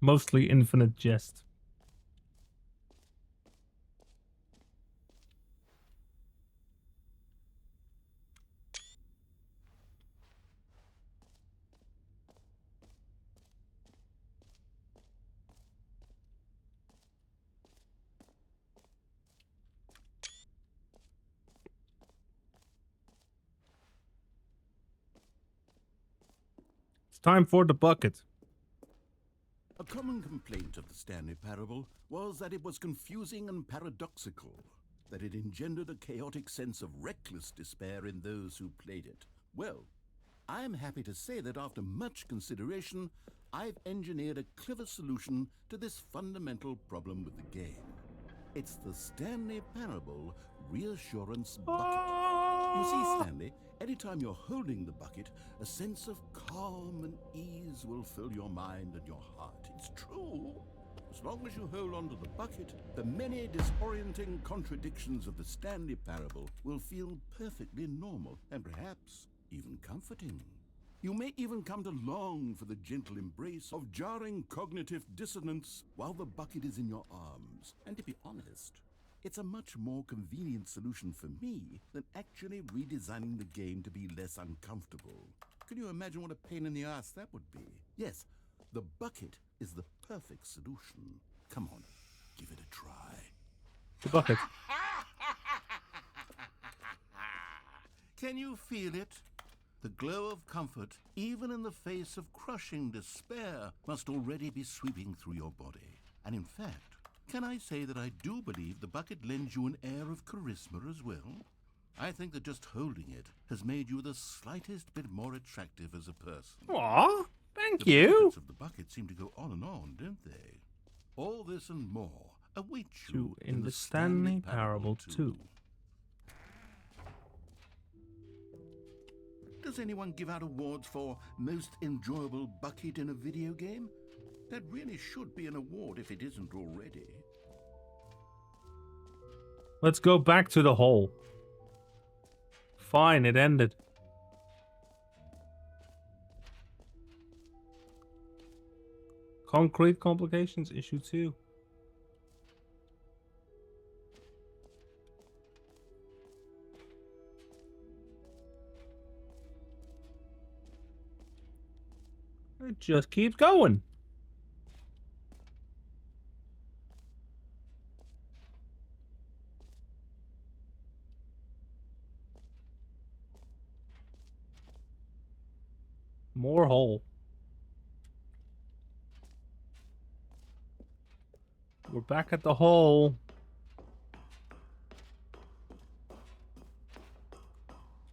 Mostly infinite jest. It's time for the bucket. A common complaint of the Stanley Parable was that it was confusing and paradoxical, that it engendered a chaotic sense of reckless despair in those who played it. Well, I am happy to say that after much consideration, I've engineered a clever solution to this fundamental problem with the game. It's the Stanley Parable Reassurance Bucket. You see, Stanley, anytime you're holding the bucket, a sense of calm and ease will fill your mind and your heart. It's true. As long as you hold on to the bucket, the many disorienting contradictions of the Stanley Parable will feel perfectly normal and perhaps even comforting. You may even come to long for the gentle embrace of jarring cognitive dissonance while the bucket is in your arms. And to be honest, it's a much more convenient solution for me than actually redesigning the game to be less uncomfortable. Can you imagine what a pain in the ass that would be? Yes, the bucket is the perfect solution. Come on, give it a try. The bucket. Can you feel it? The glow of comfort, even in the face of crushing despair, must already be sweeping through your body. And in fact, can I say that I do believe the bucket lends you an air of charisma as well? I think that just holding it has made you the slightest bit more attractive as a person. Aw, thank The you. benefits of the bucket seem to go on and on, don't they? All this and more await you In the Stanley Parable 2. Does anyone give out awards for most enjoyable bucket in a video game? That really should be an award if it isn't already. Let's go back to the hole. Fine, it ended. Concrete complications, issue 2. It just keeps going. More hole. We're back at the hole.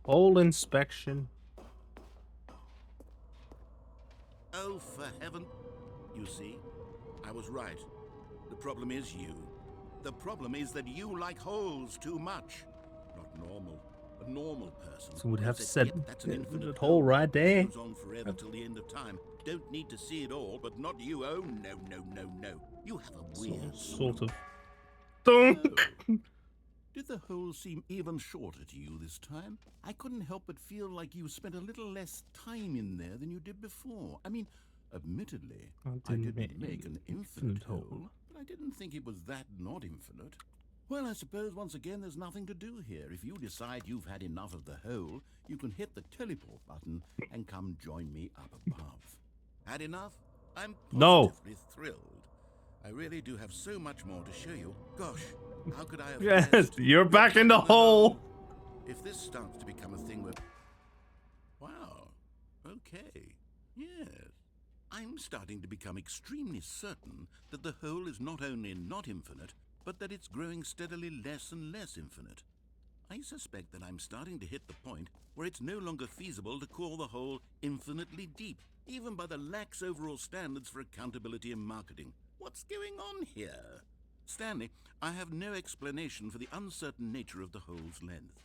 Hole inspection. Oh, for heaven. You see, I was right. The problem is you. The problem is that you like holes too much. Not normal. A normal person. So would have says, said "Yep, that's an infinite that hole right there. Goes on forever till the end of time. Don't need to see it all, but not you. Oh, no, no, no, no. You have a weird Sort of. Oh. Did the hole seem even shorter to you this time? I couldn't help but feel like you spent a little less time in there than you did before. I mean, admittedly, I didn't make an infinite hole, but I didn't think it was that not infinite. Well, I suppose once again there's nothing to do here. If you decide you've had enough of the hole, you can hit the teleport button and come join me up above. Had enough? I'm positively thrilled. I really do have so much more to show you. Gosh, how could I have Yes, guessed? you're back in the hole. If this starts to become a thing where... Wow. Okay. Yes. I'm starting to become extremely certain that the hole is not only not infinite, but that it's growing steadily less and less infinite. I suspect that I'm starting to hit the point where it's no longer feasible to call the hole infinitely deep, even by the lax overall standards for accountability and marketing. What's going on here? Stanley, I have no explanation for the uncertain nature of the hole's length.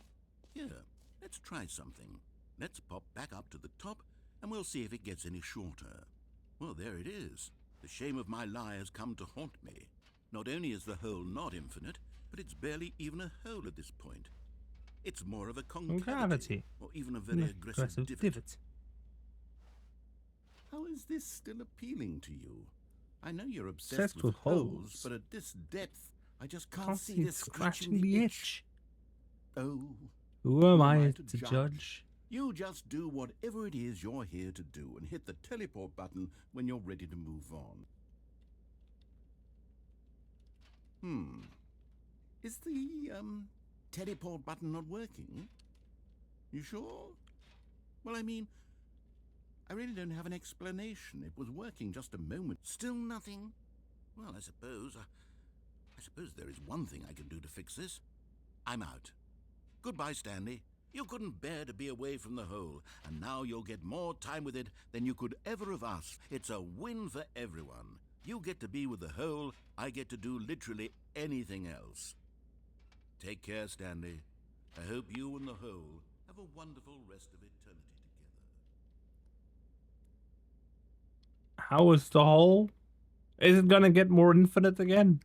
Here, let's try something. Let's pop back up to the top, and we'll see if it gets any shorter. Well, there it is. The shame of my lie has come to haunt me. Not only is the hole not infinite, but it's barely even a hole at this point. It's more of a concavity, or even a very aggressive divot. How is this still appealing to you? I know you're obsessed with holes, but at this depth, I just can't see this scratching the itch. Oh. Who am I to judge? You just do whatever it is you're here to do and hit the teleport button when you're ready to move on. Is the, teleport button not working? You sure? Well, I mean, I really don't have an explanation. It was working just a moment. Still nothing? Well, I suppose there is one thing I can do to fix this. I'm out. Goodbye, Stanley. You couldn't bear to be away from the hole, and now you'll get more time with it than you could ever have asked. It's a win for everyone. You get to be with the hole, I get to do literally anything else. Take care, Stanley. I hope you and the hole have a wonderful rest of eternity together. How is the hole? Is it gonna get more infinite again?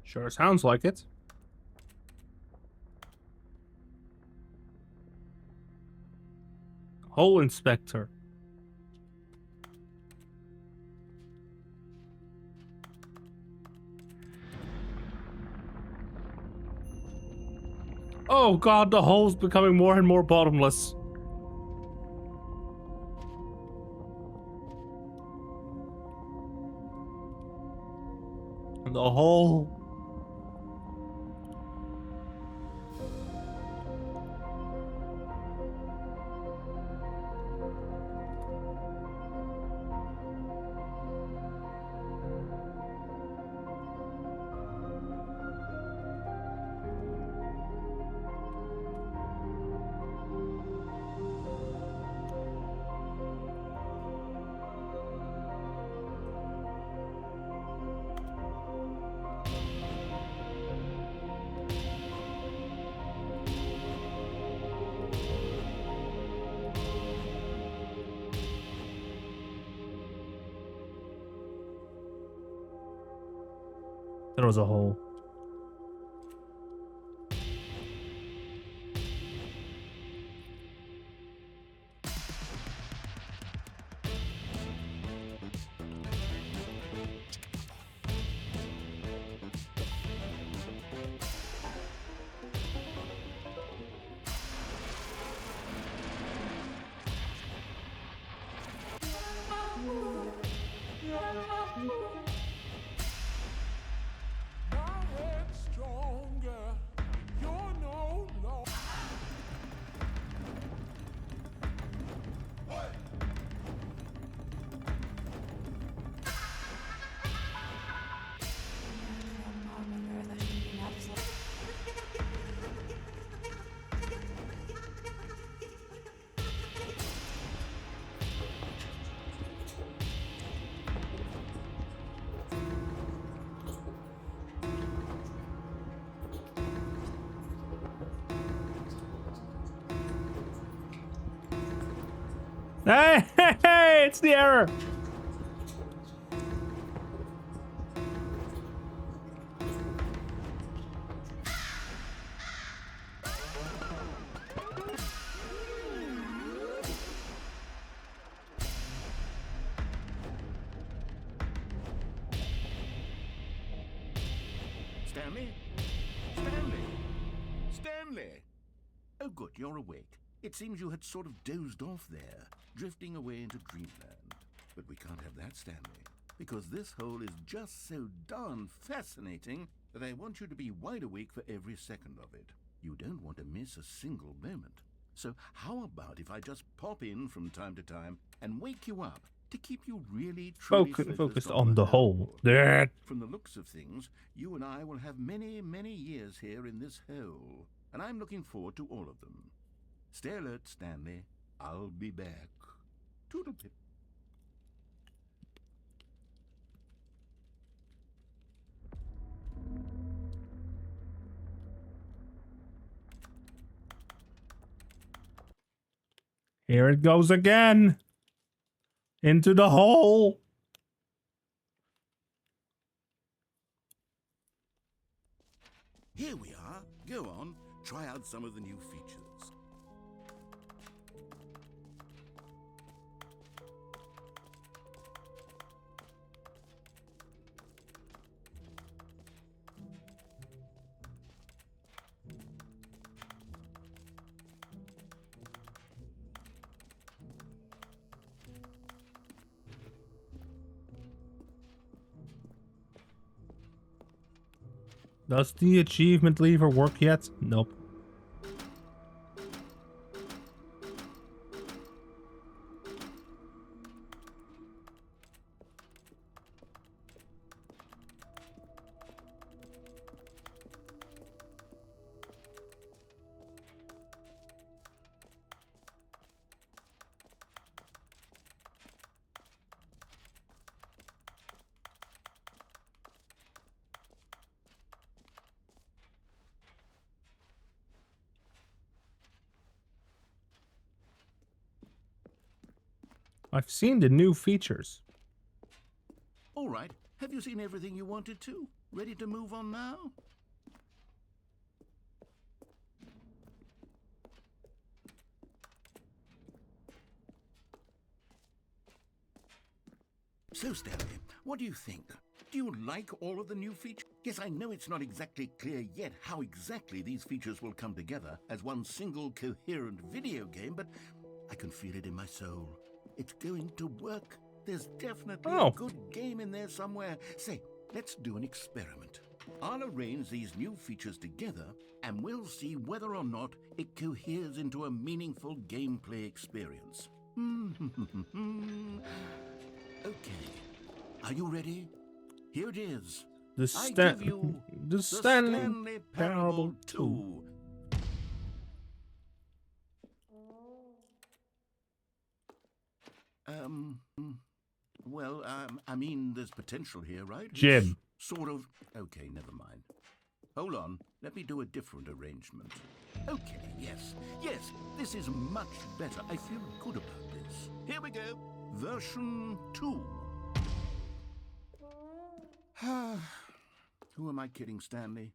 Sure sounds like it. Hole inspector. Oh god, the hole's becoming more and more bottomless. The hole. There was a hole. Hey, hey, hey, it's the error. Stanley? Stanley? Stanley? Oh, good, you're awake. It seems you had sort of dozed off there, drifting away into dreamland. But we can't have that, Stanley, because this hole is just so darn fascinating that I want you to be wide awake for every second of it. You don't want to miss a single moment. So how about if I just pop in from time to time and wake you up to keep you really truly focused on the hole. There. From the looks of things, you and I will have many, many years here in this hole, and I'm looking forward to all of them. Stay alert, Stanley. I'll be back. Toodle-pip. Here it goes again. Into the hole. Here we are. Go on. Try out some of the new features. Does the achievement lever work yet? Nope. I've seen the new features. All right. Have you seen everything you wanted to? Ready to move on now? So, Stanley, what do you think? Do you like all of the new features? Yes, I know it's not exactly clear yet how exactly these features will come together as one single coherent video game, but I can feel it in my soul. It's going to work. There's definitely a good game in there somewhere. Say, let's do an experiment. I'll arrange these new features together, and we'll see whether or not it coheres into a meaningful gameplay experience. Okay. Are you ready? Here it is. The Stanley Parable 2. Well, I mean, there's potential here, right? Jim. It's sort of. Okay, never mind. Hold on. Let me do a different arrangement. Okay, yes, this is much better. I feel good about this. Here we go. Version 2. Who am I kidding, Stanley?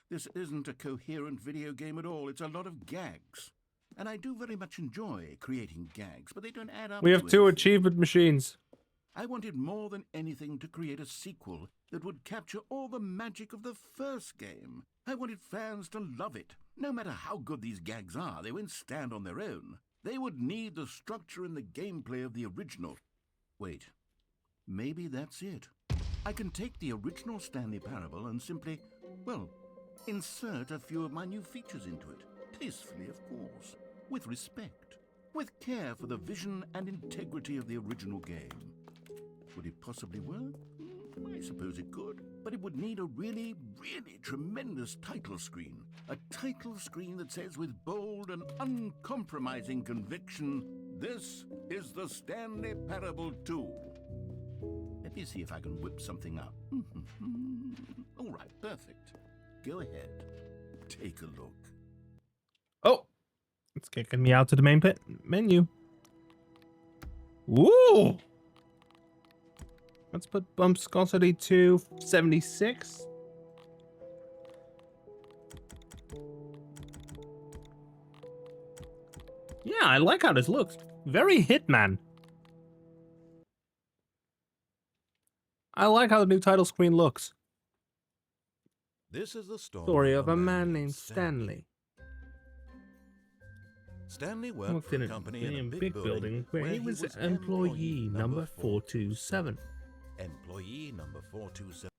This isn't a coherent video game at all. It's a lot of gags. And I do very much enjoy creating gags, but they don't add up. We have two achievement machines. I wanted more than anything to create a sequel that would capture all the magic of the first game. I wanted fans to love it. No matter how good these gags are, they won't stand on their own. They would need the structure and the gameplay of the original. Wait, maybe that's it. I can take the original Stanley Parable and simply, well, insert a few of my new features into it. Tastefully, of course. With respect. With care for the vision and integrity of the original game. Would it possibly work? I suppose it could. But it would need a really, really tremendous title screen. A title screen that says with bold and uncompromising conviction, "This is the Stanley Parable 2. Let me see if I can whip something up. All right, perfect. Go ahead. Take a look. Oh, it's kicking me out to the main menu. Ooh. Let's put bump viscosity to 76. Yeah, I like how this looks. Very Hitman. I like how the new title screen looks. This is the Story of a man named Stanley. Stanley worked for a company in a big building where he was employee number 427. Employee number 427.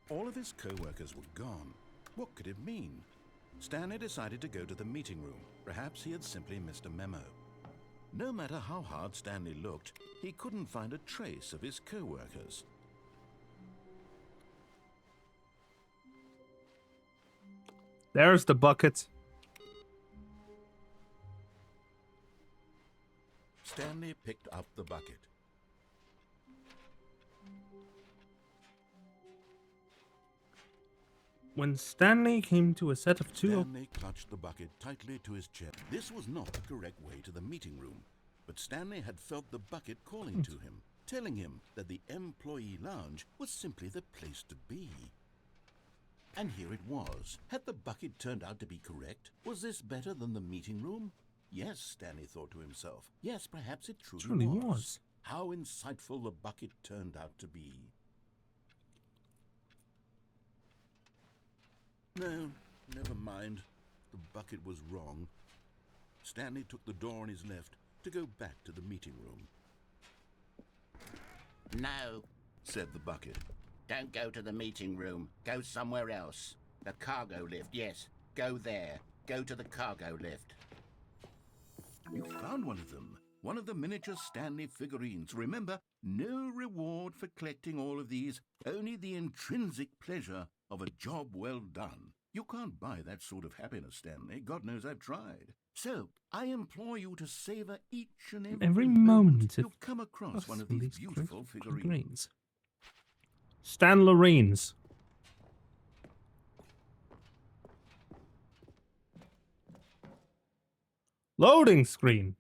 All of his co-workers were gone. What could it mean? Stanley decided to go to the meeting room. Perhaps he had simply missed a memo. No matter how hard Stanley looked, he couldn't find a trace of his co-workers. There's the bucket. Stanley picked up the bucket. When Stanley came to a set of two... Stanley clutched the bucket tightly to his chest. This was not the correct way to the meeting room, but Stanley had felt the bucket calling to him, telling him that the employee lounge was simply the place to be. And here it was. Had the bucket turned out to be correct? Was this better than the meeting room? Yes, Stanley thought to himself. Yes, perhaps it truly was. How insightful the bucket turned out to be. No, never mind. The bucket was wrong. Stanley took the door on his left to go back to the meeting room. No, said the bucket. don't go to the meeting room. Go somewhere else. The cargo lift, yes. Go there. Go to the cargo lift. You found one of them. One of the miniature Stanley figurines. Remember, no reward for collecting all of these, only the intrinsic pleasure of a job well done. You can't buy that sort of happiness, Stanley. God knows I've tried. So, I implore you to savor each and every moment you'll come across one of these beautiful figurines. Stanlerines. Loading screen.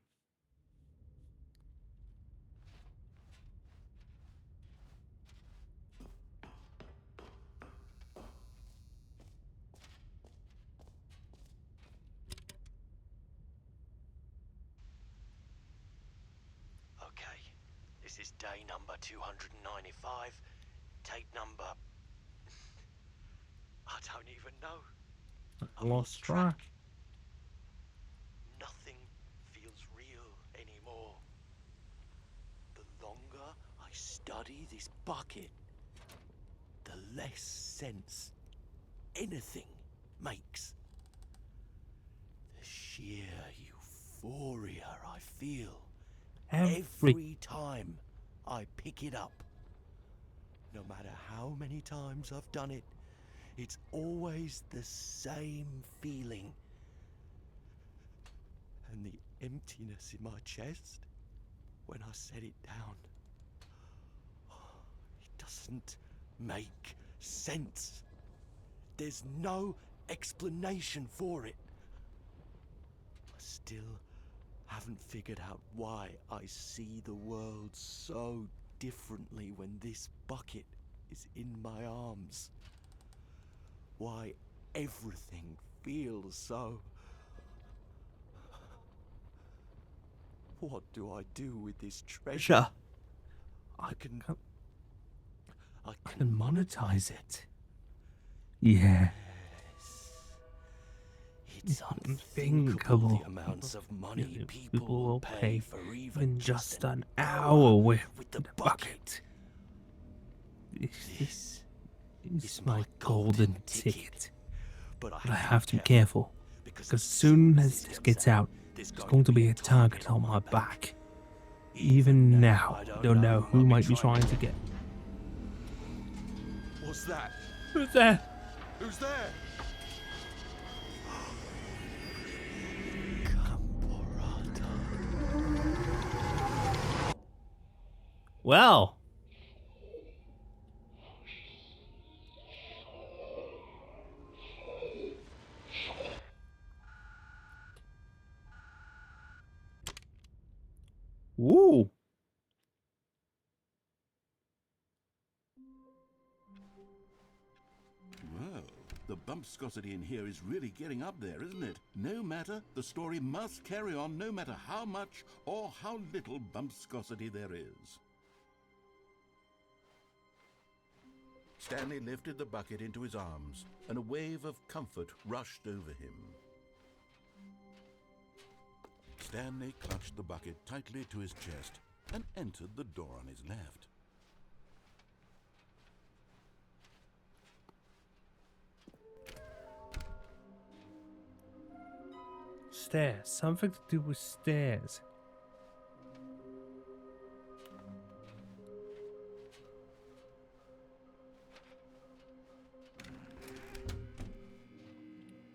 This is day number 295. Tape number... I don't even know. I lost track. Nothing feels real anymore. The longer I study this bucket, the less sense anything makes. The sheer euphoria I feel every time I pick it up. No matter how many times I've done it, it's always the same feeling. And the emptiness in my chest when I set it down. It doesn't make sense. There's no explanation for it. I still haven't figured out why I see the world so differently when this bucket is in my arms. Why everything feels so... What do I do with this treasure? I can monetize it. Yeah. It's unthinkable the amounts of money people will pay for even just an hour with the bucket. This is my golden ticket. But I have to be careful, because as soon as this gets out, there's going to be a target on my back. Even now, I don't know who might be trying to get. What's that? Who's there? Who's there? Well. Woo. Well, the bumpscosity in here is really getting up there, isn't it? No matter, the story must carry on no matter how much or how little bumpscosity there is. Stanley lifted the bucket into his arms, and a wave of comfort rushed over him. Stanley clutched the bucket tightly to his chest and entered the door on his left. Stairs. Something to do with stairs.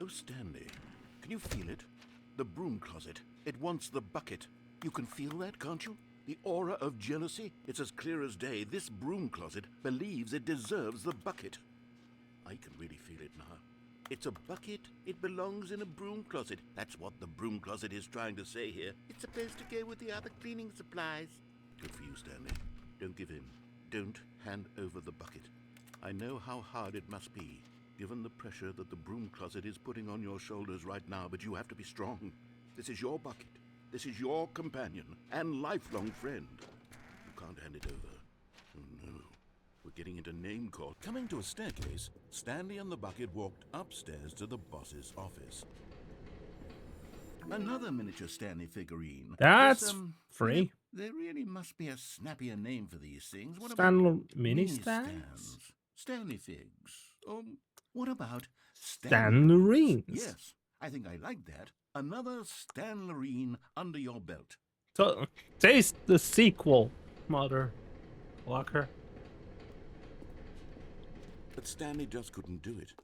Oh, Stanley, can you feel it? The broom closet. It wants the bucket. You can feel that, can't you? The aura of jealousy? It's as clear as day. This broom closet believes it deserves the bucket. I can really feel it now. It's a bucket. It belongs in a broom closet. That's what the broom closet is trying to say here. It's supposed to go with the other cleaning supplies. Good for you, Stanley. Don't give in. Don't hand over the bucket. I know how hard it must be, given the pressure that the broom closet is putting on your shoulders right now, but you have to be strong. This is your bucket. This is your companion and lifelong friend. You can't hand it over. Oh no, we're getting into name call. Coming to a staircase, Stanley and the bucket walked upstairs to the boss's office. Another miniature Stanley figurine. That's free. There really must be a snappier name for these things. What Stanley about mini stands? Stanley figs. What about Stanlerines? Yes, I think I like that. Another Stanlerine under your belt. So, taste the sequel, Mother Walker. But Stanley just couldn't do it.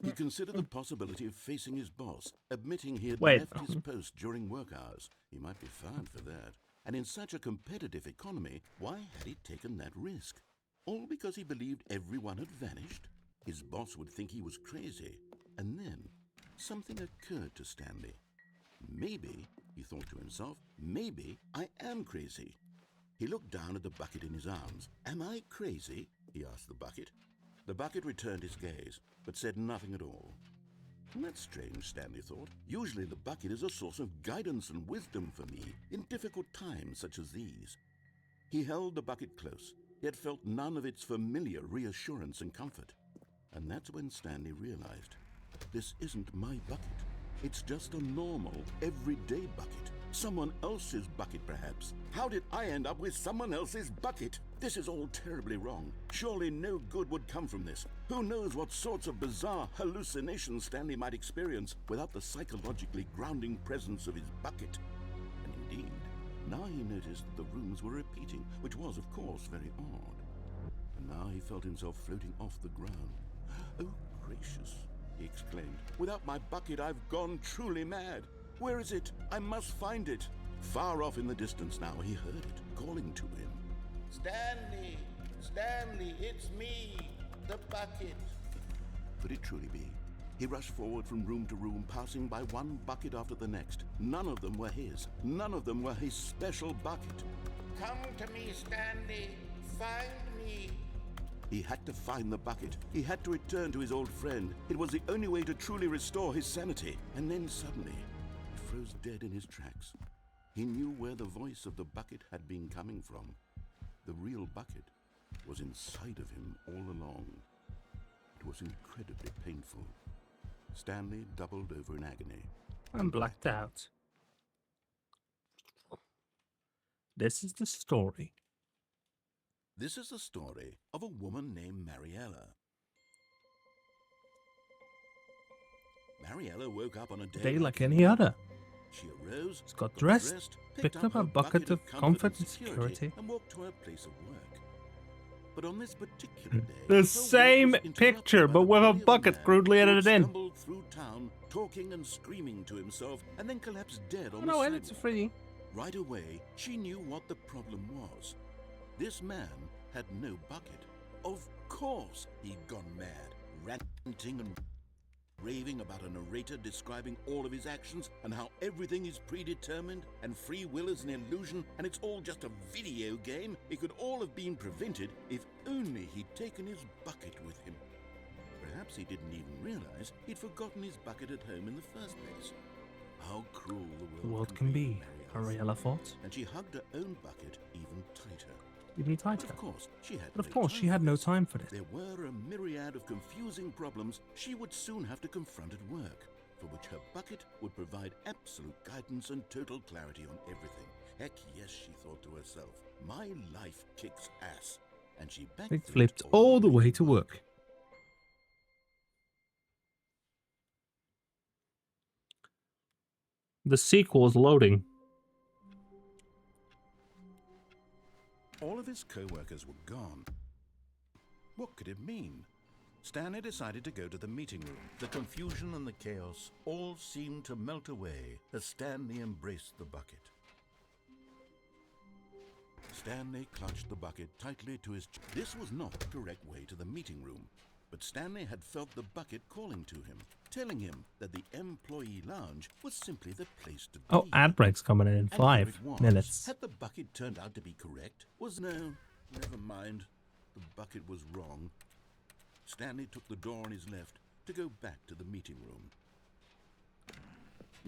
He considered the possibility of facing his boss, admitting he had left his post during work hours. He might be fined for that. And in such a competitive economy, why had he taken that risk? All because he believed everyone had vanished? His boss would think he was crazy. And then something occurred to Stanley. Maybe, he thought to himself, maybe I am crazy. He looked down at the bucket in his arms. Am I crazy? He asked the bucket. The bucket returned his gaze, but said nothing at all. That's strange, Stanley thought. Usually the bucket is a source of guidance and wisdom for me in difficult times such as these. He held the bucket close, yet felt none of its familiar reassurance and comfort. And that's when Stanley realized, this isn't my bucket. It's just a normal, everyday bucket. Someone else's bucket, perhaps. How did I end up with someone else's bucket? This is all terribly wrong. Surely no good would come from this. Who knows what sorts of bizarre hallucinations Stanley might experience without the psychologically grounding presence of his bucket. And indeed, now he noticed that the rooms were repeating, which was, of course, very odd. And now he felt himself floating off the ground. Oh, gracious, he exclaimed. Without my bucket, I've gone truly mad. Where is it? I must find it. Far off in the distance now, he heard it, calling to him. Stanley! Stanley, it's me, the bucket. Could it truly be? He rushed forward from room to room, passing by one bucket after the next. None of them were his. None of them were his special bucket. Come to me, Stanley. Find me. He had to find the bucket. He had to return to his old friend. It was the only way to truly restore his sanity. And then suddenly, he froze dead in his tracks. He knew where the voice of the bucket had been coming from. The real bucket was inside of him all along. It was incredibly painful. Stanley doubled over in agony. I'm blacked out. This is the story. This is the story of a woman named Mariella. Mariella woke up on a day like any other. She arose, got dressed, picked up a bucket of comfort and security, and walked to her place of work. But on this particular day, the same picture, but with a bucket crudely edited in. Stumbled through town, talking and screaming to himself, and then collapsed dead on the no, sidewalk. it's free. Right away, she knew what the problem was. This man had no bucket. Of course, he'd gone mad, ranting and raving about a narrator describing all of his actions and how everything is predetermined and free will is an illusion and it's all just a video game. It could all have been prevented if only he'd taken his bucket with him. Perhaps he didn't even realize he'd forgotten his bucket at home in the first place. How cruel the world can be, Mariella thought. And she hugged her own bucket even tighter. Didn't he type But that? of course, she had no time for this. There were a myriad of confusing problems she would soon have to confront at work, for which her bucket would provide absolute guidance and total clarity on everything. Heck yes, she thought to herself, my life kicks ass. And she It flipped all the way to work. The sequel is loading. All of his co-workers were gone. What could it mean? Stanley decided to go to the meeting room. The confusion and the chaos all seemed to melt away as Stanley embraced the bucket. Stanley clutched the bucket tightly to his chest. This was not the correct way to the meeting room, but Stanley had felt the bucket calling to him, telling him that the employee lounge was simply the place to be. Oh, ad break's coming in And 5 here it was. minutes. Had the bucket turned out to be correct? Never mind. The bucket was wrong. Stanley took the door on his left to go back to the meeting room.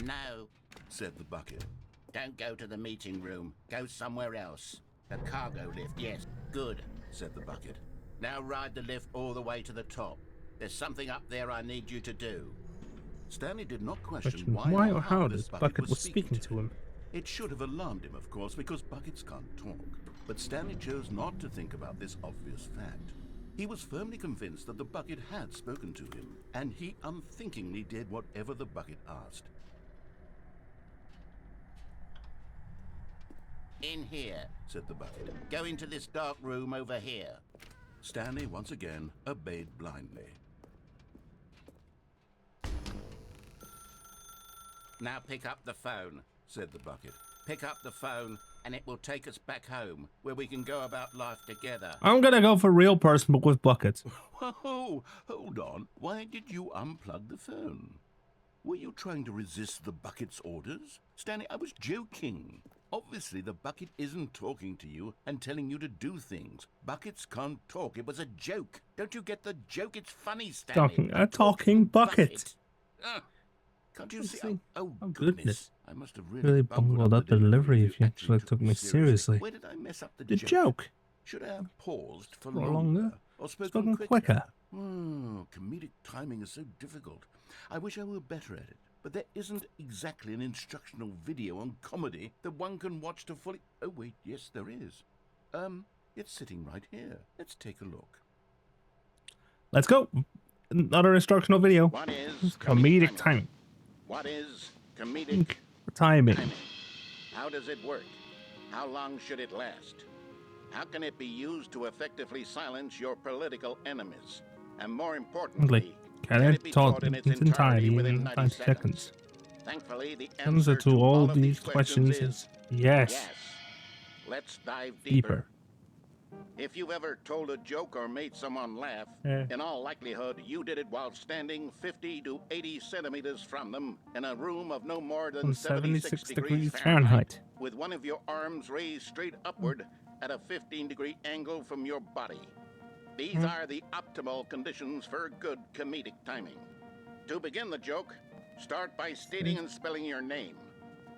No, Said the bucket. don't go to the meeting room. Go somewhere else. The cargo lift, yes. Good. Said the bucket. Now ride the lift all the way to the top. There's something up there I need you to do. Stanley did not question Question, why or how this this bucket was speaking to him. It should have alarmed him, of course, because buckets can't talk. But Stanley chose not to think about this obvious fact. He was firmly convinced that the bucket had spoken to him, and he unthinkingly did whatever the bucket asked. In here. Said the bucket. Go into this dark room over here. Stanley once again obeyed blindly. Now pick up the phone. Said the bucket. Pick up the phone, and it will take us back home, where we can go about life together. I'm gonna go for real person, but with buckets. Whoa, hold on. Why did you unplug the phone? Were you trying to resist the bucket's orders? Stanley, I was joking. Obviously, the bucket isn't talking to you and telling you to do things. Buckets can't talk. It was a joke. Don't you get the joke? It's funny, Stanley. A talking bucket. Can't you see? See? Oh, Oh, goodness. goodness. I must have Really bungled up the delivery if you actually took me seriously. Where did I mess up the The joke? joke. Should I have paused for For longer? longer. Or Spoken quicker. Comedic timing is so difficult. I wish I were better at it. But there isn't exactly an instructional video on comedy that one can watch to fully... Oh, wait, yes, there is. It's sitting right here. Let's take a look. Let's go. Another instructional video. What is Comedic timing. What is comedic Timing. timing? How does it work? How long should it last? How can it be used to effectively silence your political enemies? And more importantly, Can it it be talk taught in its entirety within 90 seconds? Thankfully, the Answer answer to all these questions is yes. yes. Let's dive Deeper. If you've ever told a joke or made someone laugh, in all likelihood, you did it while standing 50 to 80 centimeters from them in a room of no more than On 76 degrees degrees Fahrenheit. with one of your arms raised straight upward at a 15-degree angle from your body. These are the optimal conditions for good comedic timing. To begin the joke, start by stating and spelling your name.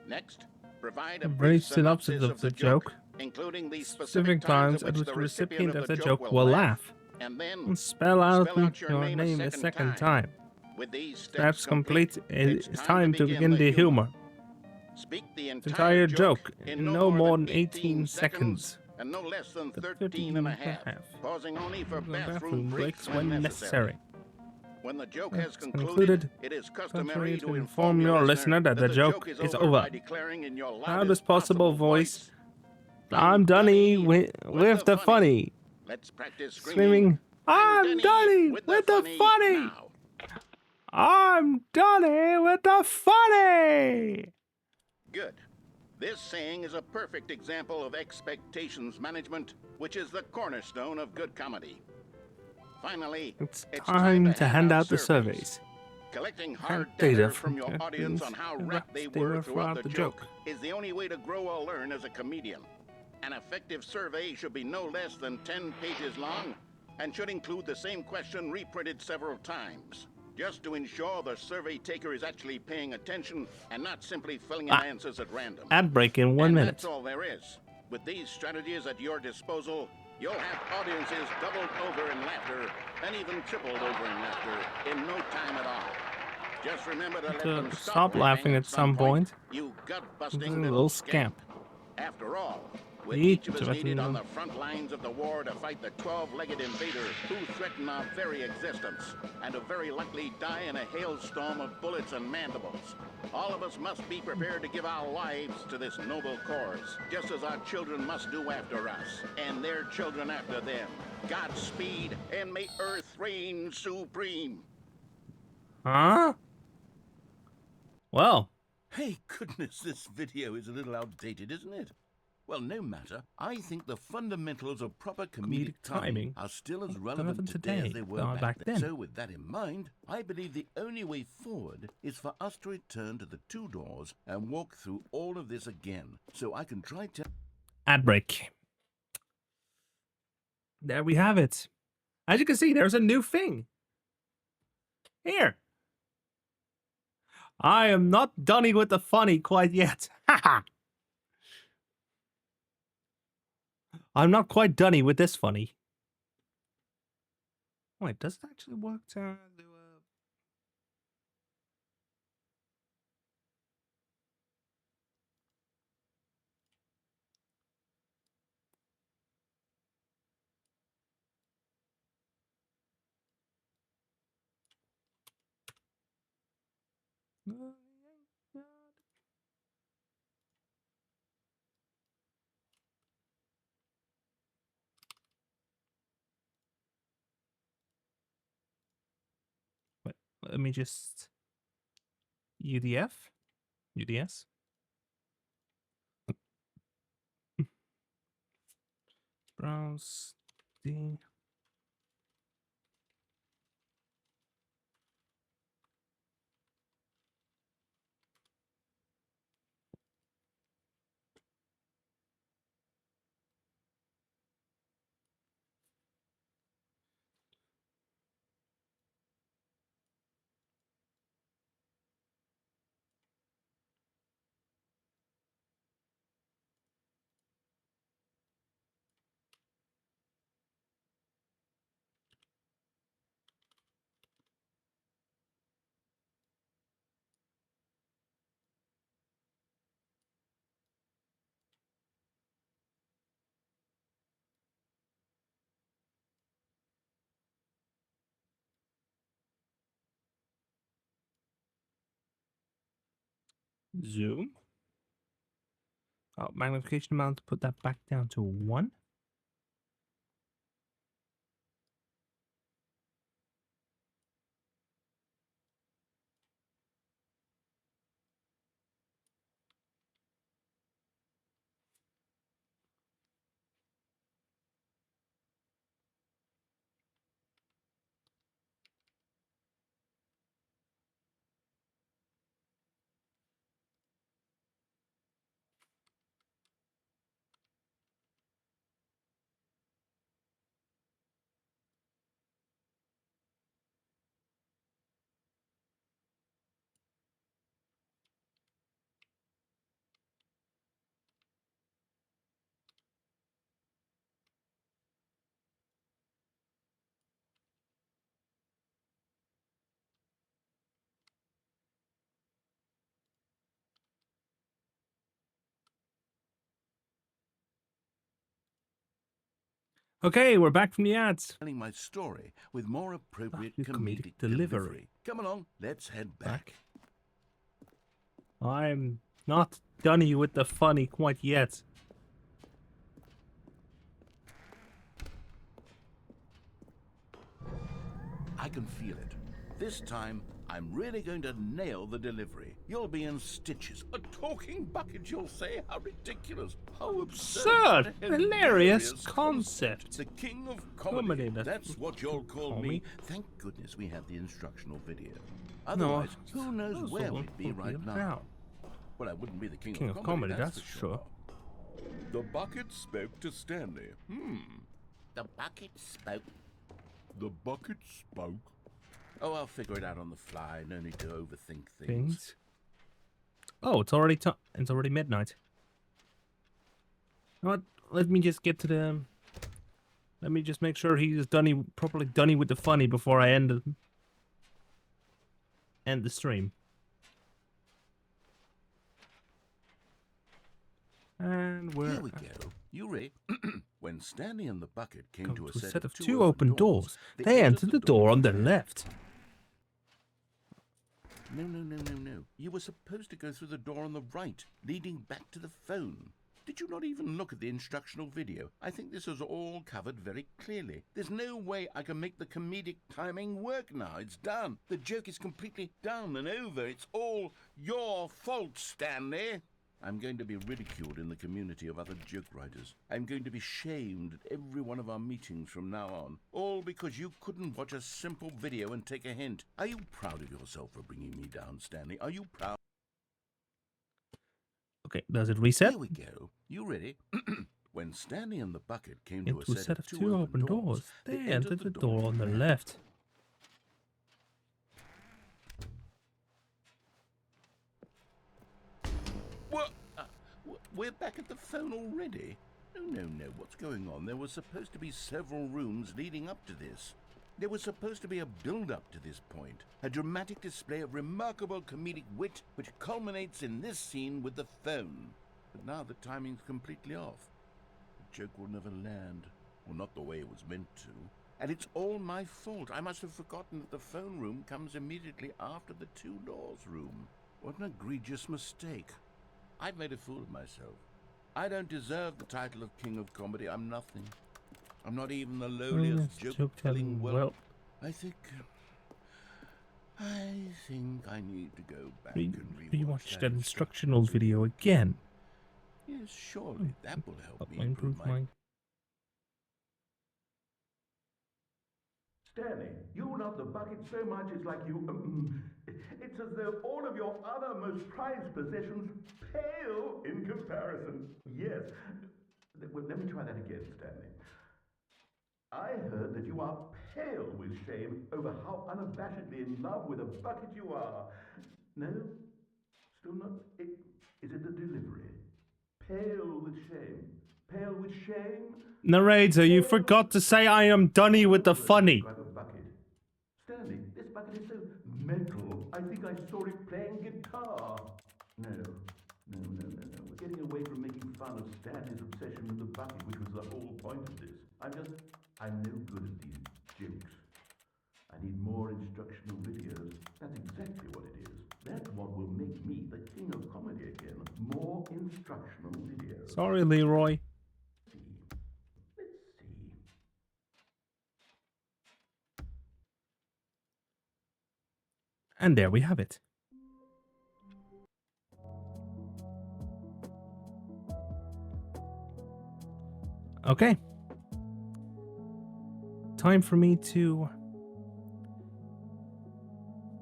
Next, provide a brief synopsis of the joke, including the specific times at which the recipient of the joke will laugh, and then and spell out your name a second time. With these Steps complete, it's time to begin the humor. Speak the Entire joke in no more than 18 seconds. and no less than 13 and a half, pausing only for bathroom breaks when necessary. When the joke has concluded, it is customary to inform your listener that the joke is over by declaring in your loudest possible voice, I'm Dunny with the funny. Let's practice Screaming, I'm Dunny with the funny. now. I'm Dunny with the funny. Good. This saying is a perfect example of expectations management, which is the cornerstone of good comedy. Finally, It's time to hand out the surveys. Collecting hard data data from from your audience on how rapt they were throughout the joke is the only way to grow or learn as a comedian. An effective survey should be no less than 10 pages long and should include the same question reprinted several times, just to ensure the survey taker is actually paying attention and not simply filling in answers at random. Ad break in 1 And minute. that's all there is. With these strategies at your disposal, you'll have audiences doubled over in laughter and even tripled over in laughter in no time at all. Just remember to let them stop laughing at some point. You gut-busting He's a little scamp. After all, with Eat each of us needed on the front lines of the war to fight the 12-legged invader who threaten our very existence, and who very likely die in a hailstorm of bullets and mandibles. All of us must be prepared to give our lives to this noble cause, just as our children must do after us, and their children after them. Godspeed, and may Earth reign supreme. Huh? Well. Hey, goodness, this video is a little outdated, isn't it? Well, no matter. I think the fundamentals of proper comedic timing are still as relevant today as they were back then. So with that in mind, I believe the only way forward is for us to return to the 2 doors and walk through all of this again, so I can try to... Ad break. There we have it. As you can see, there's a new thing. Here. I am not done with the funny quite yet. Haha. I'm not quite done with this funny. Wait, does it actually work to do Wait, let me just UDF? UDS? Browse D. Zoom. Oh, magnification amount, put that back down to 1. Okay, we're back from the ads. Telling my story with more appropriate comedic delivery. Come along, let's head back. I'm not done with the funny quite yet. I can feel it. This time, I'm really going to nail the delivery. You'll be in stitches. A talking bucket, you'll say? How ridiculous. How absurd. Hilarious concept. The king of comedy. That's what you'll call me. Thank goodness we have the instructional video. Otherwise, who knows where we'd be right now. Well, I wouldn't be the king of comedy, that's for sure. The bucket spoke to Stanley. The bucket spoke. The bucket spoke. Oh, I'll figure it out on the fly. No need to overthink things. Oh, it's already midnight. What? Let me just get to the... Let me just make sure he's properly done with the funny before I end the stream. And we're... Here we go. You ready? When Stanley and the bucket came to a set of two open doors. They entered the door on the left. No. You were supposed to go through the door on the right, leading back to the phone. Did you not even look at the instructional video? I think this is all covered very clearly. There's no way I can make the comedic timing work now. It's done. The joke is completely done and over. It's all your fault, Stanley. I'm going to be ridiculed in the community of other joke writers. I'm going to be shamed at every one of our meetings from now on. All because you couldn't watch a simple video and take a hint. Are you proud of yourself for bringing me down, Stanley? Are you proud? Okay, does it reset? Here we go. You ready? When Stanley and the bucket came Into to a set of two open doors. They entered the door on the left. What? We're back at the phone already? No. What's going on? There were supposed to be several rooms leading up to this. There was supposed to be a build-up to this point. A dramatic display of remarkable comedic wit which culminates in this scene with the phone. But now the timing's completely off. The joke will never land. Well, not the way it was meant to. And it's all my fault. I must have forgotten that the phone room comes immediately after the two doors room. What an egregious mistake. I've made a fool of myself. I don't deserve the title of King of Comedy. I'm nothing. I'm not even the lowliest joke-telling whelp. I think I need to go back and rewatch that instructional video again. Yes, surely that will help me improve my... Stanley, you love the bucket so much it's like you... it's as though all of your other most prized possessions pale in comparison. Yes. Well, let me try that again, Stanley. I heard that you are pale with shame over how unabashedly in love with a bucket you are. No? Still not? Is it the delivery? Pale with shame. Pale with shame? Narrator, you forgot to say I am Dunny with the funny. Stanley, this bucket is so metal. I think I saw it playing guitar. No. We're getting away from making fun of Stanley's obsession with the bucket, which was the whole point of this. I'm no good at these jokes. I need more instructional videos. That's exactly what it is. That's what will make me the king of comedy again. More instructional videos. Sorry, Leroy. Let's see. And there we have it. Okay. Time for me to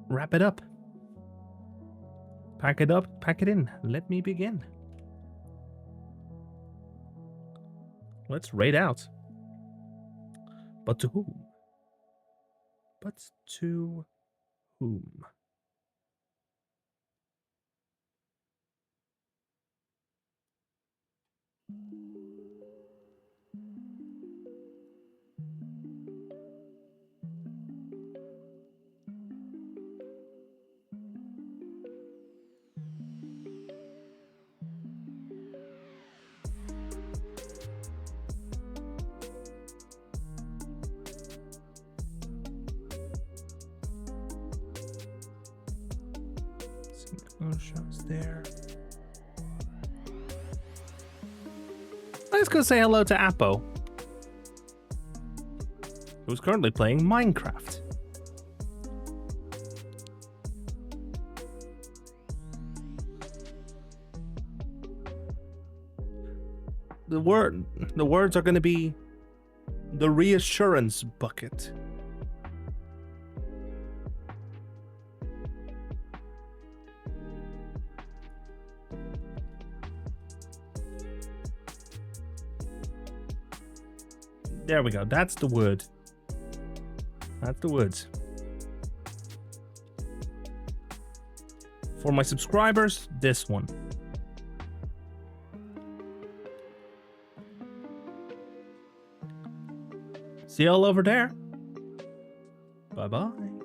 wrap it up. Pack it up, pack it in. Let me begin. Let's raid out. But to whom? But to whom? Shows there. Let's go say hello to Appo, who's currently playing Minecraft. The words are going to be the reassurance bucket. There we go. That's the word. That's the words. For my subscribers, this one. See y'all over there. Bye-bye.